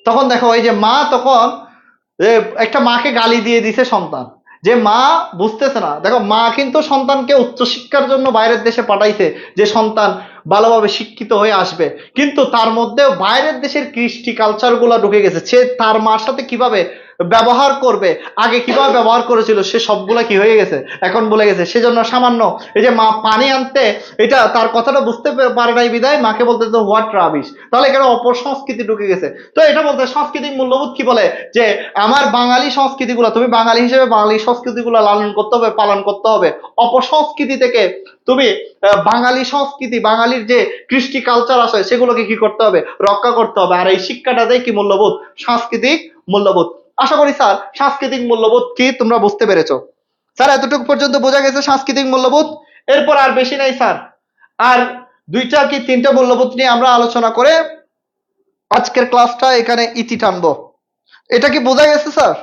S1: তখন দেখো এই যে মা তখন একটা মাকে গালি দিয়ে দিছে সন্তান, যে মা বুঝতেছে না। দেখো মা কিন্তু সন্তানকে উচ্চশিক্ষার জন্য বাইরের দেশে পাঠাইছে, যে সন্তান ভালোভাবে শিক্ষিত হয়ে আসবে, কিন্তু তার মধ্যেও বাইরের দেশের কৃষ্টি কালচার গুলা ঢুকে গেছে। সে তার মার সাথে কিভাবে ব্যবহার করবে, আগে কিভাবে ব্যবহার করেছিল সে সবগুলা কি হয়ে গেছে, এখন ভুলে গেছে। সেজন্য সামান্য এই যে মা পানি আনতে, এটা তার কথাটা বুঝতে পারে নাই বিদায় মাকে বলতে তো হোয়াট রাবিশ। তাহলে এখানে অপসংস্কৃতি ঢুকে গেছে। তো এটা বলতে সাংস্কৃতিক মূল্যবোধ কি বলে, যে আমার বাঙালি সংস্কৃতিগুলো, তুমি বাঙালি হিসেবে বাঙালি সংস্কৃতিগুলো লালন করতে হবে, পালন করতে হবে। অপসংস্কৃতি থেকে তুমি বাঙালি সংস্কৃতি, বাঙালির যে কৃষ্টি কালচার আছে সেগুলোকে কি করতে হবে, রক্ষা করতে হবে। আর এই শিক্ষাটা দেয় কি মূল্যবোধ, সাংস্কৃতিক মূল্যবোধ। আশা করি স্যার সাংস্কৃতিক মূল্যবোধ কি তোমরা বুঝতে পেরেছো। স্যার এতটুকু পর্যন্ত বোঝা গেছে সাংস্কৃতিক মূল্যবোধ। এরপর আর বেশি নাই স্যার, আর দুইটা কি তিনটা মূল্যবোধ নিয়ে আমরা আলোচনা করে আজকের ক্লাসটা এখানে ইতি টানবো। এটা কি বোঝা গেছে স্যার?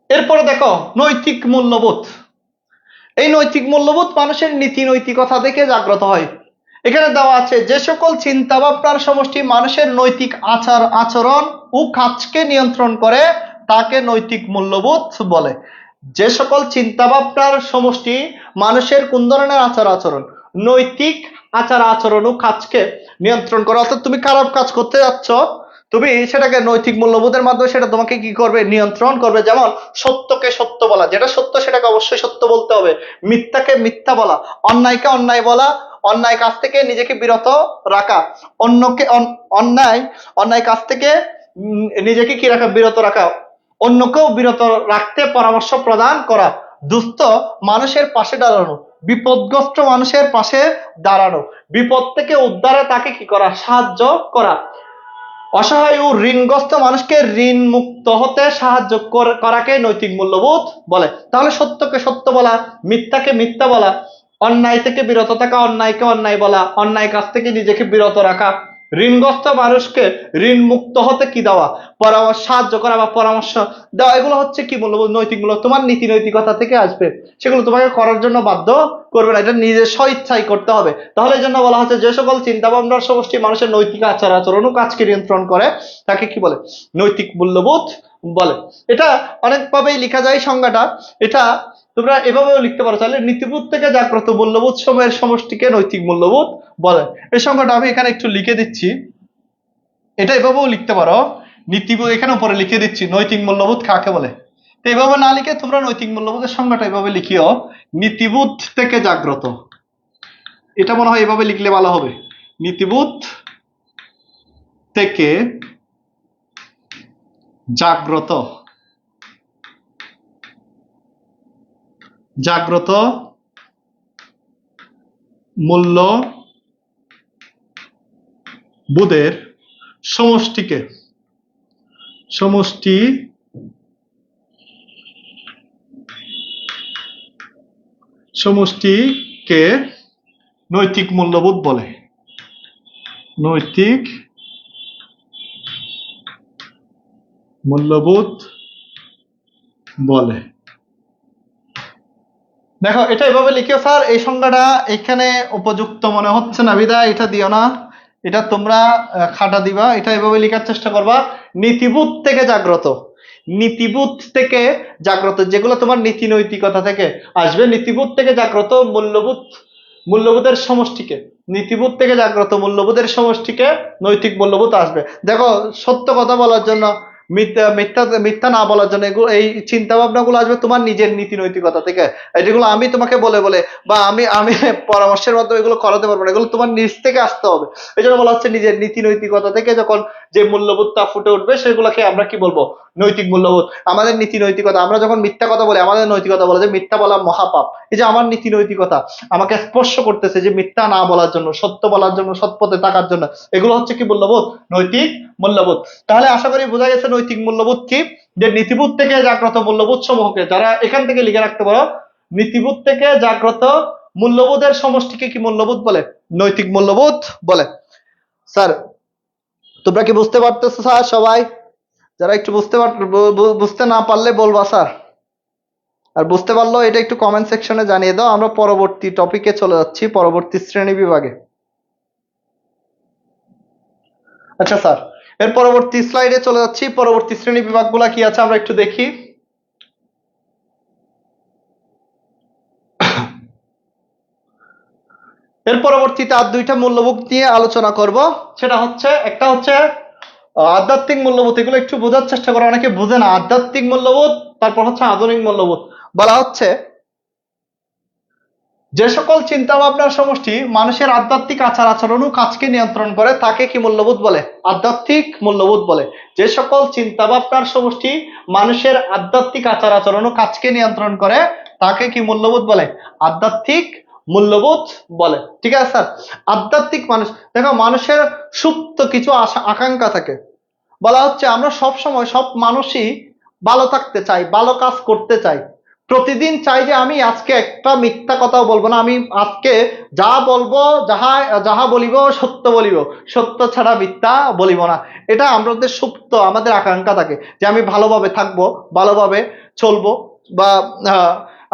S1: এরপরে দেখো নৈতিক মূল্যবোধ। এই নৈতিক মূল্যবোধ মানুষের নীতি নৈতিকতা থেকে জাগ্রত হয়। এখানে দেওয়া আছে যে সকল চিন্তা ভাবনার সমষ্টি মানুষের নৈতিক আচার আচরণ ও কাজকে নিয়ন্ত্রণ করে তাকে নৈতিক মূল্যবোধ বলে। যে সকল চিন্তা ভাবনার সমষ্টি মানুষের কোন ধরনের আচার আচরণ, নৈতিক আচার আচরণ ও কাজকে নিয়ন্ত্রণ করে। অর্থাৎ তুমি খারাপ কাজ করতে যাচ্ছ, তুমি সেটাকে নৈতিক মূল্যবোধের মাধ্যমে সেটা তোমাকে কি করবে, নিয়ন্ত্রণ করবে। যেমন সত্যকে সত্য বলা, যেটা সত্য সেটাকে অবশ্যই সত্য বলতে হবে, মিথ্যাকে মিথ্যা বলা, অন্যায়কে অন্যায় বলা, অন্যায় কাজ থেকে নিজেকে বিরত রাখা, অন্যকে অন্যায় অন্যায় কাজ থেকে নিজেকে কি রাখা, বিরত রাখা, অন্যকেও বিরত রাখতে পরামর্শ প্রদান করা, দুস্থ মানুষের পাশে দাঁড়ানো, বিপদগ্রস্ত মানুষের পাশে দাঁড়ানো, বিপদ থেকে উদ্ধারে তাকে কি করা, সাহায্য করা, অসহায় ও ঋণগ্রস্ত মানুষকে ঋণ মুক্ত হতে সাহায্য করাকে নৈতিক মূল্যবোধ বলে। তাহলে সত্যকে সত্য বলা, মিথ্যাকে মিথ্যা বলা, অন্যায় থেকে বিরত থাকা, অন্যায়কে অন্যায় বলা, অন্যায় কাজ থেকে নিজেকে বিরত রাখা, ঋণগ্রস্ত মানুষকে ঋণ মুক্ত হতে কি দেওয়া, পরামর্শ সাহায্য করা বা পরামর্শ দেওয়া, এগুলো হচ্ছে কি মূল্যবোধ, নৈতিক মূল্য। তোমার নীতি নৈতিকতা থেকে আসবে, সেগুলো তোমাকে করার জন্য বাধ্য করবে না, এটা নিজের স্বইচ্ছাই করতে হবে। তাহলে এই জন্য বলা হচ্ছে যে সকল চিন্তা ভাবনার সমষ্টি মানুষের নৈতিক আচার আচরণ ও কাজকে নিয়ন্ত্রণ করে তাকে কি বলে, নৈতিক মূল্যবোধ বলে। এটা অনেকভাবেই লেখা যায় সংজ্ঞাটা, এটা তোমরা এভাবেও লিখতে পারো। তাহলে নীতিবোধ থেকে জাগ্রত মূল্যবোধ সময়ের সমষ্টিকে নৈতিক মূল্যবোধ বলে। এই সংজ্ঞাটা আমি এখানে একটু লিখে দিচ্ছি, এটা এভাবেও লিখতে পারো। নীতিবোধ এখানে উপরে লিখে দিচ্ছি, নৈতিক মূল্যবোধ কাকে বলে। তো এভাবে না লিখে তোমরা নৈতিক মূল্যবোধের সংজ্ঞাটা এভাবে লিখিও, নীতিবোধ থেকে জাগ্রত। এটা মনে হয় এভাবে লিখলে ভালো হবে, নীতিবোধ থেকে জাগ্রত জাগ্রত মূল্যবোধের সমষ্টিকে নৈতিক মূল্যবোধ বলে। নৈতিক মূল্যবোধ বলে। দেখো এটা এভাবে লিখিও স্যার, এই সংজ্ঞাটা এখানে উপযুক্ত মনে হচ্ছে না বিধায় এটা দিও না, এটা তোমরা খাটা দিবা, এটা এভাবে লেখার চেষ্টা করবা, নীতিবোধ থেকে জাগ্রত। নীতিবোধ থেকে জাগ্রত যেগুলো তোমার নীতি নৈতিকতা থেকে আসবে, নীতিবোধ থেকে জাগ্রত মূল্যবোধের সমষ্টিকে, নীতিবোধ থেকে জাগ্রত মূল্যবোধের সমষ্টিকে নৈতিক মূল্যবোধ আসবে। দেখো সত্য কথা বলার জন্য, মিথ্যা না বলার জন্য এই চিন্তা ভাবনা গুলো আসবে তোমার নিজের নীতি নৈতিকতা থেকে। যেগুলো আমি তোমাকে বলে বলে বা আমি আমি পরামর্শের মাধ্যমে এগুলো করাতে পারবো না, এগুলো তোমার নিজ থেকে আসতে হবে। এই জন্য বলা হচ্ছে নিজের নীতি নৈতিকতা থেকে যখন যে মূল্যবোধটা ফুটে উঠবে সেগুলোকে আমরা কি বলবো, নৈতিক মূল্যবোধ। আমাদের নীতি নৈতিকতা, আমরা যখন মিথ্যা কথা বলি আমাদের নৈতিকতা বলে যে মিথ্যা বলা মহাপাপ, এই যে আমার নীতি নৈতিকতা আমাকে স্পর্শ করতেছে যে মিথ্যা না বলার জন্য, সত্য বলার জন্য, সৎ পথে থাকার জন্য, এগুলো হচ্ছে কি মূল্যবোধ, নৈতিক মূল্যবোধ। তাহলে আশা করি বোঝা গেছে নৈতিক মূল্যবোধ কি, যে নীতিবোধ থেকে জাগ্রত মূল্যবোধ সমূহকে, যারা এখান থেকে লিখে রাখতে পারো, নীতিবোধ থেকে জাগ্রত মূল্যবোধের সমষ্টিকে কি মূল্যবোধ বলে, নৈতিক মূল্যবোধ বলে। স্যার তোমরা কি বুঝতে পারতেছো স্যার? সবাই যারা একটু বুঝতে না পারলে বলবা স্যার, আর বুঝতে পারলো এটা একটু কমেন্ট সেকশনে জানিয়ে দাও। আমরা পরবর্তী টপিকে চলে যাচ্ছি, পরবর্তী শ্রেণী বিভাগে। আচ্ছা স্যার, এর পরবর্তী স্লাইডে চলে যাচ্ছি, পরবর্তী শ্রেণী বিভাগগুলা কি আছে আমরা একটু দেখি। এর পরবর্তীতে আর দুইটা মূল্যবোধ নিয়ে আলোচনা করব। সেটা হচ্ছে, একটা হচ্ছে আধ্যাত্মিক মূল্যবোধ। এগুলো একটু বোঝার চেষ্টা করো, অনেকে বোঝে না। আধ্যাত্মিক মূল্যবোধ, তারপর হচ্ছে আধুনিক মূল্যবোধ। বলা হচ্ছে যে সকল চিন্তা ভাবনার সমষ্টি মানুষের আধ্যাত্মিক আচার আচরণ ও কাজকে নিয়ন্ত্রণ করে তাকে কি মূল্যবোধ বলে? আধ্যাত্মিক মূল্যবোধ বলে। যে সকল চিন্তা ভাবনার সমষ্টি মানুষের আধ্যাত্মিক আচার আচরণ ও কাজকে নিয়ন্ত্রণ করে তাকে কি মূল্যবোধ বলে? আধ্যাত্মিক মূল্যবোধ বলে। ঠিক আছে স্যার? আধ্যাত্মিক মানুষ, দেখো মানুষের সুপ্ত কিছু আশা আকাঙ্ক্ষা থাকে। বলা হচ্ছে আমরা সব সময়, সব মানুষই ভালো থাকতে চাই, ভালো কাজ করতে চাই, প্রতিদিন চাই যে আমি আজকে একটা মিথ্যা কথাও বলবো না, আমি আজকে যা বলবো, যাহা যাহা বলিব সত্য বলিব, সত্য ছাড়া মিথ্যা বলিব না। এটা আমাদের সুপ্ত, আমাদের আকাঙ্ক্ষা থাকে যে আমি ভালোভাবে থাকবো, ভালোভাবে চলবো, বা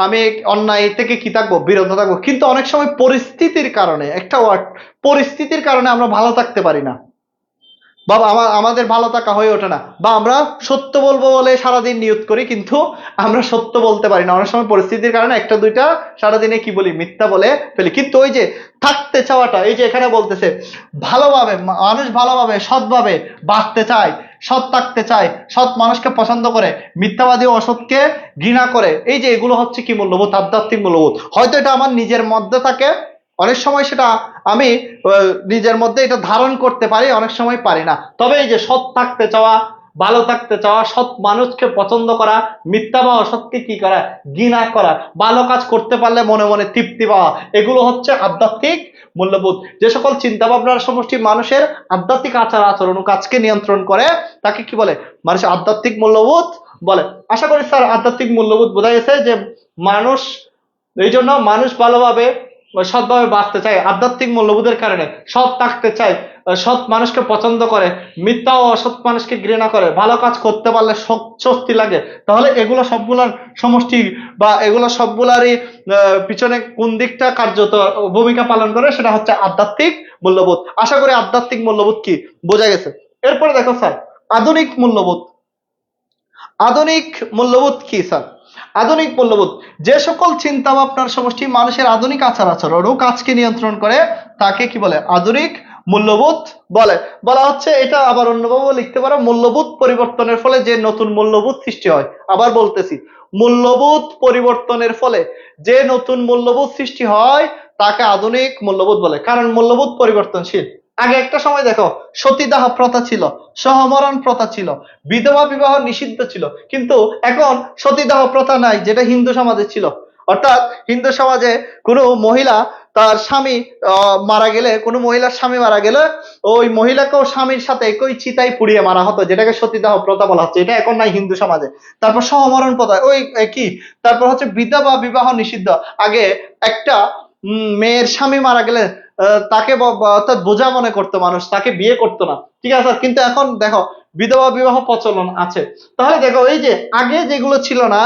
S1: আমি অন্যায় থেকে কি থাকবো, বিরত থাকবো। কিন্তু অনেক সময় পরিস্থিতির কারণে, একটা ওয়ার্ড, পরিস্থিতির কারণে আমরা ভালো থাকতে পারি না, বা আমাদের ভালো থাকা হয়ে ওঠে না, বা আমরা সত্য বলবো বলে সারাদিন নিয়ত করি কিন্তু আমরা সত্য বলতে পারি না। অনেক সময় পরিস্থিতির কারণে একটা দুইটা সারাদিনে কি বলি, মিথ্যা বলে ফেলি। কিন্তু ওই যে থাকতে চাওয়াটা, এই যে এখানে বলতেছে ভালোভাবে, মানুষ ভালোভাবে সৎভাবে বাঁচতে চায়, সৎ থাকতে চায়, সৎ মানুষকে পছন্দ করে, মিথ্যাবাদী ও অসৎকে ঘৃণা করে। এই যে এগুলো হচ্ছে কি মূল্যবোধ? আধ্যাত্মিক মূল্যবোধ। হয়তো এটা আমার নিজের মধ্যে থাকে, অনেক সময় সেটা আমি নিজের মধ্যে এটা ধারণ করতে পারি, অনেক সময় পারি না। তবে এই যে সৎ থাকতে চাওয়া, ভালো থাকতে চাওয়া, সৎ মানুষকে পছন্দ করা, মিথ্যা বা অসৎকে কি করা, ঘৃণা করা, ভালো কাজ করতে পারলে মনে মনে তৃপ্তি পাওয়া, এগুলো হচ্ছে আধ্যাত্মিক মূল্যবোধ। যে সকল চিন্তা ভাবনার সমষ্টি মানুষের আধ্যাত্মিক আচার আচরণ ও কাজকে নিয়ন্ত্রণ করে তাকে কি বলে? মানুষের আধ্যাত্মিক মূল্যবোধ বলে। আশা করি স্যার আধ্যাত্মিক মূল্যবোধ বোঝা গেছে, যে মানুষ, এই জন্য মানুষ ভালোভাবে সৎভাবে বাঁচতে চায় আধ্যাত্মিক মূল্যবোধের কারণে, সৎ থাকতে চায়, সৎ মানুষকে পছন্দ করে, মিথ্যা ও অসৎ মানুষকে ঘৃণা করে, ভালো কাজ করতে পারলে স্বস্তি লাগে। তাহলে এগুলো সবগুলার সমষ্টি, বা এগুলো সবগুলারই পিছনে কোন দিকটা কার্যত ভূমিকা পালন করে, সেটা হচ্ছে আধ্যাত্মিক মূল্যবোধ। আশা করি আধ্যাত্মিক মূল্যবোধ কি বোঝা গেছে। এরপরে দেখো স্যার, আধুনিক মূল্যবোধ। আধুনিক মূল্যবোধ কি স্যার? আধুনিক মূল্যবোধ যে সকল চিন্তা ভাবনার সমষ্টি মানুষের আধুনিক আচার আচরণ ও কাজকে নিয়ন্ত্রণ করে তাকে কি বলে? আধুনিক মূল্যবোধ বলে। বলা হচ্ছে, এটা আবার অন্যভাবে লিখতে পারো, মূল্যবোধ পরিবর্তনের ফলে যে নতুন মূল্যবোধ সৃষ্টি হয়। আবার বলতেছি, মূল্যবোধ পরিবর্তনের ফলে যে নতুন মূল্যবোধ সৃষ্টি হয় তাকে আধুনিক মূল্যবোধ বলে। কারণ মূল্যবোধ পরিবর্তনশীল। আগে একটা সময় দেখো, সতীদাহ প্রথা ছিল, সহমরণ প্রথা ছিল, বিধবা বিবাহ নিষিদ্ধ ছিল, কিন্তু এখন সতীদাহ প্রথা নাই, যেটা হিন্দু সমাজে ছিল। অর্থাৎ হিন্দু সমাজে কোনো মহিলা তার স্বামী মারা গেলে, কোনো মহিলার স্বামী মারা গেলে ওই মহিলাকেও স্বামীর সাথে একই চিতায় পুড়িয়ে মারা হতো, যেটাকে সতীদাহ প্রথা বলা হচ্ছে। এটা এখন নাই হিন্দু সমাজে। তারপর সহমরণ প্রথা, ওই কি। তারপর হচ্ছে বিধবা বিবাহ নিষিদ্ধ। আগে একটা মেয়ের স্বামী মারা গেলে তাকে অর্থাৎ বোঝা মনে করতো মানুষ, তাকে বিয়ে করতো না। ঠিক আছে, কিন্তু এখন দেখো বিধবা বিবাহ প্রচলন আছে। তাহলে দেখো এই যে আগে যেগুলো ছিল না,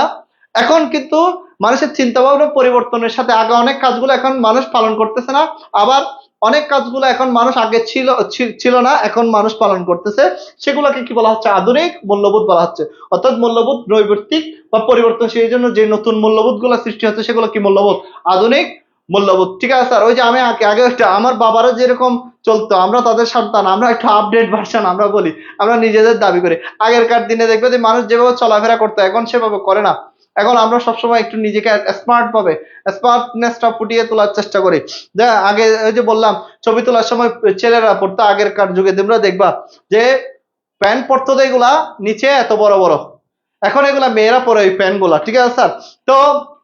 S1: এখন কিন্তু মানুষের চিন্তা ভাবনা পরিবর্তনের সাথে আগে অনেক কাজগুলো এখন মানুষ পালন করতেছে না, আবার অনেক কাজগুলো এখন মানুষ আগে ছিল না, এখন মানুষ পালন করতেছে। সেগুলোকে কি বলা হচ্ছে? আধুনিক মূল্যবোধ বলা হচ্ছে। অর্থাৎ মূল্যবোধ নৈবর্তিক বা পরিবর্তনশীল, জন্য যে নতুন মূল্যবোধ গুলো সৃষ্টি হচ্ছে সেগুলো কি মূল্যবোধ? আধুনিক মূল্যবোধ। ঠিক আছে স্যার? ওই যে আমি আগে আমার বাবারও যেরকম চলতো, আমরা তাদের সন্তান, আমরা একটু আপডেট ভার্সন আমরা বলি, আমরা নিজেদের দাবি করি। আগেরকার দিনে দেখবে যে মানুষ যেভাবে চলাফেরা করতো এখন সেভাবে করে না। এখন আমরা সবসময় একটু নিজেকে স্মার্ট ভাবে, স্মার্টনেসটা ফুটিয়ে তোলার চেষ্টা করি। যে আগে ওই যে বললাম, ছবি তোলার সময় ছেলেরা পড়তো আগেরকার যুগে, তোমরা দেখবা যে প্যান্ট পরতো তো এগুলা নিচে এত বড় বড়, এখন এগুলা মেয়েরা পরে ওই প্যান্ট গুলা। ঠিক আছে স্যার? তো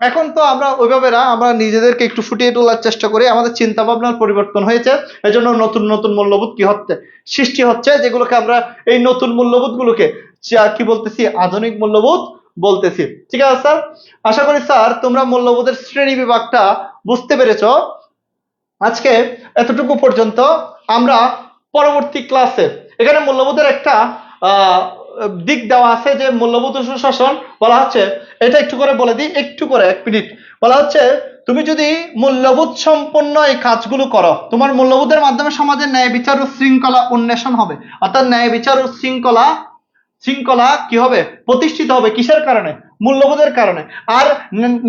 S1: এখন তো আমরা ওইভাবে না, আমরা নিজেদেরকে একটু ফুটিয়ে তোলার চেষ্টা করি, আমাদের চিন্তা ভাবনার পরিবর্তন হয়েছে। এই জন্য নতুন নতুন মূল্যবোধ কি হচ্ছে, সৃষ্টি হচ্ছে, যেগুলোকে আমরা এই নতুন মূল্যবোধ গুলোকে কি বলতেছি? আধুনিক মূল্যবোধ বলতেছি। ঠিক আছে স্যার? আশা করি স্যার তোমরা মূল্যবোধের শ্রেণী বিভাগটা বুঝতে পেরেছো। আজকে এতটুকু পর্যন্ত। আমরা পরবর্তী ক্লাসে, এখানে মূল্যবোধের একটা দিক দেওয়া আছে, যে মূল্যবোধ সুশাসন বলা হচ্ছে। এটা একটু করে বলে দিই, একটু করে 1 মিনিট। বলা হচ্ছে, তুমি যদি মূল্যবোধ সম্পন্ন এই কাজগুলো করো, তোমার মূল্যবোধের মাধ্যমে সমাজের ন্যায় বিচার ও শৃঙ্খলা উন্মেষণ হবে। অর্থাৎ ন্যায় বিচার ও শৃঙ্খলা শৃঙ্খলা কি হবে? প্রতিষ্ঠিত হবে কিসের কারণে? মূল্যবোধের কারণে। আর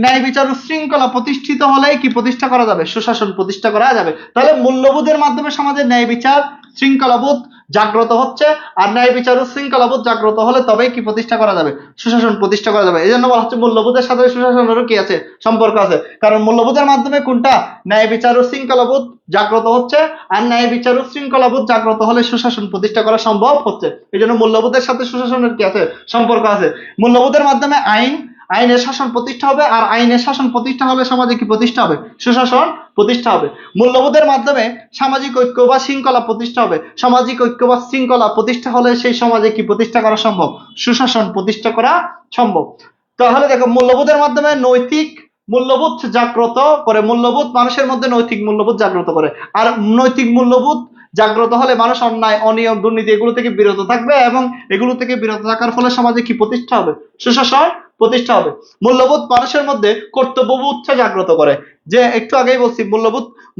S1: ন্যায় বিচার ও শৃঙ্খলা প্রতিষ্ঠিত হলেই কি প্রতিষ্ঠা করা যাবে? সুশাসন প্রতিষ্ঠা করা যাবে। তাহলে মূল্যবোধের মাধ্যমে সমাজে ন্যায় বিচার শৃঙ্খলাবোধ জাগ্রত হচ্ছে, আর ন্যায় বিচার ও শৃঙ্খলাবোধ জাগ্রত হলে তবেই কি প্রতিষ্ঠা করা যাবে? সুশাসন প্রতিষ্ঠা করা যাবে। এই জন্য বলা হচ্ছে মূল্যবোধের সাথে সুশাসনেরও কি আছে? সম্পর্ক আছে। কারণ মূল্যবোধের মাধ্যমে কোনটা? ন্যায় বিচার ও শৃঙ্খলাবোধ জাগ্রত হচ্ছে, আর ন্যায় বিচার ও শৃঙ্খলাবোধ জাগ্রত হলে সুশাসন প্রতিষ্ঠা করা সম্ভব হচ্ছে। এই জন্য মূল্যবোধের সাথে সুশাসনের কি আছে? সম্পর্ক আছে। মূল্যবোধের মাধ্যমে আইনের শাসন প্রতিষ্ঠা হবে, আর আইনের শাসন প্রতিষ্ঠা হলে সমাজে কি প্রতিষ্ঠা হবে? সুশাসন প্রতিষ্ঠা হবে। মূল্যবোধের মাধ্যমে সামাজিক ঐক্য বা শৃঙ্খলা প্রতিষ্ঠা হবে। সামাজিক ঐক্য বা শৃঙ্খলা প্রতিষ্ঠা হলে সেই সমাজে কি প্রতিষ্ঠা করা সম্ভব? সুশাসন প্রতিষ্ঠা করা সম্ভব। তাহলে দেখো, মূল্যবোধের মাধ্যমে নৈতিক মূল্যবোধ জাগ্রত করে। মূল্যবোধ মানুষের মধ্যে নৈতিক মূল্যবোধ জাগ্রত করে। আর নৈতিক মূল্যবোধ জাগ্রত হলে মানুষ অন্যায়, অনিয়ম, দুর্নীতি এগুলো থেকে বিরত থাকবে, এবং এগুলো থেকে বিরত থাকার ফলে সমাজে কি প্রতিষ্ঠা হবে? সুশাসন প্রতিষ্ঠা হবে। মূল্যবোধ মানুষের মধ্যে কর্তব্যবোধটা জাগ্রত করে। যে একটু আগেই বলছি,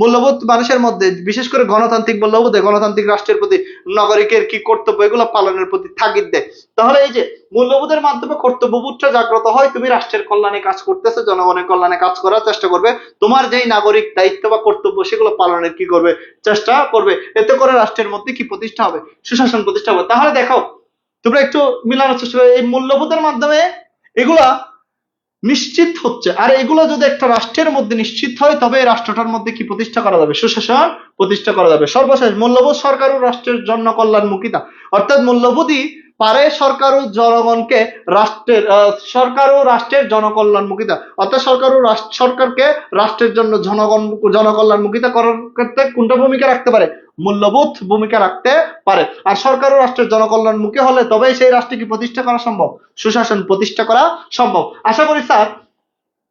S1: মূল্যবোধ মানুষের মধ্যে, বিশেষ করে গণতান্ত্রিক মূল্যবোধে, গণতান্ত্রিক রাষ্ট্রের প্রতি নাগরিকের কি কর্তব্য এগুলো পালনের প্রতি তাগিদ দেয়। তাহলে এই যে মূল্যবোধের মাধ্যমে কর্তব্যবোধটা জাগ্রত হয়, তুমি রাষ্ট্রের কল্যাণে কাজ করতেছো, জনগণের কল্যাণে কাজ করার চেষ্টা করবে, তোমার যেই নাগরিক দায়িত্ব বা কর্তব্য সেগুলো পালনের কি করবে? চেষ্টা করবে। এতে করে রাষ্ট্রের মধ্যে কি প্রতিষ্ঠা হবে? সুশাসন প্রতিষ্ঠা হবে। তাহলে দেখো, তোমরা একটু মিলানোর চেষ্টা করো, এই মূল্যবোধের মাধ্যমে এগুলা নিশ্চিত হচ্ছে। আর এগুলো যদি একটা রাষ্ট্রের মধ্যে নিশ্চিত হয়, তবে এই রাষ্ট্রটার মধ্যে কি প্রতিষ্ঠা করা যাবে? সুশাসন প্রতিষ্ঠা করা যাবে। সর্বশেষ, মূল্যবোধ সরকার ও রাষ্ট্রের জনকল্যাণমুখিতা। অর্থাৎ মূল্যবোধই পারে সরকার ও জনগণকে সরকার ও রাষ্ট্রের জনকল্যাণমুখিতা, অর্থাৎ সরকারকে রাষ্ট্রের জন্য জনকল্যাণমুখিতা করতে কোনটা ভূমিকা রাখতে পারে? মূল্যবোধ ভূমিকা রাখতে পারে। আর সরকার ও রাষ্ট্রের জনকল্যাণমুখী হলে তবেই সেই রাষ্ট্রকে প্রতিষ্ঠা করা সম্ভব, সুশাসন প্রতিষ্ঠা করা সম্ভব। আশা করি স্যার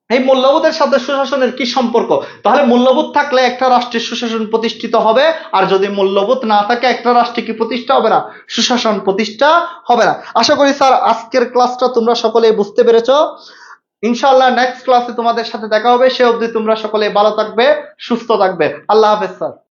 S1: এই মূল্যবোধের সাথে সুশাসনের কি সম্পর্ক? তাহলে মূল্যবোধ থাকলে একটা রাষ্ট্রের সুশাসন প্রতিষ্ঠিত হবে, আর যদি মূল্যবোধ না থাকে একটা রাষ্ট্রে কি প্রতিষ্ঠা হবে না? সুশাসন প্রতিষ্ঠা হবে না। আশা করি স্যার আজকের ক্লাসটা তোমরা সকলেই বুঝতে পেরেছো। ইনশাআল্লাহ নেক্সট ক্লাসে তোমাদের সাথে দেখা হবে। সে অবধি তোমরা সকলে ভালো থাকবে, সুস্থ থাকবে। আল্লাহ হাফেজ স্যার।